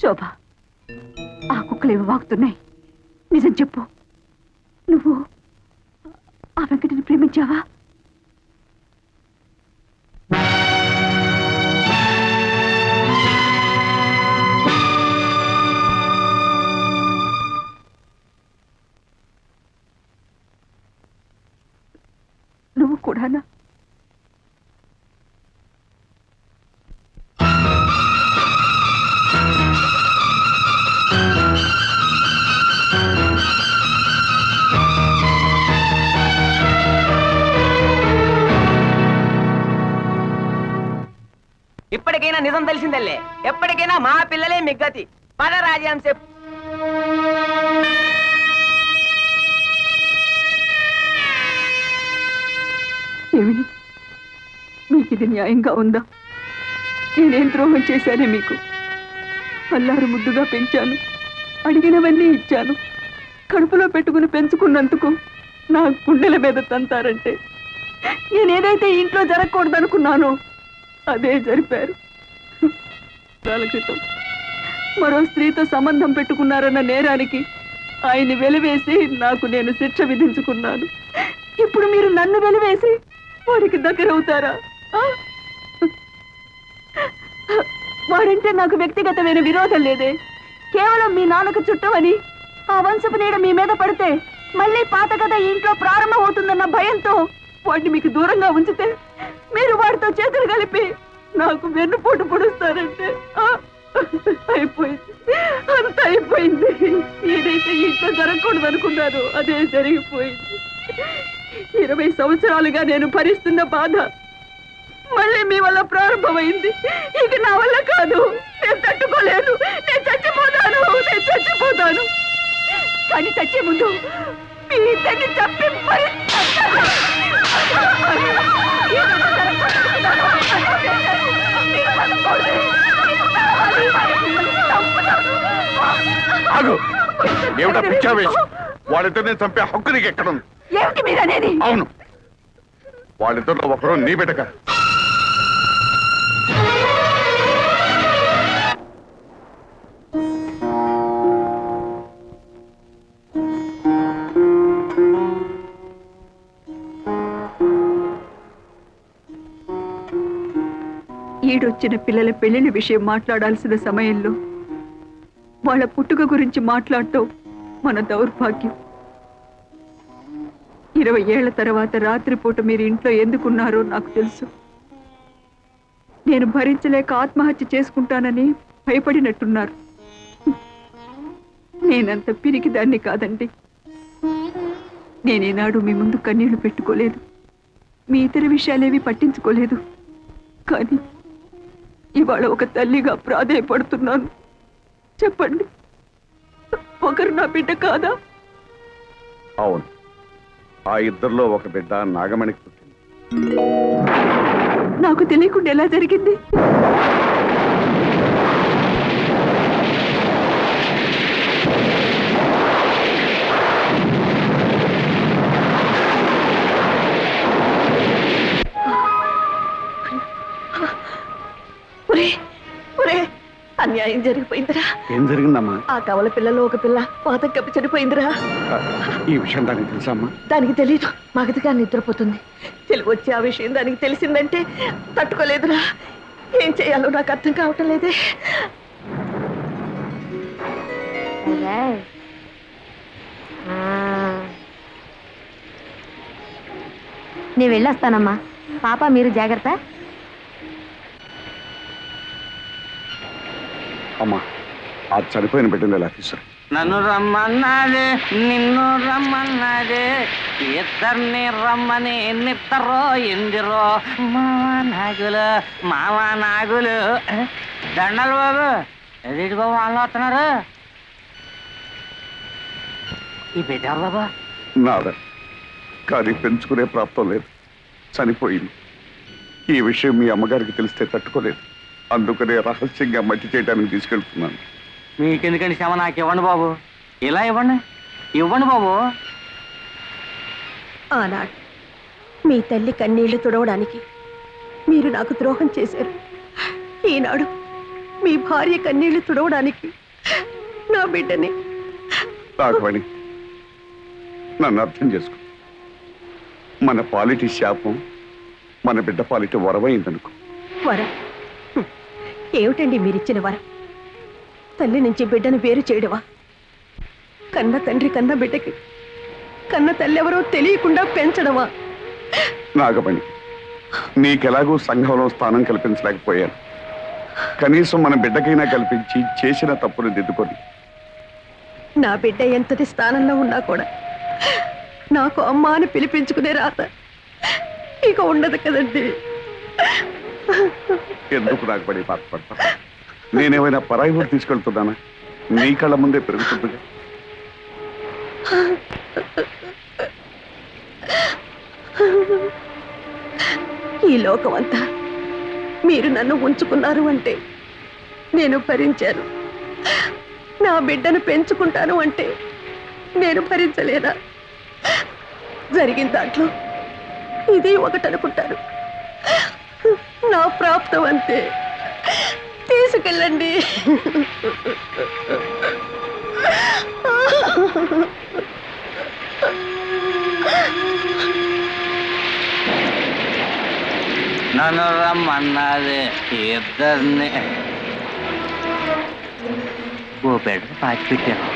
శోభ, ఆ కుక్కలేవి వాగుతున్నాయి. నిజం చెప్పు, నువ్వు ఆ వెంకటిని ప్రేమించావా? నువ్వు కూడానా?
ఇప్పటికైనా నిజం తెలిసిందల్లే. ఎప్పటికైనా మా పిల్లలే మిగ్గతి. పద రాజంశే.
ఏమి, మీకు ఇది న్యాయంగా ఉందా? నేనేం ద్రోహం చేశానే మీకు? అల్లారు ముద్దుగా పెంచాను, అడిగినవన్నీ ఇచ్చాను. కడుపులో పెట్టుకుని పెంచుకున్నందుకు నా గుండెల మీద తంతారంటే నేనేదైతే ఇంట్లో జరగకూడదనుకున్నానో అదే జరిపారు. కాల క్రితం మరో స్త్రీతో సంబంధం పెట్టుకున్నారన్న నేరానికి ఆయన్ని వెలివేసి నాకు నేను శిక్ష విధించుకున్నాను. ఇప్పుడు మీరు నన్ను వెలివేసి వాడికి దగ్గరవుతారా? వాడంటే నాకు వ్యక్తిగతమైన విరోధం లేదే. కేవలం మీ నాన్నకు చుట్టమని ఆ వంశపు నీడ మీ మీద పడితే మళ్ళీ పాత కథ ఇంట్లో ప్రారంభమవుతుందన్న భయంతో వాడిని మీకు దూరంగా ఉంచితే మీరు వాడితో చేతులు కలిపి నాకు వెన్నుపోటు పొడుస్తారంటే అయిపోయింది, అంత అయిపోయింది. ఏదైతే ఇంట్లో జరగకూడదు అనుకున్నారో అదే జరిగిపోయింది. 20 సంవత్సరాలుగా నేను భరిస్తున్న బాధ మళ్ళీ మీ వల్ల ప్రారంభమైంది. ఇక నా వల్ల కాదు, నేను తట్టుకోలేను. నేను చచ్చిపోతాను. కానీ చచ్చే ముందు మీ ఇద్దరిని చంపి మరి
ఏమిటా పిచ్చావేశం? వాళ్ళిద్దరిని చంపే హక్కు నీకు ఎక్కడుంది?
ఏమిటి మీరనేది?
అవును, వాళ్ళిద్దరిలో ఒకరు నీ బిడ్డ కాదు.
ఈడొచ్చిన పిల్లల పెళ్లిన విషయం మాట్లాడాల్సిన సమయంలో వాళ్ళ పుట్టుక గురించి మాట్లాడటం మన దౌర్భాగ్యం. 20 ఏళ్ల తర్వాత రాత్రిపూట మీరు ఇంట్లో ఎందుకున్నారో నాకు తెలుసు. నేను భరించలేక ఆత్మహత్య చేసుకుంటానని భయపడినట్టున్నారు. నేనంత పిరికి దాన్ని కాదండి. నేనేనాడు మీ ముందు కన్నీళ్లు పెట్టుకోలేదు, మీ ఇతర విషయాలేవి పట్టించుకోలేదు. కానీ ఇవాళ ఒక తల్లిగా ప్రాధేయపడుతున్నాను. చెప్పండి, ఒకరు నా బిడ్డ కాదా?
అవును, ఆ ఇద్దరిలో ఒక బిడ్డ నాగమణికి పుట్టింది.
నాకు తెలియకుండా ఎలా జరిగింది? అన్యాయం జరిగిపోయిందిరా.
ఏం జరిగిందమ్మా?
ఆ కవల పిల్లలో ఒక పిల్ల పాత కప్పి చనిపోయిందిరా.
ఈ విషయం దానికి తెలుసమ్మా?
దానికి తెలీదు, మగతిగా నిద్రపోతుంది. తెలుగు వచ్చి ఆ విషయం దానికి తెలిసిందంటే తట్టుకోలేదురా. ఏం చేయాలో నాకు అర్థం కావటం లేదే.
నేను వెళ్ళొస్తానమ్మా. పాప మీరు జాగ్రత్త.
అమ్మా, ఆ చనిపోయిన బిడ్డను ఎలా తీసుకురా?
నన్ను రమ్మన్నాదే, నిన్ను రమ్మన్నాదే, ఇద్దరిని రమ్మని నిద్దరో ఎందిరో మావా నాగులు దండలు బాబు. ఎదేటి బాబు వాళ్ళు వస్తున్నారు? ఈ బిడ్డ బాబా
నాదే, కానీ పెంచుకునే ప్రాప్తం లేదు, చనిపోయింది. ఈ విషయం మీ అమ్మగారికి తెలిస్తే తట్టుకోలేదు, అందుకనే రహస్యంగా మట్టి చేయడానికి తీసుకెళ్తున్నాను.
మీకెందుకండి శ్రమ, నాకు ఇవ్వండి బాబు. ఇలా ఇవ్వండి, ఇవ్వండి బాబు.
ఆనాడు మీ తల్లి కన్నీళ్లు తుడవడానికి మీరు నాకు ద్రోహం చేశారు. ఈనాడు మీ భార్య కన్నీళ్లు తుడవడానికి నా బిడ్డని.
రాఘవణి, నన్ను అర్థం చేసుకో. మన పాలిటి శాపం మన బిడ్డ పాలిటి వరమైందనుకో.
వరం ఏమిటండి మీరిచ్చిన వరం? తల్లి నుంచి బిడ్డను వేరు చేయడమా? కన్న తండ్రి కన్న బిడ్డకి కన్న తల్లి ఎవరో తెలియకుండా పెంచడమా?
నాగమణి, నీకెలాగూ సంఘంలో స్థానం కల్పించలేకపోయాను. కనీసం మన బిడ్డకైనా కల్పించి చేసిన తప్పును దిద్దుకొని.
నా బిడ్డ ఎంతటి స్థానంలో ఉన్నా కూడా నాకు అమ్మ అని పిలిపించుకునే రాత ఇక ఉండదు కదండి.
ఎందుకు నాగమణి బాధపడతా? నేనేమైనా పరాయి ఊరు తీసుకెళ్తున్నానా? నీ కళ్ళ ముందే పెరుగుతుందిగా.
ఈ లోకమంతా మీరు నన్ను ఉంచుకున్నారు అంటే నేను భరించాను. నా బిడ్డను పెంచుకుంటాను అంటే నేను భరించలేదా? జరిగిన దాంట్లో ఇది ఒకటనుకుంటాను. నా ప్రాప్తం అంతే. తీసుకెళ్ళండి.
నన్ను రమ్మన్నది ఇద్దరిని. ఓ బిడ్డ పాచి పెట్టాను,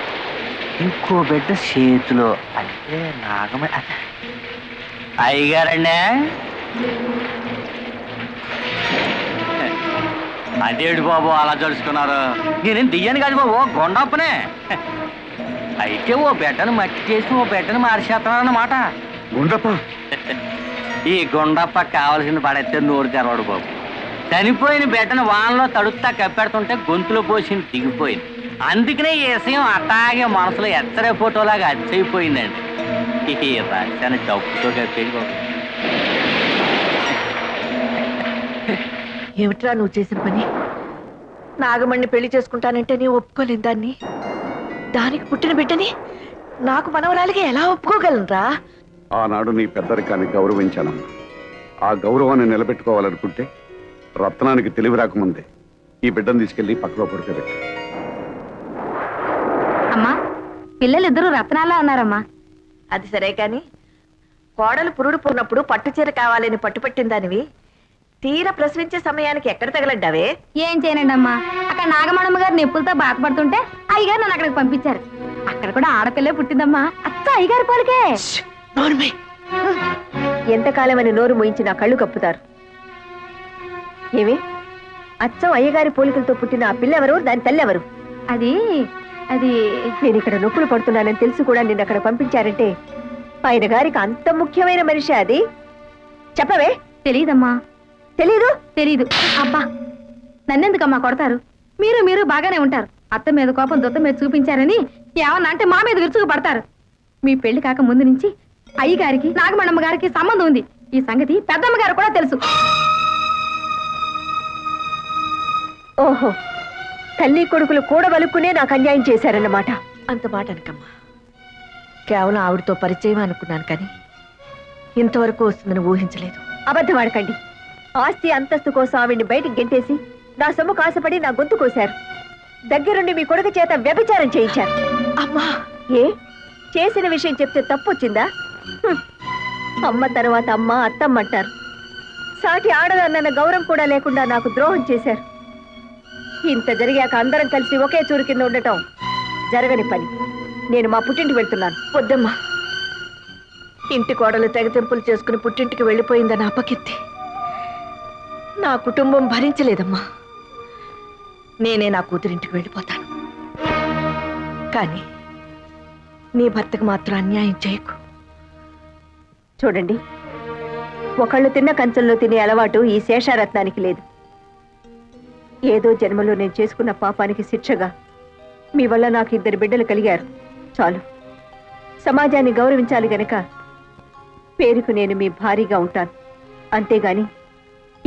ఇంకో బిడ్డ చేతిలో. అంటే నాగమే అయ్యగారండి. అదేడు బాబు అలా జరుచుకున్నారు? నేనేం దియ్యాను కాదు బాబు, గొండప్పనే. అయితే ఓ బిడ్డను మట్టి చేసి ఓ బిడ్డను మార్చేస్తున్నారన్నమాట.
గుండప్ప,
ఈ గుండప్ప కావలసిన పడైతే నోరు తెరవాడు బాబు. చనిపోయిన బిడ్డను వానలో తడుపుతా కప్పెడుతుంటే గొంతులో పోసింది దిగిపోయింది. అందుకనే ఈ విషయం అట్టాగే మనసులో ఎత్తరే ఫోటోలాగా అచ్చయిపోయిందండి. ఈ రాశాను డబ్బుతో కప్పేది బాబు.
ఏమిట్రా నువ్వు చేసిన పని? నాగమణ్ణి పెళ్లి చేసుకుంటానంటే నీ ఒప్పుకోలేను దాన్ని. దానికి పుట్టిన బిడ్డని నాకు మనవరాలిగా ఎలా ఒప్పుకోగలనురా?
ఆనాడు నీ పెద్దరికాన్ని గౌరవించానమ్మా. ఆ గౌరవాన్ని నిలబెట్టుకోవాలనుకుంటే రత్నానికి తెలివి రాకముందే ఈ బిడ్డను తీసుకెళ్లి పక్కలో పడుకోబెట్టు.
అమ్మా పిల్లలిద్దరూ రత్నాలా ఉన్నారమ్మా.
అది సరే కాని కోడలు పురుడు పోనప్పుడు పట్టుచీర కావాలని పట్టుపట్టిన దానివి తీర ప్రసవించే సమయానికి ఎక్కడ తగలడ్డావే?
ఏం చేయనండి అమ్మా, అక్కడ నాగమణమ్మ గారు నొప్పులతో బాధపడుతుంటే అయ్యగారు నన్ను అక్కడికి పంపించారు. అక్కడ కూడా ఆడపిల్లే పుట్టిందమ్మా, అత్త అయ్యగారి పోలికే.
ఎంతకాలమని నోరు మోయించి నా కళ్ళు కప్పుతారు. ఏమి అచ్చం అయ్యగారి పోలికలతో పుట్టిన ఆ పిల్లెవరు, దాని తల్లెవరు?
అది అది
నేను ఇక్కడ నొప్పులు పడుతున్నానని తెలుసు కూడా నిన్ను అక్కడ పంపించారంటే ఆయన గారికి అంత ముఖ్యమైన మనిషి అది. చెప్పవే.
తెలీదమ్మా.
తెలీదు?
తెలీదు. అబ్బా నన్నెందుకమ్మా కొడతారు? మీరు బాగానే ఉంటారు. అత్త మీద కోపం దొత్త మీద చూపించారని ఏమన్నా అంటే మా మీద విరుచుకు పడతారు. మీ పెళ్లి కాక ముందు నుంచి అయ్యగారికి నాగమణమ్మ గారికి సంబంధం ఉంది. ఈ సంగతి పెద్దమ్మ గారు కూడా తెలుసు.
ఓహో, తల్లి కొడుకులు కూడబలుక్కునే నాకు అన్యాయం చేశారన్నమాట. అంత మాట అనకమ్మా. కేవలం ఆవిడతో పరిచయం అనుకున్నాను కానీ ఇంతవరకు వస్తుందని ఊహించలేదు. అబద్ధం ఆడకండి. ఆస్తి అంతస్తు కోసం ఆవిడ్ని బయటికి గెంటేసి నా సొమ్ము కాసపడి నా గొంతు కోశారు. దగ్గరుండి మీ కొడుకు చేత వ్యభిచారం చేయించారు. అమ్మా, ఏ చేసిన విషయం చెప్తే తప్పు వచ్చిందా? అమ్మ తర్వాత అమ్మ అత్తమ్మ అంటారు. సాటి ఆడదన్న గౌరవం కూడా లేకుండా నాకు ద్రోహం చేశారు. ఇంత జరిగాక అందరం కలిసి ఒకే చూరు కింద ఉండటం జరగని పని. నేను మా పుట్టింటికి వెళ్తున్నాను. వద్దమ్మా, ఇంటి కోడలు తెగతెంపులు చేసుకుని పుట్టింటికి వెళ్ళిపోయిందని అపకీర్తి నా కుటుంబం భరించలేదమ్మా. నేనే నా కూతురింటికి వెళ్ళిపోతాను. కానీ నీ భర్తకు మాత్రం అన్యాయం చేయకు. చూడండి, ఒకళ్ళు తిన్న కంచంలో తినే అలవాటు ఈ శేషారత్నానికి లేదు. ఏదో జన్మలో నేను చేసుకున్న పాపానికి శిక్షగా మీ వల్ల నాకు 2 బిడ్డలు కలిగారు. చాలు. సమాజాన్ని గౌరవించాలి గనక పేరుకు నేను మీ భారీగా ఉంటాను. అంతేగాని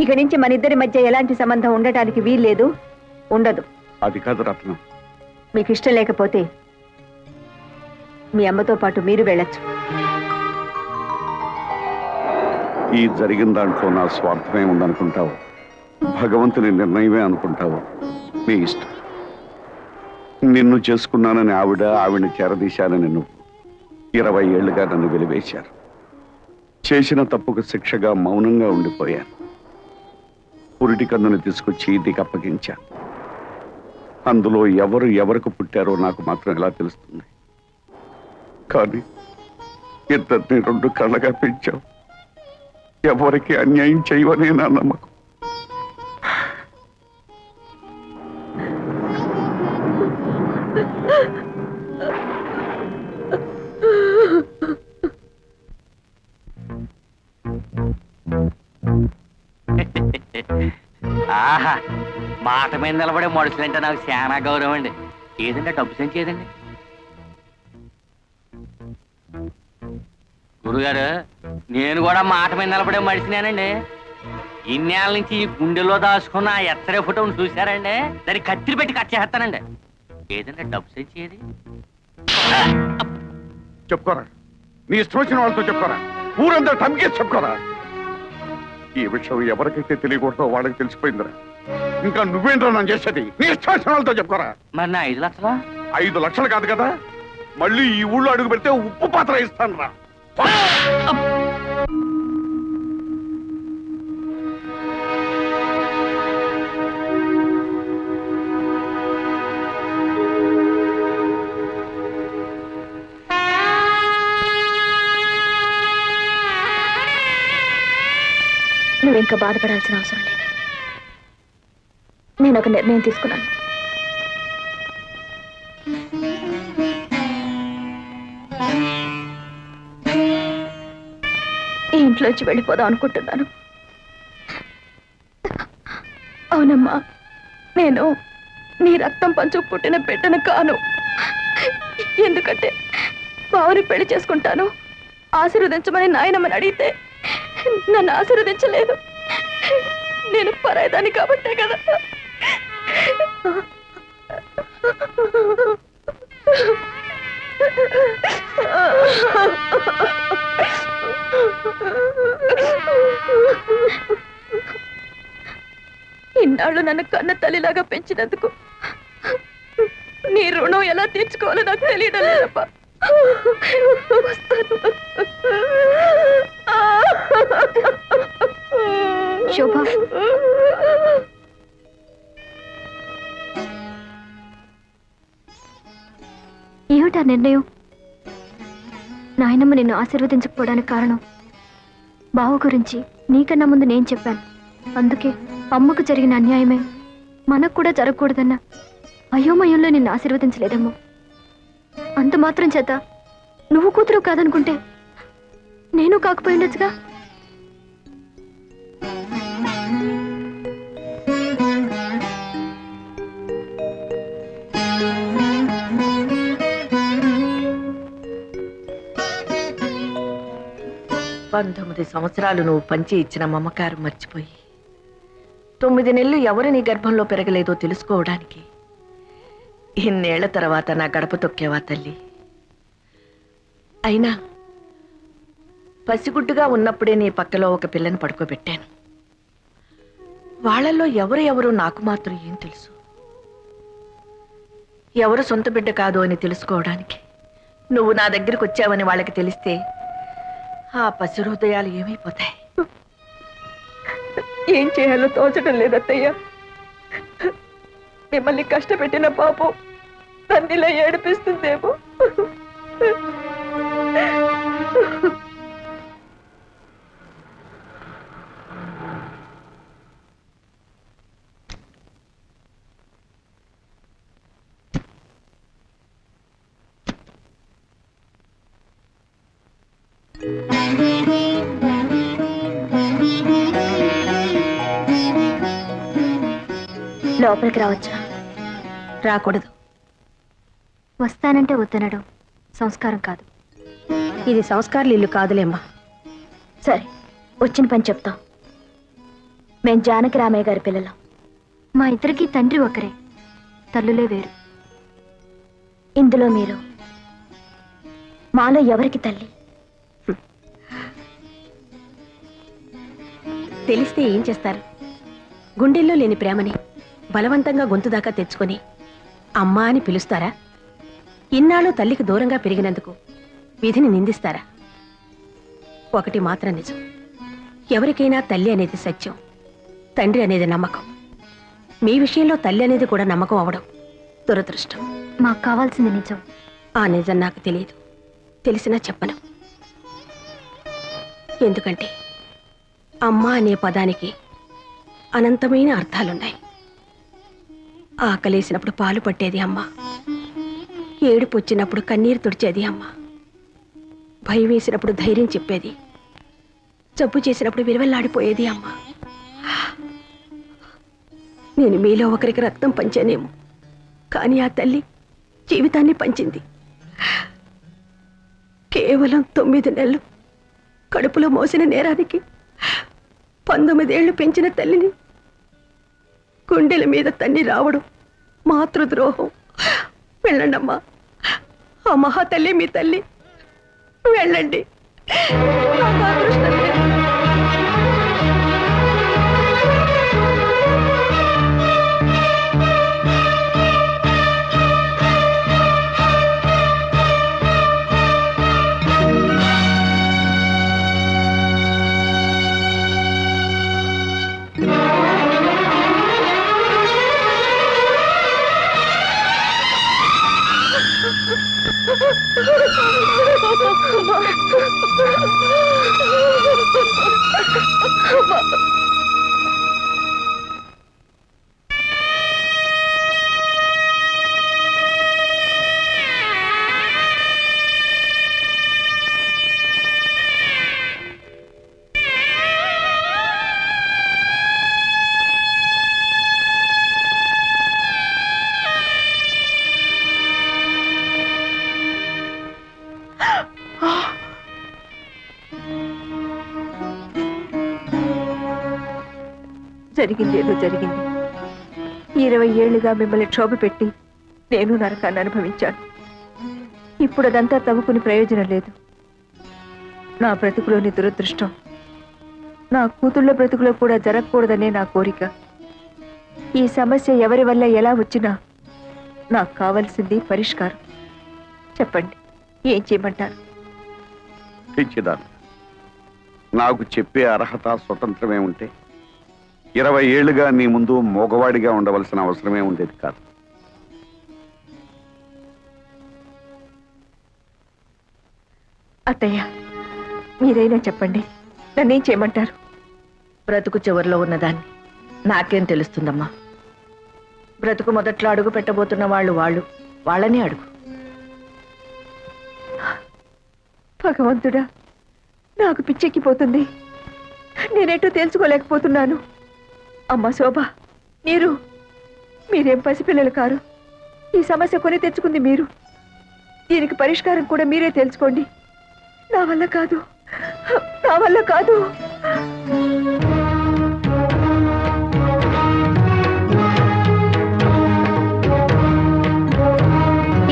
ఇక నుంచి మన ఇద్దరి మధ్య ఎలాంటి సంబంధం ఉండటానికి వీల్లేదు, ఉండదు.
అది కాదు రత్నం.
మీకు ఇష్టం లేకపోతే మీ అమ్మతో పాటు మీరు వెళ్ళొచ్చు.
ఈ జరిగిన దాంట్లో నా స్వార్థమే ఉందనుకుంటావు, భగవంతుని నిర్ణయమే అనుకుంటావు, నీ ఇష్టం. నిన్ను చేసుకున్నానని ఆవిడని చేరదీశానని నువ్వు 20 ఏళ్లుగా నన్ను వెలివేశారు. చేసిన తప్పుకు శిక్షగా మౌనంగా ఉండిపోయాను. పురిటి కన్నుని తీసుకొచ్చి నీకు అప్పగించాను. అందులో ఎవరికి పుట్టారో నాకు మాత్రం ఎలా తెలుస్తుంది? కానీ ఇద్దరిని 2 కళ్ళగా పెంచావు. ఎవరికి అన్యాయం చేయవనే నా నమ్మకం.
ఆహా, మాట మీద నిలబడే మనుషులంటే నాకు చాలా గౌరవం అండి. ఏదంటే డబ్బు సంచి ఏదండి? గురుగారు, నేను కూడా మాట మీద నిలబడే మనిషినేనండి. ఇన్నేళ్ళ నుంచి ఈ గుండెలో దాచుకున్న ఆ ఎత్తరే ఫోటోను చూశారండి, దాన్ని కత్తిరి పెట్టి కట్ చేస్తానండి. ఏదంటే డబ్బు సంచి ఏది?
చెప్పుకోరా, నీ ఇష్టం వచ్చిన వాళ్ళతో చెప్పుకోరా, ఊరంతా టమ్కేసి చెప్పుకోరా. ఈ విషయం ఎవరికైతే తెలియకూడదో వాళ్ళకి తెలిసిపోయిందిరా. ఇంకా నువ్వేంట్రా నన్ను చేసేది? నీ ఇష్టం వచ్చిన వాళ్ళతో చెప్పుకోరా.
మరి నా 5 లక్షలా?
5 లక్షలు కాదు కదా, మళ్ళీ ఈ ఊళ్ళో అడుగు పెడితే ఉప్పు పాత్ర ఇస్తాను రా.
నువ్వింకా బాధపడాల్సిన అవసరం లేదు. నేను ఒక నిర్ణయం తీసుకున్నాను. ఈ ఇంట్లోంచి వెళ్ళిపోదాం అనుకుంటున్నాను. అవునమ్మా, నేను నీ రక్తం పంచు పుట్టిన బిడ్డను కాను. ఎందుకంటే బావని పెళ్లి చేసుకుంటాను ఆశీర్వదించమని నాయనమ్మని అడిగితే నన్ను ఆశీర్వదించలేదు. నేను పరాయిదాన్ని కాబట్టే కదా.
ఇన్నాళ్ళు నన్ను కన్న తల్లిలాగా పెంచినందుకు నీ రుణం ఎలా తీర్చుకోవాలో నాకు తెలియడం లేదమ్మా.
శోభ, ఏమిటా నిర్ణయం? నాయనమ్మ నిన్ను ఆశీర్వదించకపోవడానికి కారణం బావ గురించి నీకన్నా ముందు నేను చెప్పాను. అందుకే అమ్మకు జరిగిన అన్యాయమే మనకు కూడా జరగకూడదన్న అయోమయంలో నిన్ను ఆశీర్వదించలేదమ్మా. అంత మాత్రం చేత నువ్వు కూతురు కాదనుకుంటే నేను కాకపోయి ఉండొచ్చుగా.
పంతొమ్మిది సంవత్సరాలు నువ్వు పంచి ఇచ్చిన మమకారం మర్చిపోయి 9 నెలలు ఎవరు నీ గర్భంలో పెరగలేదో తెలుసుకోవడానికి ఇన్నేళ్ల తర్వాత నా గడప తొక్కేవా తల్లి. అయినా పసిగుడ్డుగా ఉన్నప్పుడే నీ పక్కలో ఒక పిల్లని పడుకోబెట్టాను. వాళ్ళల్లో ఎవరు నాకు మాత్రం ఏం తెలుసు? ఎవరు సొంత బిడ్డ కాదు అని తెలుసుకోవడానికి నువ్వు నా దగ్గరికి వచ్చావని వాళ్ళకి తెలిస్తే ఆ పసి హృదయాలు ఏమైపోతాయి?
ఏం చేయాలో తోచడం లేదత్తయ్య. మిమ్మల్ని కష్టపెట్టిన పాపం నన్నిలా ఏడిపిస్తుందేమో.
లోపలికి రావచ్చా?
రాకూడదు.
వస్తానంటే వద్దనడం సంస్కారం కాదు.
ఇది సంస్కారాలు ఇల్లు కాదులేమ్మా.
సరే, వచ్చిన పని చెప్తాం. మేం జానకి రామయ్య గారి పిల్లలం. మా ఇద్దరికి తండ్రి ఒకరే, తల్లులే వేరు. ఇందులో మీరు మాలో ఎవరికి తల్లి?
తెలిస్తే ఏం చేస్తారు? గుండెల్లో లేని ప్రేమని బలవంతంగా గొంతు దాకా తెచ్చుకొని అమ్మా అని పిలుస్తారా? ఇన్నాళ్ళు తల్లికి దూరంగా పెరిగినందుకు విధిని నిందిస్తారా? ఒకటి మాత్రం నిజం, ఎవరికైనా తల్లి అనేది సత్యం, తండ్రి అనేది నమ్మకం. మీ విషయంలో తల్లి అనేది కూడా నమ్మకం అవడం దురదృష్టం.
మాకు కావాల్సింది నిజం.
ఆ నిజం నాకు తెలియదు, తెలిసినా చెప్పను. ఎందుకంటే అమ్మ అనే పదానికి అనంతమైన అర్థాలున్నాయి. ఆకలేసినప్పుడు పాలు పట్టేది అమ్మ, ఏడుపు వచ్చినప్పుడు కన్నీరు తుడిచేది అమ్మ, భయం వేసినప్పుడు ధైర్యం చెప్పేది, జబ్బు చేసినప్పుడు విలువెల్లాడిపోయేది అమ్మ. నేను మీలో ఒకరికి రక్తం పంచానేమో, కానీ ఆ తల్లి జీవితాన్ని పంచింది. కేవలం 9 నెలలు కడుపులో మోసిన నేరానికి 19 ఏళ్లు పెంచిన తల్లిని గుండెల మీద తన్ని రావడం మాతృద్రోహం. వెళ్ళండమ్మా, ఆ మహాతల్లి మీ తల్లి. వెళ్ళండి. నాకు అదృష్టం లేదు. జరిగిందేదో జరిగింది. 20 ఏళ్లుగా మిమ్మల్ని క్షోభ పెట్టి నేను నరకాన్ని అనుభవించాను. ఇప్పుడు అదంతా తవ్వుకుని ప్రయోజనం లేదు.
నా బ్రతుకులోని దురదృష్టం నా కూతుళ్ళ బ్రతుకులో కూడా జరగకూడదనే నా కోరిక. ఈ సమస్య ఎవరి వల్ల ఎలా వచ్చినా నాకు కావలసింది పరిష్కారం. చెప్పండి, ఏం చేయమంటారు?
పిచ్చిదాన్ని, నాకు చెప్పే అర్హత స్వతంత్రమే ఉంటే 20 ఏళ్లుగా నీ ముందు మగవాడిగా ఉండవలసిన అవసరమే ఉండేది కాదు.
అత్తయ్య, మీరైనా చెప్పండి, నన్నేం చేయమంటారు?
బ్రతుకు చివరిలో ఉన్నదాన్ని నాకేం తెలుస్తుందమ్మా? బ్రతుకు మొదట్లో అడుగు పెట్టబోతున్న వాళ్ళని అడుగు.
భగవంతుడా, నాకు పిచ్చెక్కిపోతుంది. నేనేటో తెలుసుకోలేకపోతున్నాను. అమ్మా శోభ, మీరేం పసిపిల్లలు కారు. ఈ సమస్య కొని తెచ్చుకుంది మీరు. దీనికి పరిష్కారం కూడా మీరే తెలుసుకోండి. నా వల్ల కాదు.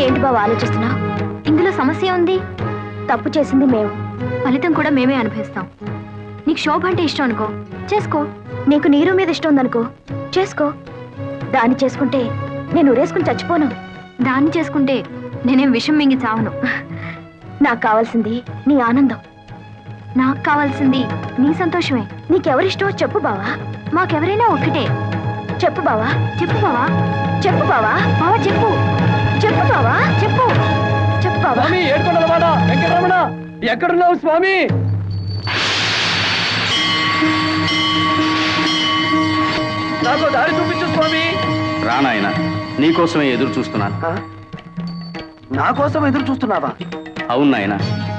ఏంటి బాబు ఆలోచిస్తున్నా? ఇందులో సమస్య ఉంది. తప్పు చేసింది మేము, ఫలితం కూడా మేమే అనుభవిస్తాం. నీకు శోభ అంటే ఇష్టం అనుకో, చేసుకో. నీకు నీరు మీద ఇష్టం ఉందనుకో, చేసుకో. దాన్ని చేసుకుంటే నేను ఊరేసుకుని చచ్చిపోను. దాన్ని చేసుకుంటే నేనేం విషం మింగి చావను. నాకు కావాల్సింది నీ ఆనందం. నాకు కావాల్సింది నీ సంతోషమే. నీకెవరిష్టమో చెప్పు బావా. మాకెవరైనా ఒక్కటే. చెప్పు బావా, చెప్పు బావా, చెప్పు బావా. బావా చెప్పు, చెప్పు బావా, చెప్పు, చెప్పు బావా.
ఏడుకొండలవాడ వెంకటరమణ, ఎక్కడున్నావు స్వామి? నాకు దారి చూపించు స్వామి.
రానాయన, నీకోసమే ఎదురు చూస్తున్నాను.
నా కోసం ఎదురు చూస్తున్నావా?
అవును నాయన,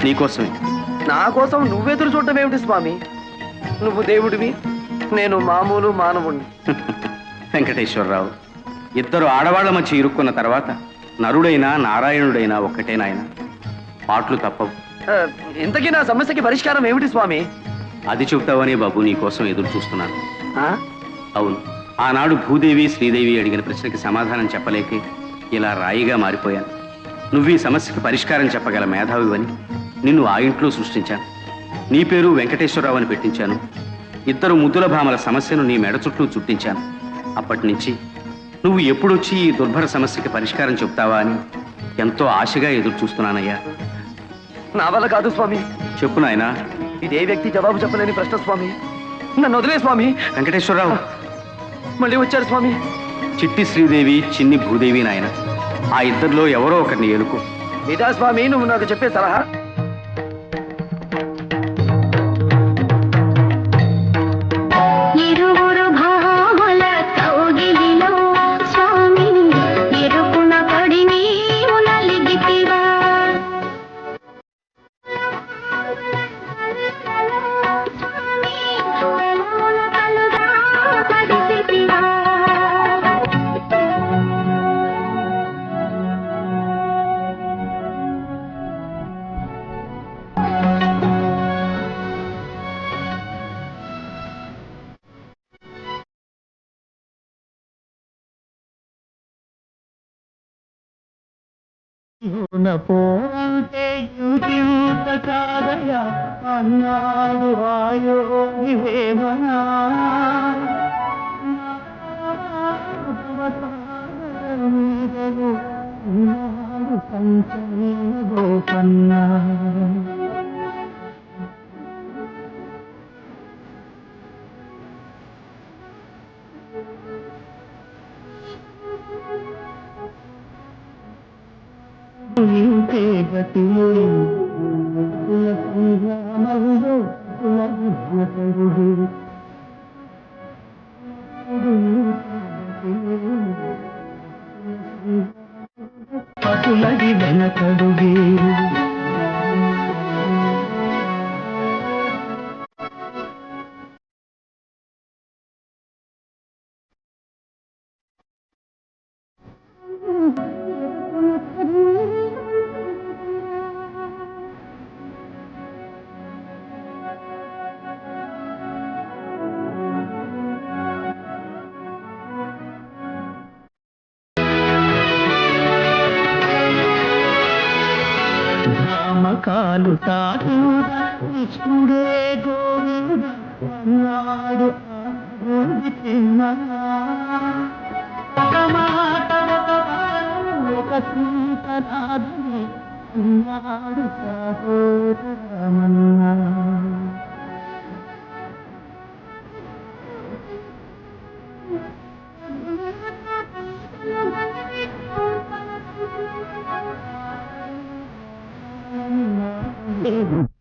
నీకోసమే.
నా కోసం నువ్వెదురు చూడటం ఏమిటి స్వామి? నువ్వు దేవుడివి, నేను మామూలు మానవుణ్ణి.
వెంకటేశ్వరరావు, ఇద్దరు ఆడవాళ్ల మధ్య ఇరుక్కున్న తర్వాత నరుడైనా నారాయణుడైనా ఒక్కటే నాయన. పాటలు తప్పవు.
ఇంతకీ నా సమస్యకి పరిష్కారం ఏమిటి స్వామి?
అది చెబుతావనే బాబు నీకోసం ఎదురు చూస్తున్నాను. అవును, ఆనాడు భూదేవి శ్రీదేవి అడిగిన ప్రశ్నకి సమాధానం చెప్పలేకే ఇలా రాయిగా మారిపోయాను. నువ్వు ఈ సమస్యకి పరిష్కారం చెప్పగల మేధావివని నిన్ను ఆ ఇంట్లో సృష్టించాను. నీ పేరు వెంకటేశ్వరరావు అని పెట్టించాను. ఇద్దరు ముద్దుల భామల సమస్యను నీ మెడ చుట్టూ చుట్టించాను. అప్పటి నుంచి నువ్వు ఎప్పుడొచ్చి ఈ దుర్భర సమస్యకి పరిష్కారం చెప్తావా అని ఎంతో ఆశగా ఎదురు చూస్తున్నానయ్యా.
నా వల్ల కాదు స్వామి.
చెప్పు నాయనా.
ఇదే వ్యక్తి జవాబు చెప్పలేని ప్రశ్న స్వామి. నన్ను వదిలే స్వామి.
వెంకటేశ్వరరావు
మళ్ళీ వచ్చారు స్వామి.
చిట్టి శ్రీదేవి, చిన్ని భూదేవి నాయన. ఆ ఇద్దరిలో ఎవరో ఒకరిని ఎలుకు.
ఇదా స్వామి నువ్వు నాకు చెప్పే సలహా?
ఇరువురు భామల కౌగిలిలో స్వామి ఇరుకున పడి నీవు నలిగితివా. పోంటే ఇంత కాదయా అన్నాడు ఆయోగి వేమనా. గోపన్నా ఇంతే గతి సంగ్రామంలో పతులది వెనకడుగే. కాలు తాకుదా కృష్ణుడే గోవింద అన్నాడు ఒక మాట ఒక సీతనాథుని అన్నాడు సహోదరమన్నా Thank you.